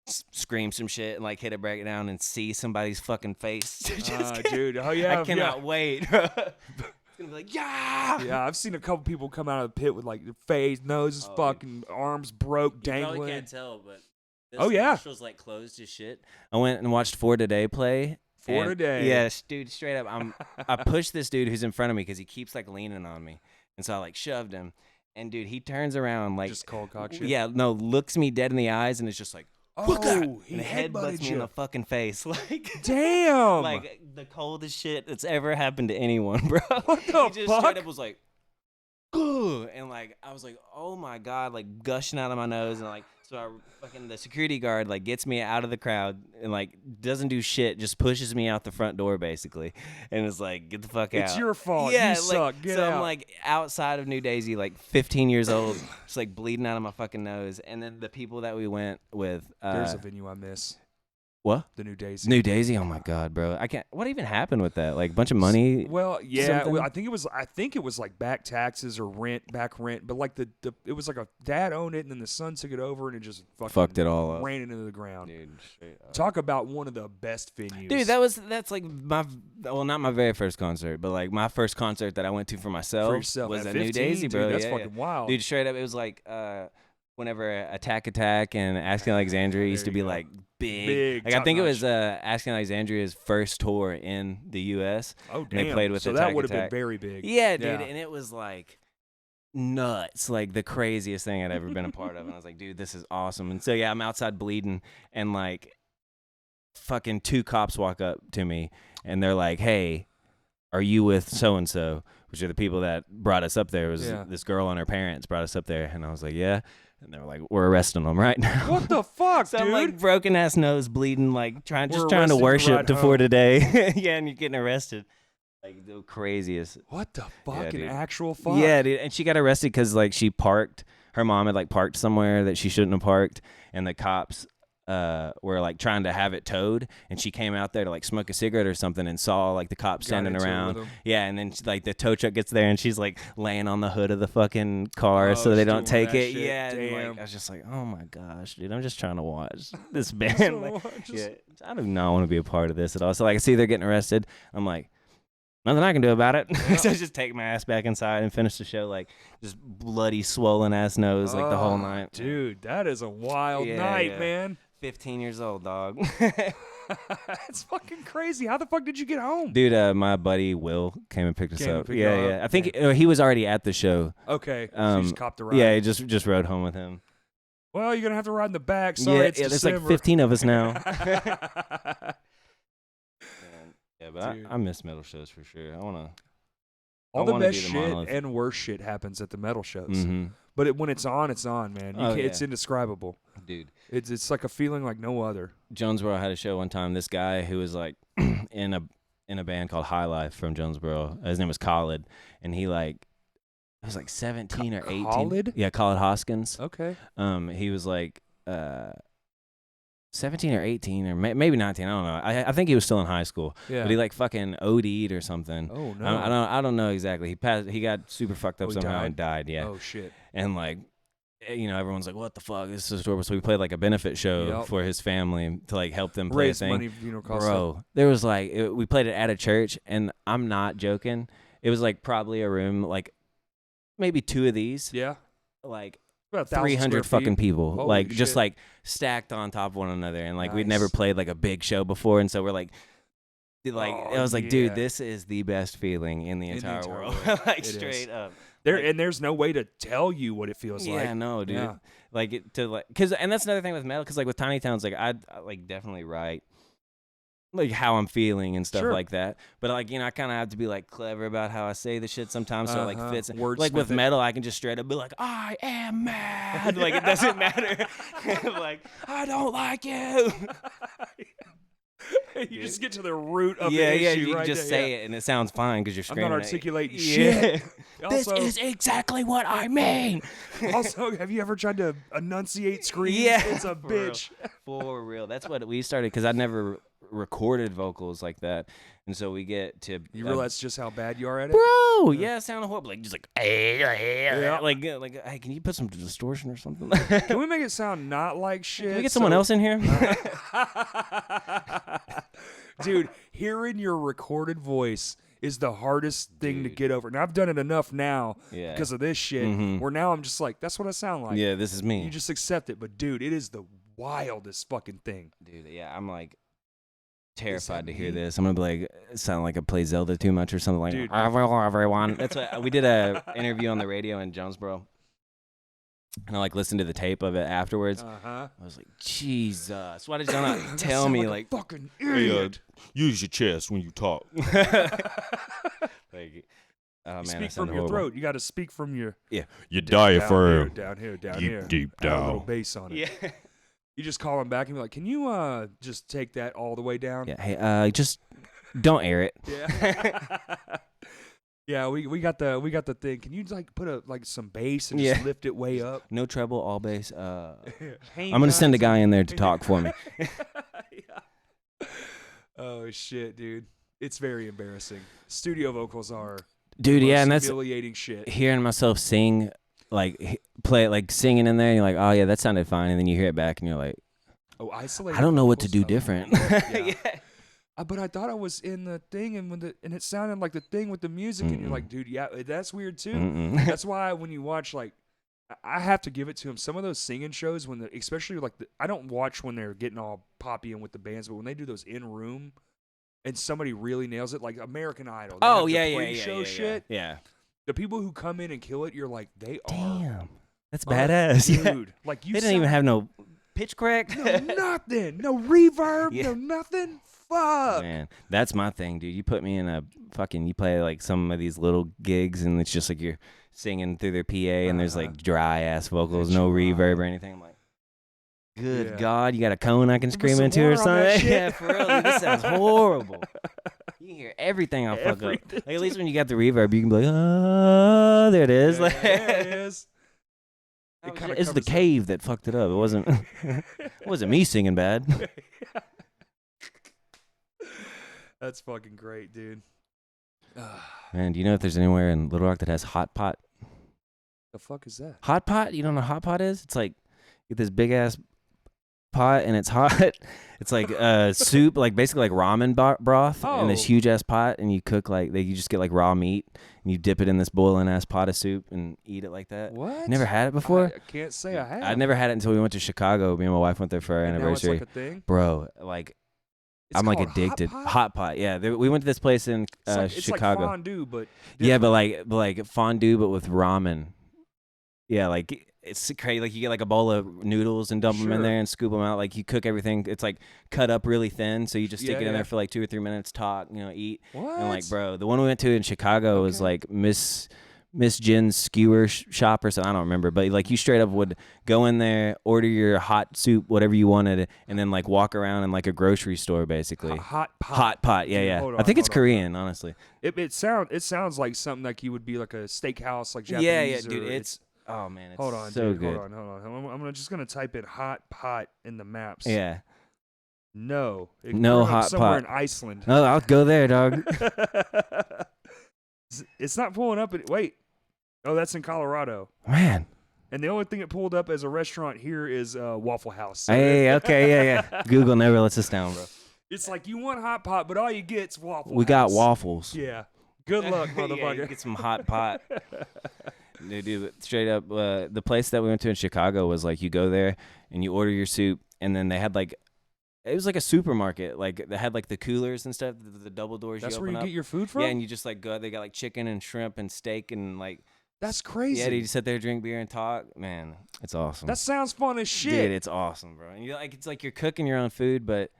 scream some shit and like hit a breakdown and see somebody's fucking face. Dude, oh yeah, I cannot wait. It's gonna be like, yeah. I've seen a couple people come out of the pit with like their face, noses, fucking arms broke, dangling. You probably can't tell, but this nostrils like closed as shit. I went and watched For Today play. For Today, yes, dude, straight up. I pushed this dude who's in front of me because he keeps like leaning on me, and so I like shoved him, and dude, he turns around like just cold cock shit. Yeah, no, looks me dead in the eyes, and it's just like. Oh, he headbutts me in the fucking face. Like, damn. Like, the coldest shit that's ever happened to anyone, bro. What the fuck? He just straight up was like, ugh. And, like, I was like, oh, my God, like, gushing out of my nose. And, like, so the security guard, like, gets me out of the crowd and, like, doesn't do shit, just pushes me out the front door, basically. And it's like, get the fuck out. It's your fault. Yeah, you suck. Get out. I'm, like, outside of New Daisy, like, 15 years old, just, like, bleeding out of my fucking nose. And then the people that we went with. There's a venue I miss. What? The new Daisy. New Daisy. Oh my God, bro! I can't. What even happened with that? Like a bunch of money. Well, yeah. Well, I think it was like back taxes or back rent. But like it was like a dad owned it, and then the son took it over, and it just fucked it all up. Ran it into the ground. Dude, straight up. Talk about one of the best venues. Dude, that's like not my very first concert, but like my first concert that I went to for myself was at New Daisy, bro. Dude, that's fucking wild. Dude, straight up, it was like whenever Attack and Asking Alexandria used to be like big. Like I think it was Asking Alexandria's first tour in the U.S. Oh damn! And they played with so Attack that would have been very big. Yeah, dude, and it was like nuts, like the craziest thing I'd ever been a part of. And I was like, dude, this is awesome. And so yeah, I'm outside bleeding, and like fucking 2 cops walk up to me, and they're like, "Hey, are you with so and so?" Which are the people that brought us up there. It was this girl and her parents brought us up there, and I was like, "Yeah." And they were like, "We're arresting them right now." What the fuck, so dude? I'm like broken ass nose, bleeding, like trying to worship for today. Yeah, and you're getting arrested. Like the craziest. What the fucking actual fuck? Yeah, dude. And she got arrested because like she parked. Her mom had like parked somewhere that she shouldn't have parked, and the cops were like trying to have it towed, and she came out there to like smoke a cigarette or something, and saw like the cops standing around. Yeah, and then like the tow truck gets there, and she's like laying on the hood of the fucking car so they don't take it. Shit. Yeah, and, like, I was just like, oh my gosh, dude, I'm just trying to watch this band. I do not want to be a part of this at all. So like I see they're getting arrested. I'm like, nothing I can do about it. So I just take my ass back inside and finish the show like just bloody, swollen ass nose like the whole night. Dude, that is a wild night, man. 15 years old, dog. That's fucking crazy. How the fuck did you get home? Dude, my buddy Will came and picked us up. Yeah. I think he was already at the show. Okay. So you just copped the ride. Yeah, he just rode home with him. Well, you're going to have to ride in the back. Sorry, it's there's December. like 15 of us now. Yeah, but I miss metal shows for sure. All the best shit and worst shit happens at the metal shows. Mm-hmm. But when it's on, man. It's indescribable. Dude. It's like a feeling like no other. Jonesboro had a show one time. This guy who was like in a band called High Life from Jonesboro. His name was Khalid, and he like it was like 17 or 18. Khalid? Yeah, Khalid Hoskins. Okay. He was like 17 or 18 or maybe 19. I don't know. I think he was still in high school. Yeah. But he like fucking OD'd or something. Oh no. I don't know exactly. He got super fucked up somehow and died. Yeah. Oh shit. And like, everyone's like, what the fuck? This is horrible. So we played like a benefit show for his family to like help them play Raise a thing. money, costs. Bro, there was like we played it at a church, and I'm not joking. It was like probably a room like maybe 2 of these. Yeah. Like about 300 fucking people. Holy like shit. just like stacked on top of one another, and like we'd never played like a big show before, and so we're like I was like, dude, this is the best feeling in the entire world. Like straight up. There's no way to tell you what it feels like. Yeah, no, dude. Yeah. Like and that's another thing with metal, because like with Tiny Towns, like I like definitely write like how I'm feeling and stuff like that. But like I kind of have to be like clever about how I say the shit sometimes, so it like fits. Like with metal, I can just straight up be like, I am mad. Like it doesn't matter. Like I don't like you. You just get to the root of the issue. You right can just there. say it and it sounds fine because you're screaming. I'm not articulating shit. This is exactly what I mean. Also, have you ever tried to enunciate screams? Yeah, it's a bitch. For real. That's what we started, because I never recorded vocals like that, and so we get to you realize just how bad you are at it, bro. Yeah, it sounded horrible. Like just like like hey, can you put some distortion or something? Can we make it sound not like shit? Can we get someone else in here? Dude, hearing your recorded voice is the hardest thing to get over. And I've done it enough now because of this shit, where now I'm just like, that's what I sound like. Yeah, this is me. You just accept it. But dude, it is the wildest fucking thing. Dude, yeah, I'm like terrified to hear this. I'm gonna be like, sound like I play Zelda too much or something like. Dude, everyone. That's what we did a interview on the radio in Jonesboro, and I like listened to the tape of it afterwards. I was like, Jesus, why did y'all not tell me like fucking idiot? Use your chest when you talk. Like, oh man, speak from your throat. You got to speak from your your diaphragm. Down here. Deep down. A little bass on it. Yeah. You just call him back and be like, "Can you just take that all the way down?" Yeah. Hey, just don't air it. Yeah. Yeah, we got the thing. Can you like put some bass and just lift it way up? No treble, all bass. Hey, I'm gonna send a guy in there to talk for me. Oh shit, dude. It's very embarrassing. Studio vocals are Dude, the yeah, most and that's humiliating shit. hearing myself sing, like play it, like singing in there, and you're like, oh yeah, that sounded fine, and then you hear it back, and you're like, Oh, isolated. I don't know what to vocals? do different. Yeah. But I thought I was in the thing, and it sounded like the thing with the music, and you're like, dude, yeah, that's weird too. That's why when you watch, like, I have to give it to him. Some of those singing shows, especially like I don't watch when they're getting all poppy and with the bands, but when they do those in room, and somebody really nails it, like American Idol. They have the pre-show shit. Yeah. The people who come in and kill it, you're like, they are. Damn, that's badass, dude. Yeah. Like They didn't even have no pitch crack. no nothing, no reverb, no nothing. Fuck. Man, that's my thing, dude. You put me in you play like some of these little gigs, and it's just like you're singing through their PA, and there's like dry ass vocals, no reverb or anything. I'm like, good God, you got a cone I can scream into or something? Yeah, for real, dude, this sounds horrible. You can hear everything I'll fuck up. Like, at least when you got the reverb, you can be like, oh, there it is. Yeah, there it is. It's the cave that fucked it up. It wasn't. It wasn't me singing bad. That's fucking great, dude. Man, do you know if there's anywhere in Little Rock that has hot pot? The fuck is that? Hot pot? You don't know what hot pot is? It's like you get this big ass pot and it's hot. It's like soup, like basically like ramen broth in this huge ass pot, and you cook you just get like raw meat and you dip it in this boiling ass pot of soup and eat it like that. What? You never had it before? I can't say I have. I never had it until we went to Chicago. Me and my wife went there for our anniversary. Now it's like a thing? Bro, like I'm like addicted. Hot pot, yeah. We went to this place in Chicago. It's like fondue, but yeah, but like fondue, but with ramen. Yeah, like it's crazy. Like you get like a bowl of noodles and dump them in there and scoop them out. Like you cook everything. It's like cut up really thin, so you just stick it in there for like 2 or 3 minutes, talk, eat. What? And like, bro, the one we went to in Chicago was like Miss Jen's skewer shop or something. I don't remember, but like you straight up would go in there, order your hot soup, whatever you wanted, and then like walk around in like a grocery store basically. Hot pot. Yeah. Hold on, I think it's Korean, honestly. It sounds like something like you would be like a steakhouse, like Japanese. Yeah, dude. It's oh man, it's hold on, so dude, good. Hold on. I'm just gonna type in hot pot in the maps. Yeah. No hot somewhere pot in Iceland. No, I'll go there, dog. It's not pulling up. Wait. Oh, that's in Colorado. Man. And the only thing it pulled up as a restaurant here is Waffle House. So hey, okay, yeah. Google never lets us down, bro. It's like you want hot pot, but all you get's Waffle House. We got waffles. Yeah. Good luck, motherfucker. Yeah, you get some hot pot. Dude, straight up, the place that we went to in Chicago was like you go there and you order your soup, and then they had like it was like a supermarket. Like they had like the coolers and stuff, the double doors. That's you where open you up. get your food from. Yeah, and you just like go. They got like chicken and shrimp and steak and like. That's crazy. Yeah, dude, you sit there, drink beer, and talk. Man, it's awesome. That sounds fun as shit. Dude, it's awesome, bro. And you like it's like you're cooking your own food, but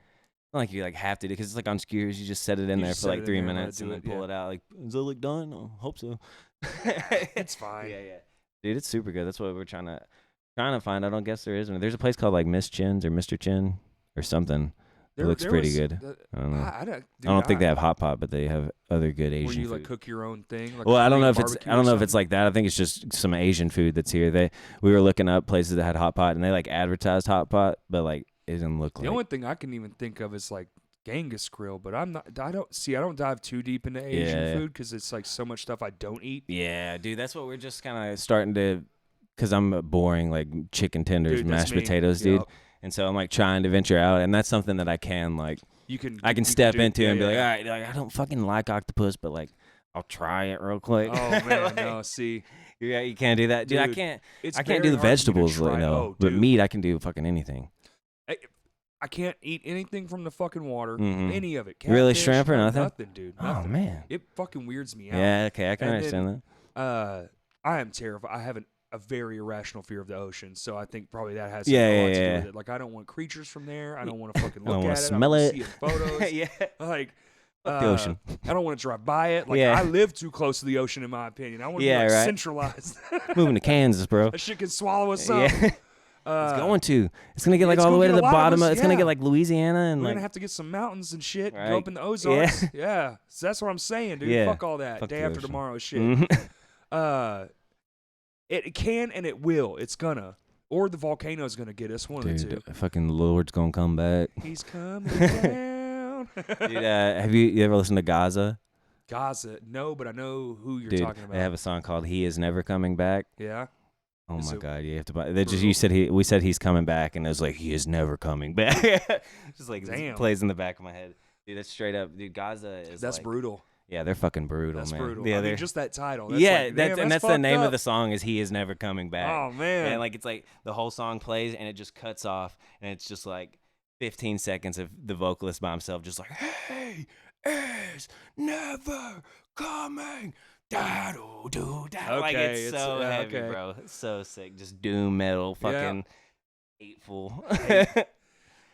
not like you like have to do because it's like on skewers. You just set it in there for like 3 minutes and then pull it out. Like, is it look done? I hope so. It's fine. Yeah. Dude, it's super good. That's what we're trying to find. I don't guess there is one. There's a place called like Miss Chin's or Mr. Chin or something. It looks pretty good. I don't know. I don't think they have hot pot, but they have other good Asian food. Where you like cook your own thing. Like well, I don't know if it's like that. I think it's just some Asian food that's here. We were looking up places that had hot pot, and they like advertised hot pot, but like it didn't look like. The only thing I can even think of is like Genghis Grill, but I don't dive too deep into Asian food because it's like so much stuff I don't eat. Yeah, dude, that's what we're just kind of starting to. Because I'm boring like chicken tenders, mashed potatoes, dude. And so I'm like trying to venture out, and that's something that I can like. I can step into and be like, all right, like, I don't fucking like octopus, but like I'll try it real quick. Oh man, no, see, yeah, you can't do that, dude. I can't do the vegetables, but meat I can do fucking anything. I can't eat anything from the fucking water, any of it. Catfish, really, shrimp or nothing? Nothing, dude. Nothing. Oh man, it fucking weirds me out. Yeah, okay, I can understand that. I am terrified. I have a very irrational fear of the ocean, so I think probably that has a lot to do with it. Like I don't want creatures from there. I don't want to fucking look at it. Smell I it. See it in photos. Yeah, like the ocean. I don't want to drive by it. Like I live too close to the ocean, in my opinion. I want to be like centralized. Moving to Kansas, bro. That shit can swallow us up. Yeah. It's going to. It's gonna get like all the way to the bottom. It's gonna get like Louisiana, and we're like gonna have to get some mountains and shit. Right. Go up in the Ozarks. Yeah. So that's what I'm saying, dude. Yeah. Fuck all that. Fuck Day after tomorrow shit. It can and it will. It's gonna. Or the volcano's gonna get us. One of the two. Fucking Lord's gonna come back. He's coming down. down. Dude, have you ever listened to Gaza? Gaza, no, but I know who you're Dude, talking about. they have a song called "He Is Never Coming Back." Yeah. Oh Is my it God, you have to buy. They just brutal? we said he's coming back, and it was like he is never coming back. Just like Damn. it plays in the back of my head, dude. That's straight up, dude. Gaza is That's like, brutal. Yeah, they're fucking brutal, That's man. brutal. Yeah, I they're mean, just that title. That's yeah, like, that's damn, and that's the fucked name up. of the song is "He Is Never Coming Back." Oh man. And like it's like the whole song plays and it just cuts off, and it's just like 15 seconds of the vocalist by himself, just like "He is never coming." Da-do-do-da. Like Okay, it's it's- so yeah, heavy, okay. bro. It's so sick. Just doom metal, fucking hateful.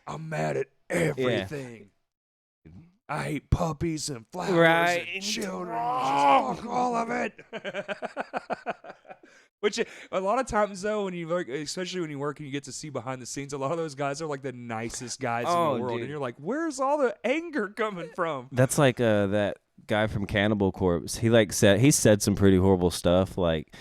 I'm mad at everything. I hate puppies and flowers Right. and children. Just fuck all of it. Which a lot of times though, when you work, especially when you work and you get to see behind the scenes, a lot of those guys are like the nicest guys in Oh, the world, dude. and you're like, where's all the anger coming from? That's like that guy from Cannibal Corpse. He said some pretty horrible stuff, like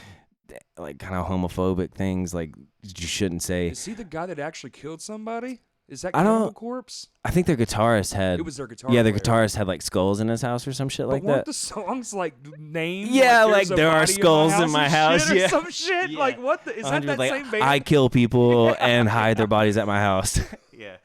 kind of homophobic things, like you shouldn't say. Is he the guy that actually killed somebody? Is that I don't- Cannibal Corpse? I think their guitarist had. It was their guitar. Yeah, their player. guitarist had like skulls in his house or some shit But like weren't that. the songs like named? Yeah, like, like, there's a there are body skulls in my and house, shit, or yeah. some shit. Yeah. Like what? Is that 100, that like, same band? I kill people and hide their bodies at my house. Yeah,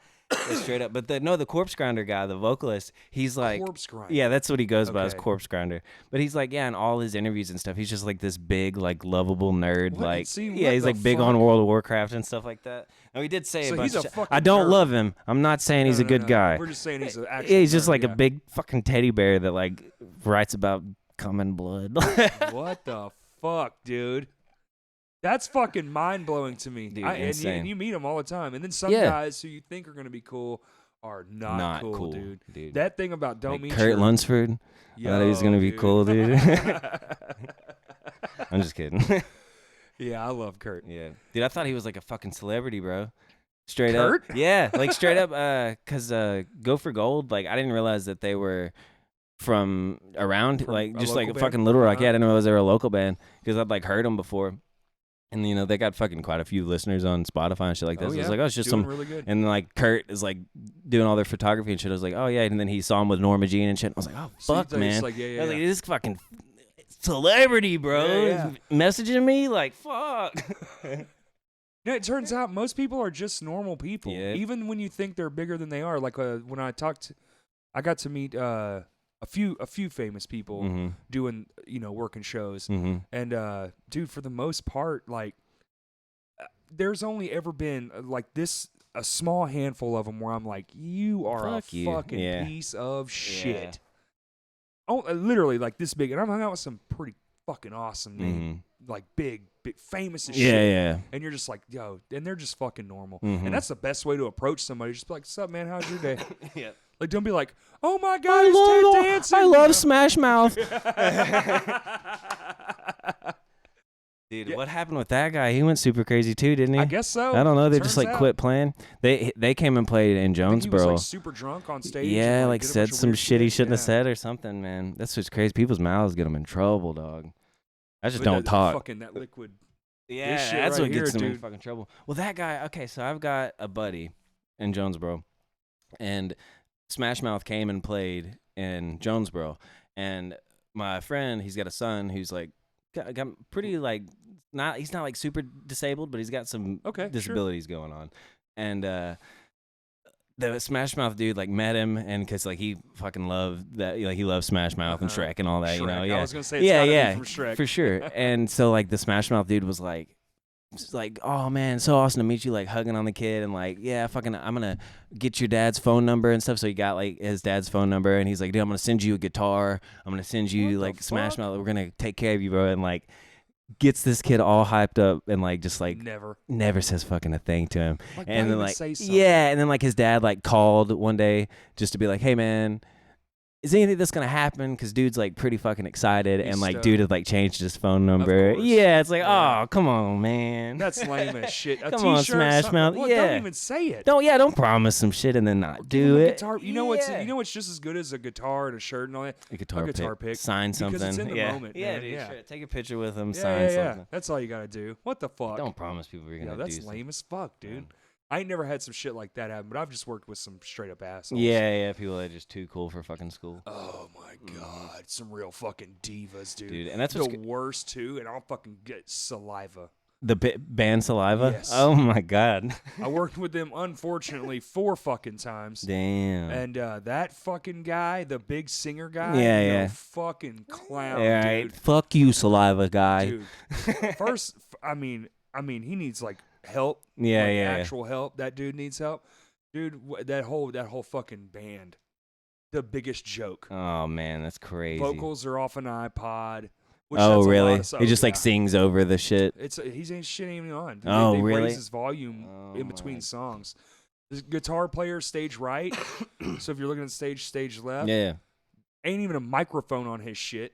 straight up. But the Corpse Grinder guy, the vocalist, he's like, Corpse Grinder. yeah, that's what he goes by, as Okay. Corpse Grinder. But he's like, yeah, in all his interviews and stuff, he's just like this big, like lovable nerd. What? Like, See, yeah, what he's the like big fuck? on World of Warcraft and stuff like that. No, he did say So a bunch he's a of shit. fucking I don't nerd. love him. I'm not saying he's a good guy. We're just saying he's an actual. Yeah, he's just nerd, like yeah. a big fucking teddy bear that like writes about common blood. What the fuck, dude? That's fucking mind blowing to me. Dude, and insane. you meet them all the time, and then some Yeah. guys who you think are gonna be cool are not cool, dude. That thing about don't like meet Kurt your, Lunsford. I thought he was gonna be dude. cool, dude. I'm just kidding. Yeah, I love Kurt. Yeah, dude, I thought he was like a fucking celebrity, bro. Straight Kurt? up, yeah, like straight up. Cause Go for Gold, like I didn't realize that they were from around, From like a just like local fucking band? Little Rock. Uh-huh. Yeah, I didn't realize they were a local band because I'd like heard them before, and you know they got fucking quite a few listeners on Spotify and shit like that. Oh, So yeah. I was like, oh, it's just Doing some. really good. And like Kurt is like doing all their photography and shit. I was like, oh yeah, and then he saw him with Norma Jean and shit. I was like, oh So you fuck, thought he was man. like, yeah, yeah, I was like, yeah. this fucking celebrity, bro. Yeah, Messaging me like, fuck. No, it turns out most people are just normal people. Yeah. Even when you think they're bigger than they are. Like when I got to meet a few famous people Mm-hmm. doing working shows. Mm-hmm. And dude, for the most part, like there's only ever been like this a small handful of them where I'm like, you are Fuck a you. fucking Yeah. piece of shit. Yeah. Oh, literally like this big, and I'm hung out with some pretty fucking awesome name, like big, famous as Yeah, shit. yeah. And you're just like, yo, and they're just fucking normal. Mhm. And that's the best way to approach somebody. Just be like, what's up, man? How's your day? Yeah. Like, don't be like, oh my God, it's Ted Danson. I love Smash Mouth. Dude, Yeah. what happened with that guy? He went super crazy too, didn't he? I guess so. I don't know. They Turns just like out. quit playing. They came and played in I think Jonesboro. He was like super drunk on stage. Yeah, and, like did a said bunch of some weird shit he shouldn't have Yeah. said or something, man. That's what's crazy. People's mouths get them in trouble, dog. I just But don't that talk. Fucking that liquid. Yeah, shit that's right what gets here, them in dude. fucking trouble. Well, that guy. Okay, so I've got a buddy in Jonesboro, and Smash Mouth came and played in Jonesboro, and my friend, he's got a son who's like got pretty like he's not like super disabled, but he's got some Okay, sure. disabilities going on, and the Smash Mouth dude like met him, and because like he fucking loved that, like he loves Smash Mouth and Uh-huh. Shrek and all that, you know. Shrek. Yeah, I was gonna say, it's yeah, gotta be yeah, from Shrek. for sure. And so like the Smash Mouth dude was like, oh man, so awesome to meet you, like hugging on the kid, and like, yeah, fucking, I'm gonna get your dad's phone number and stuff. So he got like his dad's phone number, and he's like, dude, I'm gonna send you a guitar. I'm gonna send you What the like Smash fuck? Mouth. We're gonna take care of you, bro. And like gets this kid all hyped up, and like just like never says fucking a thing to him. Like, And not then even like say something. yeah, and then like his dad like called one day just to be like, hey man, is anything that's gonna happen? Because dude's like pretty fucking excited, He's and like stoked. dude had like changed his phone number. course. Yeah, it's like, Yeah. oh come on, man. That's lame as shit. A Come on, t-shirt, Smash something. Mouth. Well, Yeah. Don't even say it. Don't promise some shit and then not Give him do a it. Guitar. You know what's just as good as a guitar and a shirt and all that. A guitar pick. Sign Because something. it's in the yeah. moment, Yeah, man. dude. Yeah. Sure. Take a picture with him. Yeah, sign yeah. something. That's all you gotta do. What the fuck? Don't promise people you're Yeah, gonna do that's something. lame as fuck, dude. Man. I ain't never had some shit like that happen, but I've just worked with some straight up assholes. Yeah, people that are just too cool for fucking school. Oh my god, some real fucking divas, dude. And that's the worst too. And I'll fucking get Saliva. The band Saliva? Yes. Oh my god. I worked with them, unfortunately, 4 fucking times. Damn. And that fucking guy, the big singer guy, yeah. fucking clown, All right. dude. Fuck you, Saliva guy. Dude, first, I mean, he needs like help. Yeah, actual help. That dude needs help. Dude, that whole fucking band, the biggest joke. Oh man, that's crazy. Vocals are off an iPod. Oh really? He just like sings over the shit. He's ain't shit even on. They really? Raise his volume in between songs. The guitar player stage right. So if you're looking at stage left. Yeah. Ain't even a microphone on his shit.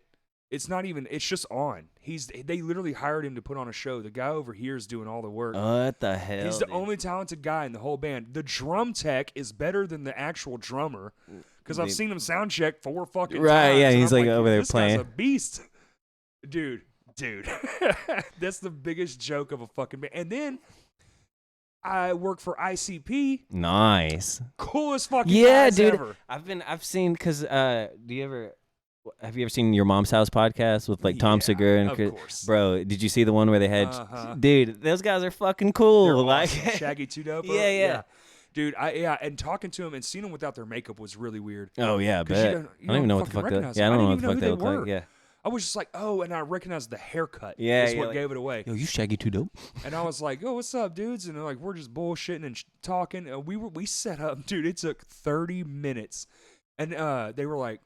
It's not even. It's just on. They literally hired him to put on a show. The guy over here is doing all the work. What the hell? He's the only talented guy in the whole band. The drum tech is better than the actual drummer because I've seen him sound check 4 fucking times. Right? Yeah, he's like over there this playing. Guy's a beast. Dude, that's the biggest joke of a fucking band. And then I work for ICP. Nice. Coolest fucking yeah, guys dude. ever. I've seen because have you ever seen Your Mom's House podcast with like Tom Segura and of course. Bro, did you see the one where they had dude? Those guys are fucking cool. They're like awesome. Shaggy Two Dope. Yeah. Dude, and talking to him and seeing them without their makeup was really weird. Oh yeah, I bet. I don't even know what the fuck they. Yeah, I don't know what the fuck they look like. Yeah. I was just like, oh, and I recognized the haircut. Yeah, is what gave it away. Yo, you Shaggy Two Dope. And I was like, oh, what's up, dudes? And they're like, we're just bullshitting and talking. And we set up, dude. It took 30 minutes, and they were like,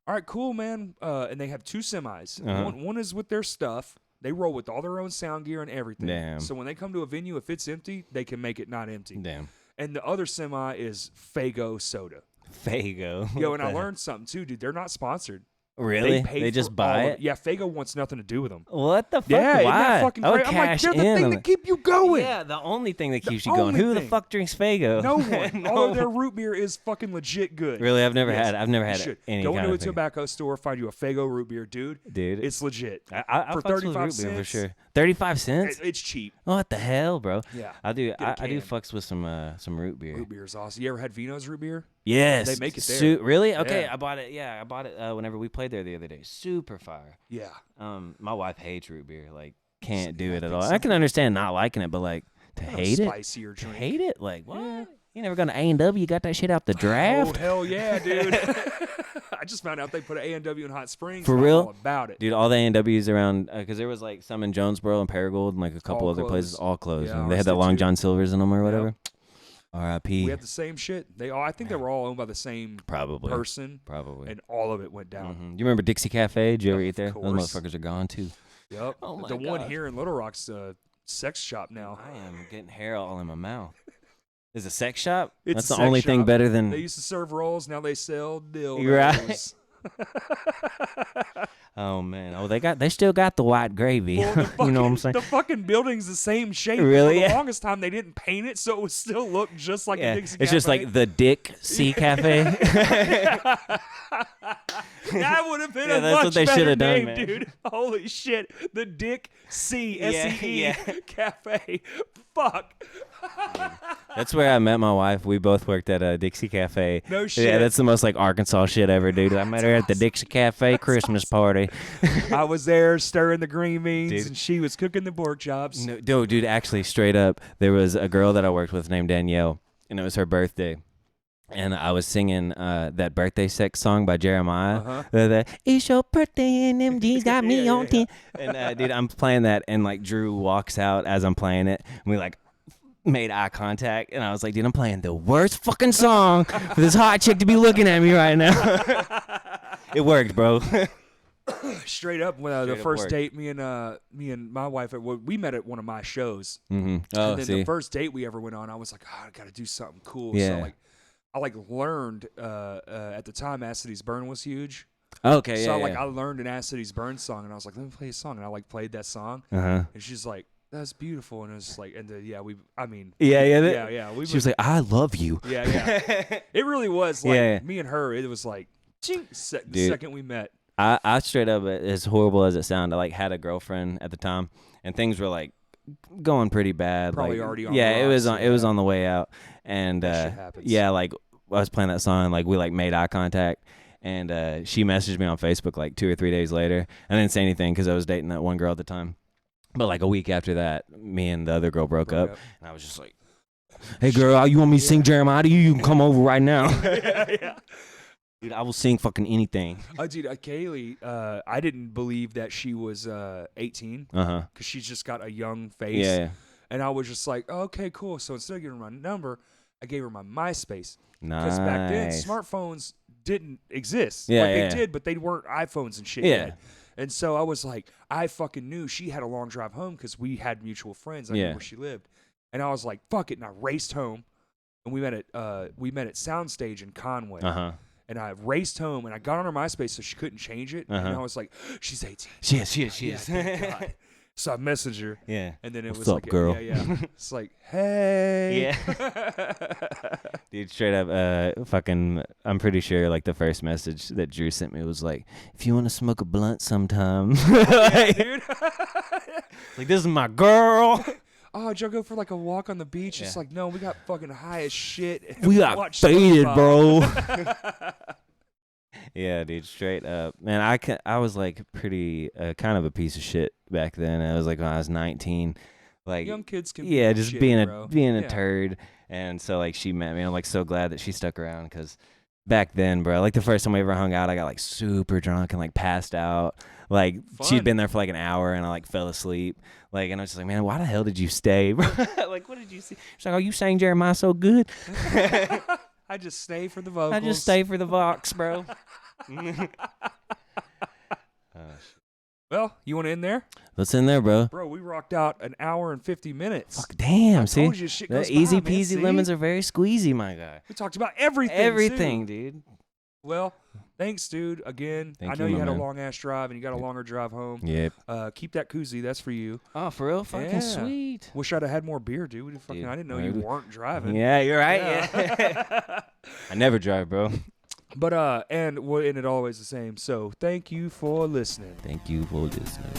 all right, cool, man. And they have 2 semis. One is with their stuff. They roll with all their own sound gear and everything. Damn. So when they come to a venue, if it's empty, they can make it not empty. Damn. And the other semi is Faygo soda. Faygo. Yo, and I learned something too, dude. They're not sponsored. Really? They just buy it? Yeah, Faygo wants nothing to do with them. What the fuck? Yeah, Why? isn't that fucking great? I'm like, they're the thing that keep you going. Yeah, the only thing that keeps you going. Who the fuck drinks Faygo? No one. All of their root beer is fucking legit good. Really? I've never had any Go kind into of a tobacco store, find you a Faygo root beer, dude. It's legit. I for fucks with 35 root beer cents for sure. 35 cents? It's cheap. What the hell, bro? Yeah. I do fucks with some root beer. Root beer is awesome. You ever had Vino's root beer? Yes. They make it there. Really? Okay, Yeah. I bought it. Yeah, I bought it whenever we played there the other day. Super fire. Yeah. My wife hates root beer. Like, can't do it at all. I can understand not liking it, but like to hate it, spicier drink. To hate it, like what? Yeah. You never gone to A&W? You got that shit out the draft? Oh hell yeah, dude! I just found out they put an A&W in Hot Springs. For real? I'm all about it, dude. All the A&Ws around because there was like some in Jonesboro and Paragould and like a couple all other places, all closed. Yeah, and they had that Long John Silver's in them or whatever. Yep. R.I.P. We had the same shit. I think they were all owned by the same person. Probably. And all of it went down. Mm-hmm. Do you remember Dixie Cafe? Did you ever eat there? Of Those course. motherfuckers are gone too. Yep. Oh my the one God. here in Little Rock's a sex shop now. I am getting hair all in my mouth. Is a sex shop? It's That's a the sex only thing shop. better than. They used to serve rolls. Now they sell dildos. You're right. Oh man! Oh, they still got the white gravy. Well, You know what I'm saying? The fucking building's the same shape. Really? For the longest time, they didn't paint it, so it would still look just like a Dixie it's just Cafe. like the Dick C Cafe. That would have been Yeah, a that's much what they better shoulda done, name, man. dude. Holy shit. The Dick C, Yeah, S-E-E yeah. Cafe. Fuck. That's where I met my wife. We both worked at a Dixie Cafe. No shit. Yeah, that's the most like Arkansas shit ever, dude. I met her at the Dixie Cafe Christmas party. I was there stirring the green beans, Dude. and she was cooking the pork chops. No, dude, actually, straight up, there was a girl that I worked with named Danielle, and it was her birthday. And I was singing that birthday sex song by Jeremiah. It's your birthday and MG's got me on 10. And dude, I'm playing that, and like Drew walks out as I'm playing it, and we like made eye contact, and I was like, dude, I'm playing the worst fucking song for this hot chick to be looking at me right now. It worked, bro. Straight up, when the first date, me and my wife, we met at one of my shows. Mm-hmm. Oh, and then the first date we ever went on, I was like, I got to do something cool. Yeah. So I learned at the time Acidy's Burn was huge. Okay, yeah. So I learned an Acidy's Burn song, and I was like, let me play a song, and I played that song, Uh-huh. and she's like, that's beautiful, and it's like, and Yeah. She was like, I love you. Yeah. It really was like me and her. It was like the second we met. I straight up, as horrible as it sounded, I like had a girlfriend at the time, and things were like going pretty bad. Probably like, already on yeah, the it was rocks, on. It was on the way out, and That shit happens. yeah, like I was playing that song, like we like made eye contact, and she messaged me on Facebook like 2 or 3 days later. I didn't say anything because I was dating that one girl at the time. But like a week after that, me and the other girl broke up, and I was just like, "Hey girl, you want me to sing Jeremiah to you? You can come over right now." yeah. Dude, I will sing fucking anything. Oh, dude, Kaylee, I didn't believe that she was 18 Uh-huh. because she's just got a young face. Yeah. And I was just like, oh, okay, cool. So instead of giving her my number, I gave her my MySpace. Nice. Because back then, smartphones didn't exist. Yeah, like, yeah. they did, but they weren't iPhones and shit Yeah. yet. And so I was like, I fucking knew she had a long drive home because we had mutual friends. I knew where she lived. And I was like, fuck it. And I raced home. And we met at Soundstage in Conway. Uh-huh. And I raced home, and I got on her MySpace so she couldn't change it. And I was like, she's 18. She is. Yeah, thank God. So I messaged her. Yeah. And then it What's was up, like, girl? Yeah. It's like, hey. Yeah. Dude, straight up, fucking, I'm pretty sure, like, the first message that Drew sent me was like, if you want to smoke a blunt sometime. Yeah, dude. Like, this is my girl. Oh, did y'all go for like a walk on the beach? It's like, no, we got fucking high as shit. We got watched faded, SpongeBob. bro. Yeah, dude, straight up. Man, I was like pretty kind of a piece of shit back then. I was like when I was 19, like Young kids can yeah, be just shit, being bro. a turd. And so like she met me. I'm like so glad that she stuck around because back then, bro, like the first time we ever hung out, I got like super drunk and like passed out. Like she'd Fun. been there for like an hour and I like fell asleep. Like and I was just like, man, why the hell did you stay, bro? Like what did you see? She's like, oh, you sang Jeremiah so good. I just stay for the vocals. I just stay for the Vox, bro. Well, you want to end there? What's in there, bro? Bro, we rocked out an hour and 50 minutes. Fuck, damn, I see? told you shit goes The easy by, man, peasy see? lemons are very squeezy, my guy. We talked about everything. Everything, too. dude. Well, thanks, dude. Again, Thank I know you, you my had man. a long ass drive and you got a longer drive home. Yep. Keep that koozie. That's for you. Oh, for real? Fucking Yeah. sweet. Wish I'd have had more beer, dude. Dude, I didn't know you maybe. weren't driving. Yeah, you're right. Yeah. Yeah. I never drive, bro. But and we'll end it always the same. So thank you for listening. Thank you for listening.